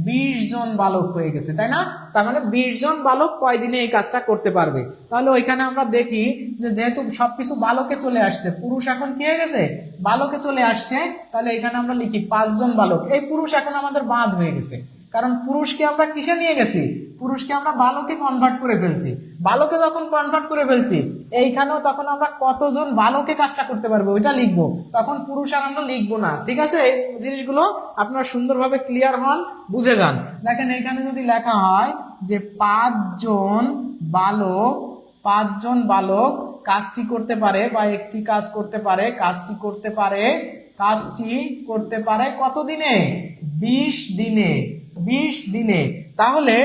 20 জন বালক হয়ে গেছে, তাই না? তার মানে 20 জন বালক কয়দিনে এই কাজটা করতে পারবে। তাহলে ওইখানে আমরা দেখি যে যেহেতু সবকিছু বালকে চলে আসছে, পুরুষ এখন কি হয়ে গেছে, বালকে চলে আসছে, তাহলে এখানে আমরা লিখি 5 জন বালক। এই পুরুষ এখন আমাদের বাদ হয়ে গেছে, কারণ পুরুষকে আমরা কিসে নিয়ে গেছি, পুরুষকে আমরা বালকে কনভার্ট করে ফেলছি। বালকে যখন কনভার্ট করে ফেলছি, এইখানেও তখন আমরা কতজন বালকে কাজটা করতে পারবো ওইটা লিখবো, তখন পুরুষ আর আমরা লিখবো না। ঠিক আছে, এই জিনিসগুলো আপনারা সুন্দরভাবে ক্লিয়ার হন, বুঝে যান। দেখেন এইখানে যদি লেখা হয় যে 5 জন বালক কাজটি করতে পারে বা একটি কাজ করতে পারে, কাজটি করতে পারে কত দিনে, 20 দিনে। তাহলে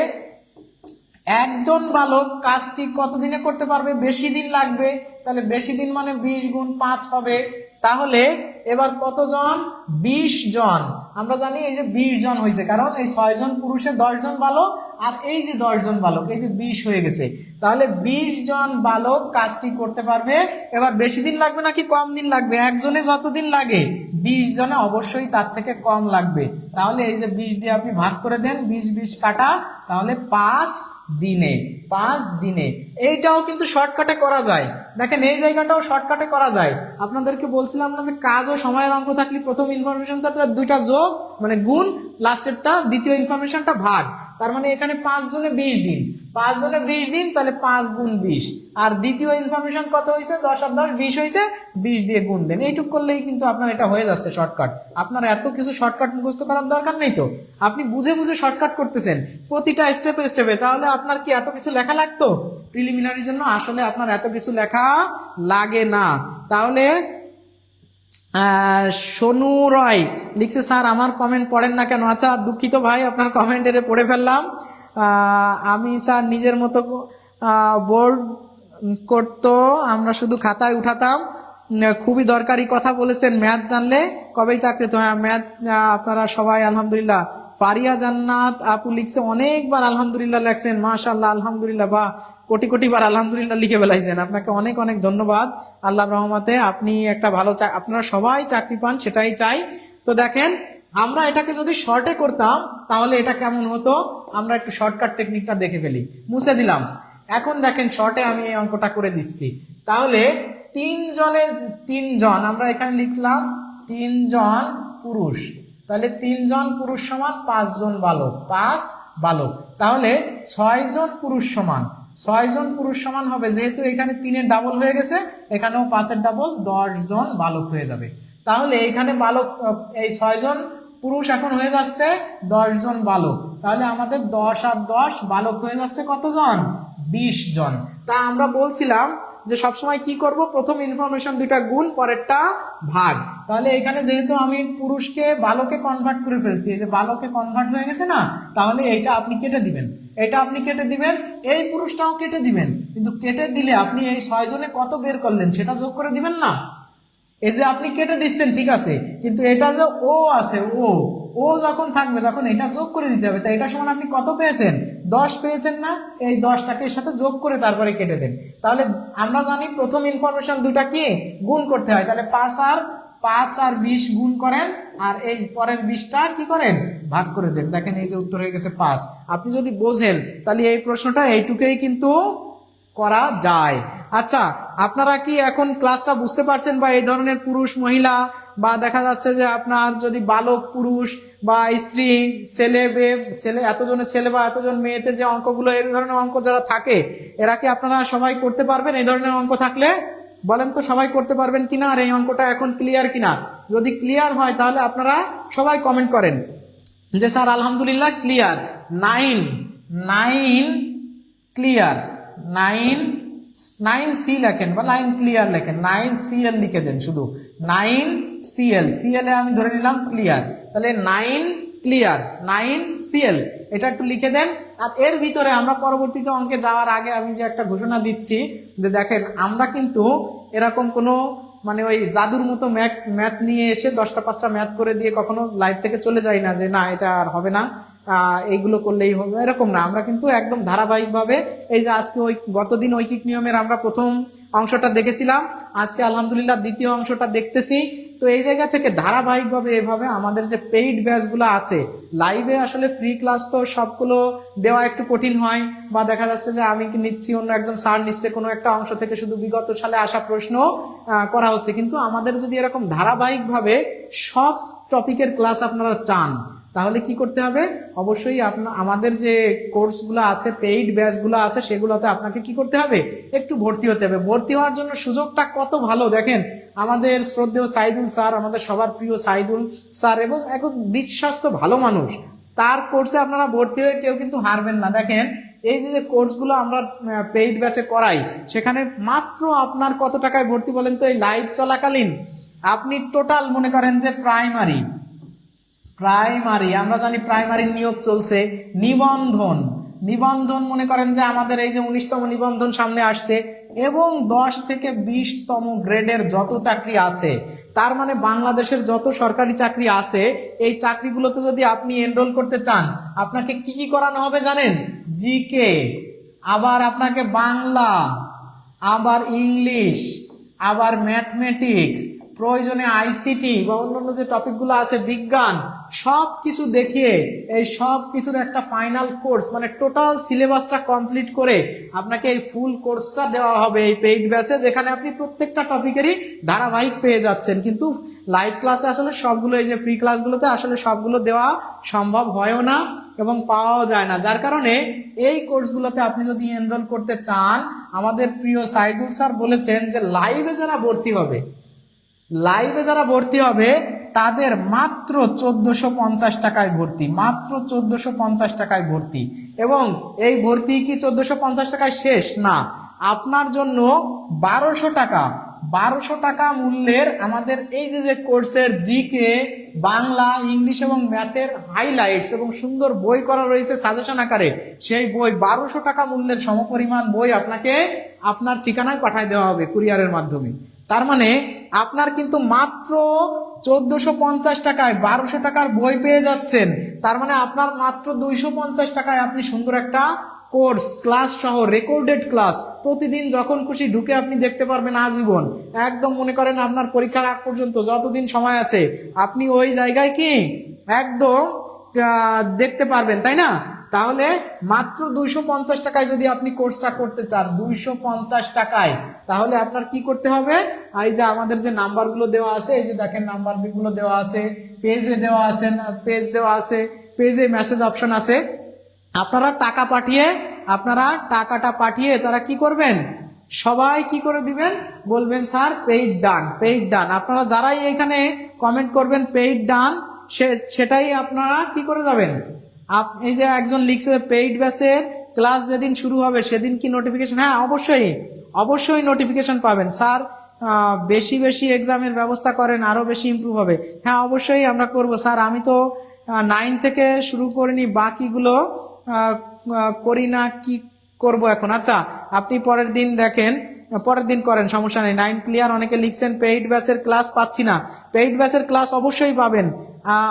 একজন বালক কাজটি কত দিনে করতে পারবে, বেশি দিন লাগবে, তাহলে বেশি দিন মানে 20 গুণ 5 হবে। তাহলে এবার কতজন, 20 জন। আমরা জানি এই যে 20 জন হয়েছে, কারণ এই 6 জন পুরুষে 10 জন বালক, আর এই যে 10 জন বালক, এই যে 20 হয়ে গেছে। তাহলে 20 জন বালক কাজটি করতে পারবে। এবার বেশি দিন লাগবে নাকি কম দিন লাগবে, একজনে যতদিন লাগে 20 জনে অবশ্যই তার থেকে কম লাগবে। তাহলে এই যে 20 দিয়ে আপনি ভাগ করে দেন, 20 কাটা, তাহলে 5 দিনে। এইটাও কিন্তু শর্টকাটে করা যায়। দেখেন এই জায়গাটাও শর্টকাটে করা যায়। আপনাদেরকে বলছিলাম না যে কাজ ও সময়ের অঙ্ক থাকলে প্রথম ইনফরমেশনটা 2টা যোগ মানে গুণ, লাস্টেরটা দ্বিতীয় ইনফরমেশনটা ভাগ। তার মানে এখানে 5 জনে 20 দিন, 5 জনে 20 দিন, তাহলে 5 গুণ 20। আর দ্বিতীয় ইনফরমেশন কত হয়েছে, 10 আর 10 20 হয়েছে, 20 দিয়ে গুণ দেন। এইটুক করলেই কিন্তু আপনার এটা হয়ে যাচ্ছে শর্টকাট। আপনার এত কিছু শর্টকাট মুখস্থ করার দরকার নেই তো, আপনি বুঝে বুঝে শর্টকাট করতেছেন প্রতিটা স্টেপে স্টেপে। তাহলে আপনার কি এত কিছু লেখা লাগতো প্রিলিমিনারির জন্য? আসলে আপনার এত কিছু লেখা লাগে না। তাহলে সোনু রয় লিখছে, স্যার আমার কমেন্ট পড়েন না কেন? আচ্ছা, দুঃখিত ভাই, আপনার কমেন্ট এটা পড়ে ফেললাম। আমি স্যার নিজের মতো বোর্ড করতো, আমরা শুধু খাতায় উঠাতাম। খুবই দরকারি কথা বলেছেন, ম্যাথ জানলে কবেই চাকরি তো। হ্যাঁ, ম্যাথ আপনারা সবাই আলহামদুলিল্লাহ। ফারিয়া জান্নাত আপু লিখছে, অনেকবার আলহামদুলিল্লাহ লেখছেন, মাশাআল্লাহ, আলহামদুলিল্লাহ, বা কোটি কোটি বার আলহামদুলিল্লাহ লিখে ফেলাইছেন। আপনাকে অনেক অনেক ধন্যবাদ। আল্লাহর রহমতে আপনি একটা ভালো আপনারা সবাই চাকরি পান, সেটাই চাই। তো দেখেন, আমরা এটাকে যদি শর্টে করতাম তাহলে এটা কেমন হতো? আমরা একটু শর্টকাট টেকনিকটা দেখে ফেলি। মুছে দিলাম। এখন দেখেন, শর্টে আমি এই অঙ্কটা করে দিচ্ছি। তাহলে 3 জনে 3 জন, আমরা এখানে লিখলাম 3 জন পুরুষ। তাহলে 3 জন পুরুষ সমান 5 জন বালক, 5 বালক। তাহলে 6 জন পুরুষ সমান 6 জন পুরুষ সমান হবে, যেহেতু এখানে 3-এর ডাবল হয়ে গেছে, এখানেও 5-এর ডাবল, 10 জন বালক হয়ে যাবে। তাহলে এখানে বালক, এই 6 জন পুরুষ এখন হয়ে যাচ্ছে 10 জন বালক। তাহলে আমাদের 10 আর 10 বালক হয়ে যাচ্ছে কতজন? 20 জন। তা আমরা বলছিলাম যে সবসময় কি করব, প্রথম ইনফরমেশন দুইটা গুণ, পরেরটা ভাগ। তাহলে এখানে যেহেতু আমি পুরুষকে বালকে কনভার্ট করে ফেলছি, এই যে বালকে কনভার্ট হয়ে গেছে না, তাহলে এইটা আপনি কেটে দিবেন, এটা আপনি কেটে দিবেন, এই পুরুষটাও কেটে দিবেন। কিন্তু কেটে দিলে আপনি এই 6 জনে কত বের করলেন সেটা যোগ করে দিবেন না। এই যে আপনি কেটে দিচ্ছেন ঠিক আছে, কিন্তু এটা যে ও আছে, ও যখন থাকবে তখন এটা যোগ করে দিতে হবে। তাই এটা সমান আপনি কত পেয়েছেন? 10 পেয়েছেন না? এই 10টাকে এর সাথে যোগ করে তারপরে কেটে দেন। তাহলে আমরা জানি প্রথম ইনফরমেশন দুটা কি গুণ করতে হয়। তাহলে 5 আর 20 গুণ করেন, আর এই পরের 20টা কি করেন? ভাগ করে দেন। দেখেন, এই যে উত্তর হয়ে গেছে 5। আপনি যদি বোঝেন তাহলে এই প্রশ্নটা এইটুকুই কিন্তু করা যায়। আচ্ছা, আপনারা কি এখন ক্লাসটা বুঝতে পারছেন? বা এই ধরনের পুরুষ মহিলা, বা দেখা যাচ্ছে যে আপনার যদি বালক পুরুষ বা স্ত্রী, ছেলে ছেলে, এতজনের ছেলে বা এতজন মেয়েতে যে অঙ্কগুলো, এই ধরনের অঙ্ক যারা থাকে, এরা কি আপনারা সবাই করতে পারবেন? এই ধরনের অঙ্ক থাকলে বলেন তো সবাই করতে পারবেন কিনা, আর এই অঙ্কটা এখন ক্লিয়ার কিনা? যদি ক্লিয়ার হয় তাহলে আপনারা সবাই কমেন্ট করেন যে স্যার আলহামদুলিল্লাহ ক্লিয়ার। 9 ক্লিয়ার, 9C লেখেন বা 9 ক্লিয়ার লেখেন, 9CL লিখে দেন, শুধু 9CL, CL এ আমি ধরে নিলাম ক্লিয়ার। তাহলে 9 ক্লিয়ার, 9CL, এটা একটু লিখে দেন। আর এর ভিতরে আমরা পরবর্তীতে অঙ্কে যাওয়ার আগে আমি যে একটা ঘোষণা দিচ্ছি, যে দেখেন, আমরা কিন্তু এরকম কোনো মানে ওই জাদুর মতো ম্যাথ নিয়ে এসে 10টা 5টা ম্যাথ করে দিয়ে কখনো লাইভ থেকে চলে যাই না, যে না এটা আর হবে না, এইগুলো করলেই হবে, এরকম না। আমরা কিন্তু একদম ধারাবাহিকভাবে, এই যে আজকে গতদিন ঐকিক নিয়মের আমরা প্রথম অংশটা দেখেছিলাম, আজকে আলহামদুলিল্লাহ দ্বিতীয় অংশটা দেখতেছি। তো এই জায়গা থেকে ধারাবাহিকভাবে এভাবে আমাদের যে পেইড ব্যাচগুলো আছে, লাইভে আসলে ফ্রি ক্লাস তো সবগুলো দেওয়া একটু কঠিন হয়, বা দেখা যাচ্ছে যে আমি নিচ্ছি, অন্য একজন স্যার নিচ্ছে কোনো একটা অংশ থেকে, শুধু বিগত সালে আসা প্রশ্ন করা হচ্ছে। কিন্তু আমাদের যদি এরকম ধারাবাহিকভাবে সব টপিকের ক্লাস আপনারা চান, তাহলে কি করতে হবে? অবশ্যই আমাদের যে কোর্সগুলো আছে, পেইড ব্যাচগুলো আছে, সেগুলোতে আপনাকে কি করতে হবে? একটু ভর্তি হতে হবে। ভর্তি হওয়ার জন্য সুযোগটা কত ভালো দেখেন, আমাদের শ্রদ্ধেয় সাইদুল স্যার, আমাদের সবার প্রিয় সাইদুল স্যার, এবং একদম বিশ্বস্ত ভালো মানুষ, তার কোর্সে আপনারা ভর্তি হয়ে কেউ কিন্তু হারবেন না। দেখেন, এই যে কোর্সগুলো আমরা পেইড ব্যাচে করাই, সেখানে মাত্র আপনার কত টাকায় ভর্তি বলেন তো? এই লাইভ চলাকালীন আপনি টোটাল মনে করেন যে প্রাইমারি, আমরা জানি প্রাইমারির নিয়োগ চলছে, নিবন্ধন মনে করেন যে আমাদের এই যে 19তম নিবন্ধন সামনে আসছে, এবং 10 থেকে 20তম গ্রেডের যত চাকরি আছে, তার মানে বাংলাদেশের যত সরকারি চাকরি আছে, এই চাকরিগুলোতে যদি আপনি এনরোল করতে চান, আপনাকে কি কি করানো হবে জানেন? জিকে, আবার আপনাকে বাংলা, আবার ইংলিশ, আবার ম্যাথমেটিক্স, প্রয়োজনে আইসিটি বা অন্যান্য যে টপিকগুলো আছে, বিজ্ঞান, সব কিছু দেখিয়ে এই সব কিছুর একটা ফাইনাল কোর্স, মানে টোটাল সিলেবাসটা কমপ্লিট করে আপনাকে এই ফুল কোর্সটা দেওয়া হবে এই পেইড ব্যাচে, যেখানে আপনি প্রত্যেকটা টপিকেরই ধারাবাহিক পেয়ে যাচ্ছেন। কিন্তু লাইভ ক্লাসে আসলে সবগুলো, এই যে ফ্রি ক্লাসগুলোতে আসলে সবগুলো দেওয়া সম্ভব হয়ও না, এবং পাওয়াও যায় না। যার কারণে এই কোর্সগুলোতে আপনি যদি এনরোল করতে চান, আমাদের প্রিয় সাইদুল স্যার বলেছেন যে লাইভে যারা ভর্তি হবে তাদের মাত্র 1450 টাকায় ভর্তি, মাত্র 1450 টাকায় ভর্তি। এবং এই ভর্তি কি 1450 টাকায় শেষ না, আপনার জন্য 1200 টাকা মূল্যের আমাদের এই যে কোর্সের জিকে, বাংলা, ইংলিশ এবং ম্যাথের হাইলাইটস এবং সুন্দর বই করা রয়েছে সাজেশন আকারে। সেই বই 1200 টাকা মূল্যের সমপরিমাণ বই আপনাকে আপনার ঠিকানায় পাঠিয়ে দেওয়া হবে কুরিয়ারের মাধ্যমে। তার মানে আপনার কিন্তু মাত্র 1450 টাকায় 1200 টাকার বই পেয়ে যাচ্ছেন। তার মানে আপনার মাত্র 250 টাকায় আপনি সুন্দর একটা কোর্স, ক্লাস সহ রেকর্ডেড ক্লাস প্রতিদিন যখন খুশি ঢুকে আপনি দেখতে পারবেন আজীবন। একদম মনে করেন আপনার পরীক্ষার আগ পর্যন্ত যতদিন সময় আছে আপনি ওই জায়গায় কি একদম দেখতে পারবেন, তাই না? তাহলে মাত্র 250 টাকায় যদি আপনি কোর্সটা করতে চান, 250 টাকায়, তাহলে আপনার কি করতে হবে? এই যে আমাদের যে নাম্বারগুলো দেওয়া আছে, এই যে দেখেন নাম্বারগুলো দেওয়া আছে, পেজে দেওয়া আছে, পেজে মেসেজ অপশন আছে। আপনারা টাকাটা পাঠিয়ে তারা কি করবেন? সবাই কি করে দিবেন? বলবেন স্যার পেইড ডান। আপনারা যারাই এখানে কমেন্ট করবেন পেইড ডান, সেটাই আপনারা কি করে যাবেন? এই যে একজন লিখছে পেইড ব্যাচের ক্লাস যেদিন শুরু হবে সেদিন কি নোটিফিকেশন? হ্যাঁ, অবশ্যই নোটিফিকেশন পাবেন। স্যার বেশি এক্সামের ব্যবস্থা করেন, আরো বেশি ইমপ্রুভ হবে। হ্যাঁ, অবশ্যই আমরা করব স্যার। আমি তো 9 থেকে শুরু করিনি, বাকিগুলো করি না, কি করব এখন? আচ্ছা, আপনি পরের দিন করেন, সমস্যা নেই। 9 ক্লিয়ার অনেকে লিখছেন পেইড ব্যাচের ক্লাস পাচ্ছি না। পেইড ব্যাচের ক্লাস অবশ্যই পাবেন,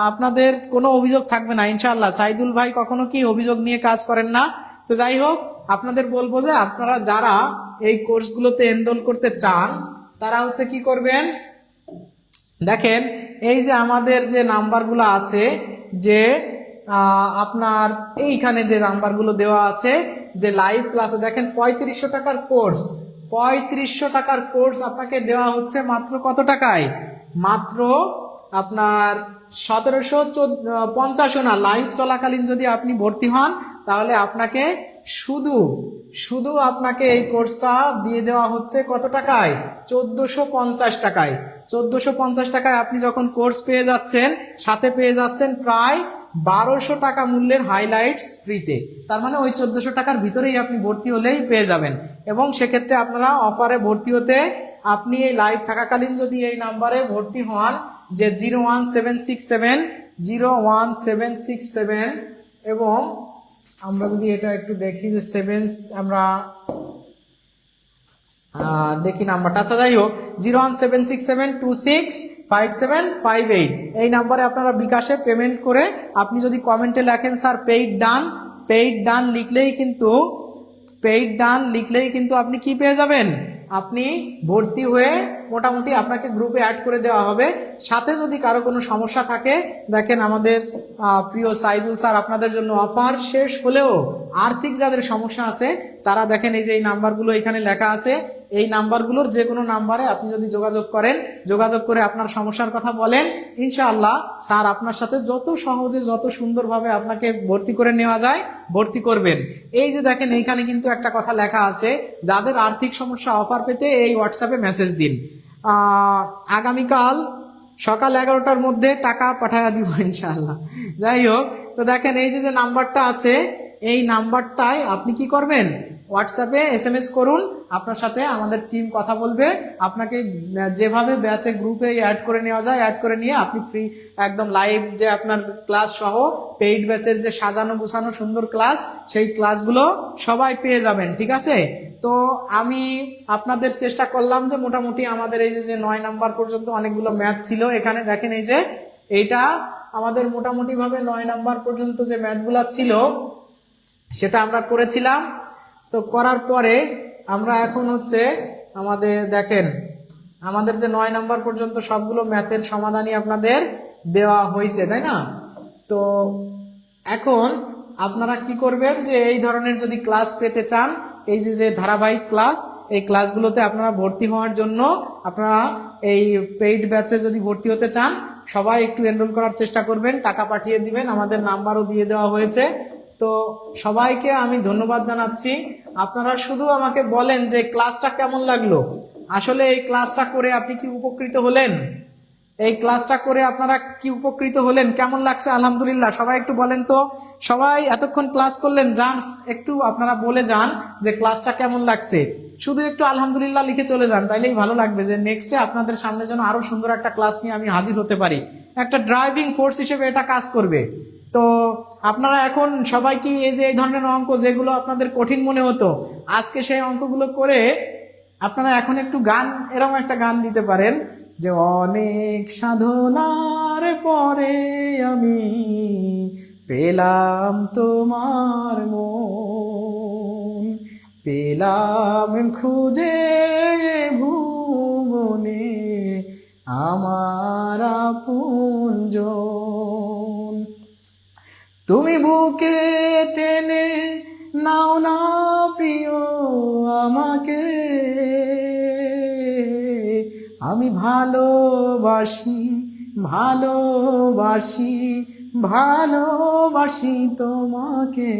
আপনাদের কোনো অভিযোগ থাকবে না ইনশাআল্লাহ। সাইদুল ভাই কখনো কি অভিযোগ নিয়ে কাজ করেন না। তো যাই হোক, আপনাদের বলবো যে আপনারা যারা এই কোর্সগুলোতে এনরোল করতে চান তারা হচ্ছে কি করবেন? দেখেন এই যে আমাদের যে নাম্বারগুলো আছে, যে আপনার এইখানে যে নাম্বারগুলো দেওয়া আছে যে লাইভ ক্লাসে, দেখেন 3500 টাকার কোর্স, 3500 টাকার কোর্স আপনাকে দেওয়া হচ্ছে মাত্র কত টাকায়? মাত্র আপনার 1750 না। লাইভ চলাকালীন যদি আপনি ভর্তি হন তাহলে আপনাকে শুধু আপনাকে এই কোর্সটা দিয়ে দেওয়া হচ্ছে কত টাকায়? 1450 টাকায়। 1450 টাকায় আপনি যখন কোর্স পেয়ে যাচ্ছেন, সাথে পেয়ে যাচ্ছেন প্রায় 1200 টাকা মূল্যের হাইলাইটস ফ্রিতে। তার মানে ওই 1400 টাকার ভিতরেই আপনি ভর্তি হলেই পেয়ে যাবেন। এবং সেক্ষেত্রে আপনারা অফারে ভর্তি হতে আপনি এই লাইভ থাকাকালীন যদি এই নাম্বারে ভর্তি হন, যে 01767 এবং আমরা যদি এটা একটু দেখি যে আমরা দেখি নাম্বারটা। আচ্ছা, যাই হোক, 01767265758 এই নাম্বারে আপনারা বিকাশে পেমেন্ট করে আপনি যদি কমেন্টে লেখেন স্যার পেইড ডান লিখলেই কিন্তু আপনি কি পেয়ে যাবেন? আপনি ভর্তি হয়ে মোটামুটি আপনাকে গ্রুপে অ্যাড করে দেওয়া হবে। সাথে যদি কারো কোনো সমস্যা থাকে, দেখেন আমাদের প্রিয় সাইদুল স্যার আপনাদের জন্য অফার শেষ হলেও আর্থিক যাদের সমস্যা আছে তারা দেখেন এই যে এই নাম্বারগুলো এখানে লেখা আছে, এই নাম্বারগুলোর যে কোনো নাম্বারে আপনি যদি যোগাযোগ করে আপনার সমস্যার কথা বলেন, ইনশাআল্লাহ স্যার আপনার সাথে যত সহজে যত সুন্দরভাবে আপনাকে ভর্তি করে নেওয়া যায় ভর্তি করবেন। এই যে দেখেন এইখানে কিন্তু একটা কথা লেখা আছে, যাদের আর্থিক সমস্যা অফার পেতে এই হোয়াটসঅ্যাপে মেসেজ দিন। আগামীকাল সকাল 11টার মধ্যে টাকা পাঠায়া দিব ইনশাআল্লাহ। যাই হোক, তো দেখেন এই যে নাম্বারটা আছে, এই নাম্বারটায় আপনি কি করবেন? হোয়াটসঅ্যাপে SMS করুন, আপনার সাথে আমাদের টিম কথা বলবে। আপনাকে যেভাবে ব্যাচে গ্রুপে অ্যাড করে নেওয়া যায় অ্যাড করে নিয়ে আপনি ফ্রি একদম লাইভ যে আপনার ক্লাস সহ পেইড ব্যাচের যে সাজানো গুছানো সুন্দর ক্লাস, সেই ক্লাসগুলো সবাই পেয়ে যাবেন। ঠিক আছে? তো আমি আপনাদের চেষ্টা করলাম যে মোটামুটি আমাদের এই যে 9 নাম্বার পর্যন্ত অনেকগুলো ম্যাথ ছিল এখানে। দেখেন এই যে এইটা আমাদের মোটামুটি ভাবে 9 নাম্বার পর্যন্ত যে ম্যাথগুলো ছিল সেটা আমরা করেছিলাম। তো করার পরে আমরা এখন হচ্ছে দেখেন আমাদের যে 9 নাম্বার পর্যন্ত সবগুলো ম্যাথের সমাধানই আপনাদের দেওয়া হয়েছে, তাই না? তো এখন আপনারা কি করবেন, যে এই ধরনের যদি ক্লাস পেতে চান, এই যে ধারাবাহিক ক্লাস, এই ক্লাসগুলোতে আপনারা ভর্তি হওয়ার জন্য আপনারা এই পেইড ব্যাচে যদি ভর্তি হতে চান সবাই একটু এনরোল করার চেষ্টা করবেন, টাকা পাঠিয়ে দিবেন, আমাদের নাম্বারও দিয়ে দেওয়া হয়েছে। তো সবাইকে আমি ধন্যবাদ জানাচ্ছি। আপনারা শুধু আমাকে বলেন যে ক্লাসটা কেমন লাগলো। আসলে এই ক্লাসটা করে আপনি কি উপকৃত হলেন? এই ক্লাসটা করে আপনারা কি উপকৃত হলেন? কেমন লাগছে? আলহামদুলিল্লাহ। সবাই একটু বলেন তো, সবাই এতক্ষণ ক্লাস করলেন, যান একটু আপনারা বলে যান যে ক্লাসটা কেমন লাগছে। শুধু একটু আলহামদুলিল্লাহ লিখে চলে যান, তাইলেই ভালো লাগবে যে নেক্সটে আপনাদের সামনে যেন আরো সুন্দর একটা ক্লাস নিয়ে আমি হাজির হতে পারি। একটা ড্রাইভিং ফোর্স হিসেবে এটা কাজ করবে। তো আপনারা এখন সবাই কি এই যে এই ধরনের অঙ্ক যেগুলো আপনাদের কঠিন মনে হতো, আজকে সেই অঙ্কগুলো করে আপনারা এখন একটু গান, এরকম একটা গান দিতে পারেন যে অনেক সাধনার পরে আমি পেলাম তোমার মন, পেলাম খুঁজে ভুবনে আমার আপনজন। তুমি বুকে টেনে নাও না প্রিয় আমাকে, আমি ভালোবাসি ভালোবাসি ভালোবাসি তোমাকে।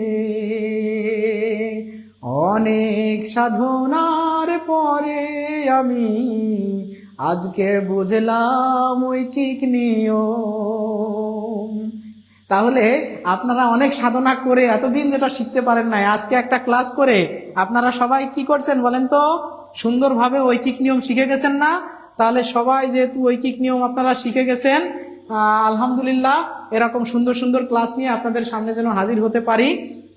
অনেক সাধনার পরে আমি আজকে বুঝলাম ঐকিক নিয়ম। তাহলে আপনারা অনেক সাধনা করে এতদিন যেটা শিখতে পারেন নাই, আজকে একটা ক্লাস করে আপনারা সবাই কি করছেন বলেন তো? সুন্দরভাবে ঐকিক নিয়ম শিখে গেছেন না? তাহলে সবাই যেহেতু ঐকিক নিয়ম আপনারা শিখে গেছেন, আলহামদুলিল্লাহ, এরকম সুন্দর সুন্দর ক্লাস নিয়ে আপনাদের সামনে যেন হাজির হতে পারি।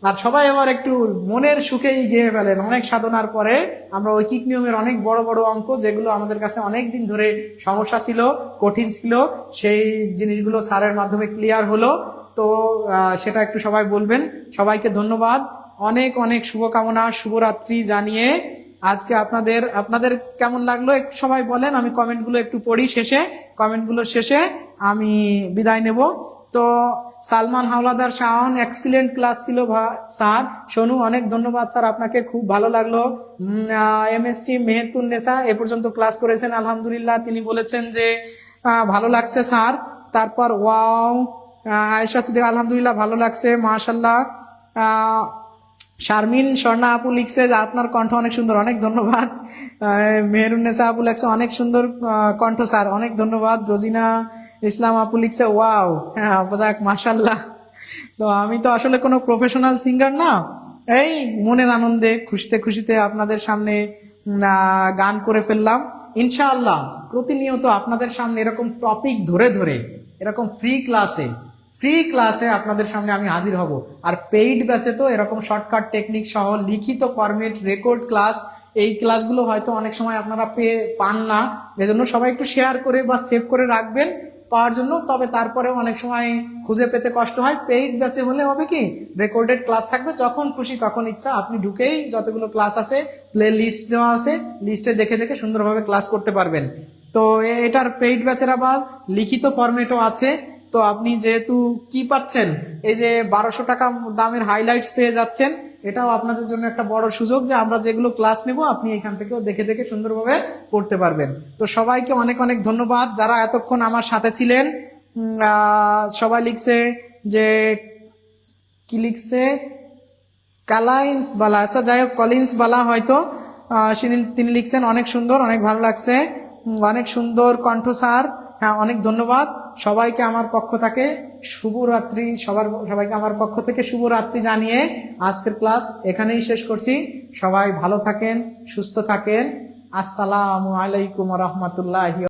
আর সবাই আবার একটু মনের সুখেই গেয়ে ফেলেন। অনেক সাধনার পরে আমরা ঐকিক নিয়মের অনেক বড় বড় অঙ্ক, যেগুলো আমাদের কাছে অনেক দিন ধরে সমস্যা ছিল, কঠিন ছিল, সেই জিনিসগুলো স্যারের মাধ্যমে ক্লিয়ার হলো। তো সেটা একটু সবাই বলবেন। সবাইকে ধন্যবাদ, অনেক অনেক শুভকামনা, শুভরাত্রি জানিয়ে আজকে আপনাদের কেমন লাগলো একটু সবাই বলেন। আমি কমেন্টগুলো একটু পড়ি শেষে, কমেন্টগুলো শেষে আমি বিদায় নেব। তো সালমান হাওলাদার শাওন, এক্সিলেন্ট ক্লাস ছিল স্যার। সোনু, অনেক ধন্যবাদ স্যার, আপনাকে খুব ভালো লাগলো। এমএসটি মেহেতুন নেসা এ পর্যন্ত ক্লাস করেছেন, আলহামদুলিল্লাহ, তিনি বলেছেন যে ভালো লাগছে স্যার। তারপর ওয়াও, আয়েশা সিদ্দিক, আলহামদুলিল্লাহ ভালো লাগছে, মাশাল্লাহ। শারমিন স্বর্ণা আপু লিখছে যে আপনার কণ্ঠ অনেক সুন্দর, অনেক ধন্যবাদ। মেহরুন্নেসা আপু লিখছে অনেক সুন্দর কণ্ঠ স্যার, অনেক ধন্যবাদ। রোজিনা ইসলাম আপু লিখছে ওয়াও, হ্যাঁ যাক মাশাল্লাহ। তো আমি তো আসলে কোনো প্রফেশনাল সিঙ্গার না, এই মনের আনন্দে খুশিতে খুশিতে আপনাদের সামনে গান করে ফেললাম। ইনশাআল্লাহ প্রতিনিয়ত আপনাদের সামনে এরকম টপিক ধরে ধরে এরকম ফ্রি ক্লাসে আপনাদের সামনে আমি হাজির হব। আর পেইড ব্যাচে তো এরকম শর্টকাট টেকনিক সহ লিখিত ফরম্যাট রেকর্ড ক্লাস, এই ক্লাসগুলো হয়তো অনেক সময় আপনারা পান না, এজন্য সবাই একটু শেয়ার করে বা সেভ করে রাখবেন পাওয়ার জন্য। তবে তারপরেও অনেক সময় খুঁজে পেতে কষ্ট হয়। পেইড ব্যাচে হলে হবে কি, রেকর্ডেড ক্লাস থাকবে, যখন খুশি তখন ইচ্ছা আপনি ঢুকেই যতগুলো ক্লাস আছে, প্লে লিস্ট দেওয়া আছে, লিস্টে দেখে দেখে সুন্দরভাবে ক্লাস করতে পারবেন। তো এটার পেইড ব্যাচের আবার লিখিত ফরম্যাটও আছে। তো আপনি যেহেতু কি পাচ্ছেন, এই যে 1200 টাকা দামের হাইলাইটস পেয়ে যাচ্ছেন, এটাও আপনাদের জন্য একটা বড় সুযোগ যে আমরা যেগুলো ক্লাস নেব আপনি এখান থেকেও দেখে দেখে সুন্দরভাবে পড়তে পারবেন। তো সবাইকে অনেক অনেক ধন্যবাদ যারা এতক্ষণ আমার সাথে ছিলেন। সবাই লিখছে যে কি লিখছে, কালাইন্স বালা, আচ্ছা যাই হোক, কলিন্স বালা হয়তো তিনি লিখছেন অনেক সুন্দর, অনেক ভালো লাগছে, অনেক সুন্দর কণ্ঠ স্যার, হ্যাঁ অনেক ধন্যবাদ। সবাইকে আমার পক্ষ থেকে শুভরাত্রি, সবাইকে আমার পক্ষ থেকে শুভরাত্রি জানিয়ে আজকের ক্লাস এখানেই শেষ করছি। সবাই ভালো থাকেন, সুস্থ থাকেন। আসসালামু আলাইকুম ওয়া রাহমাতুল্লাহি।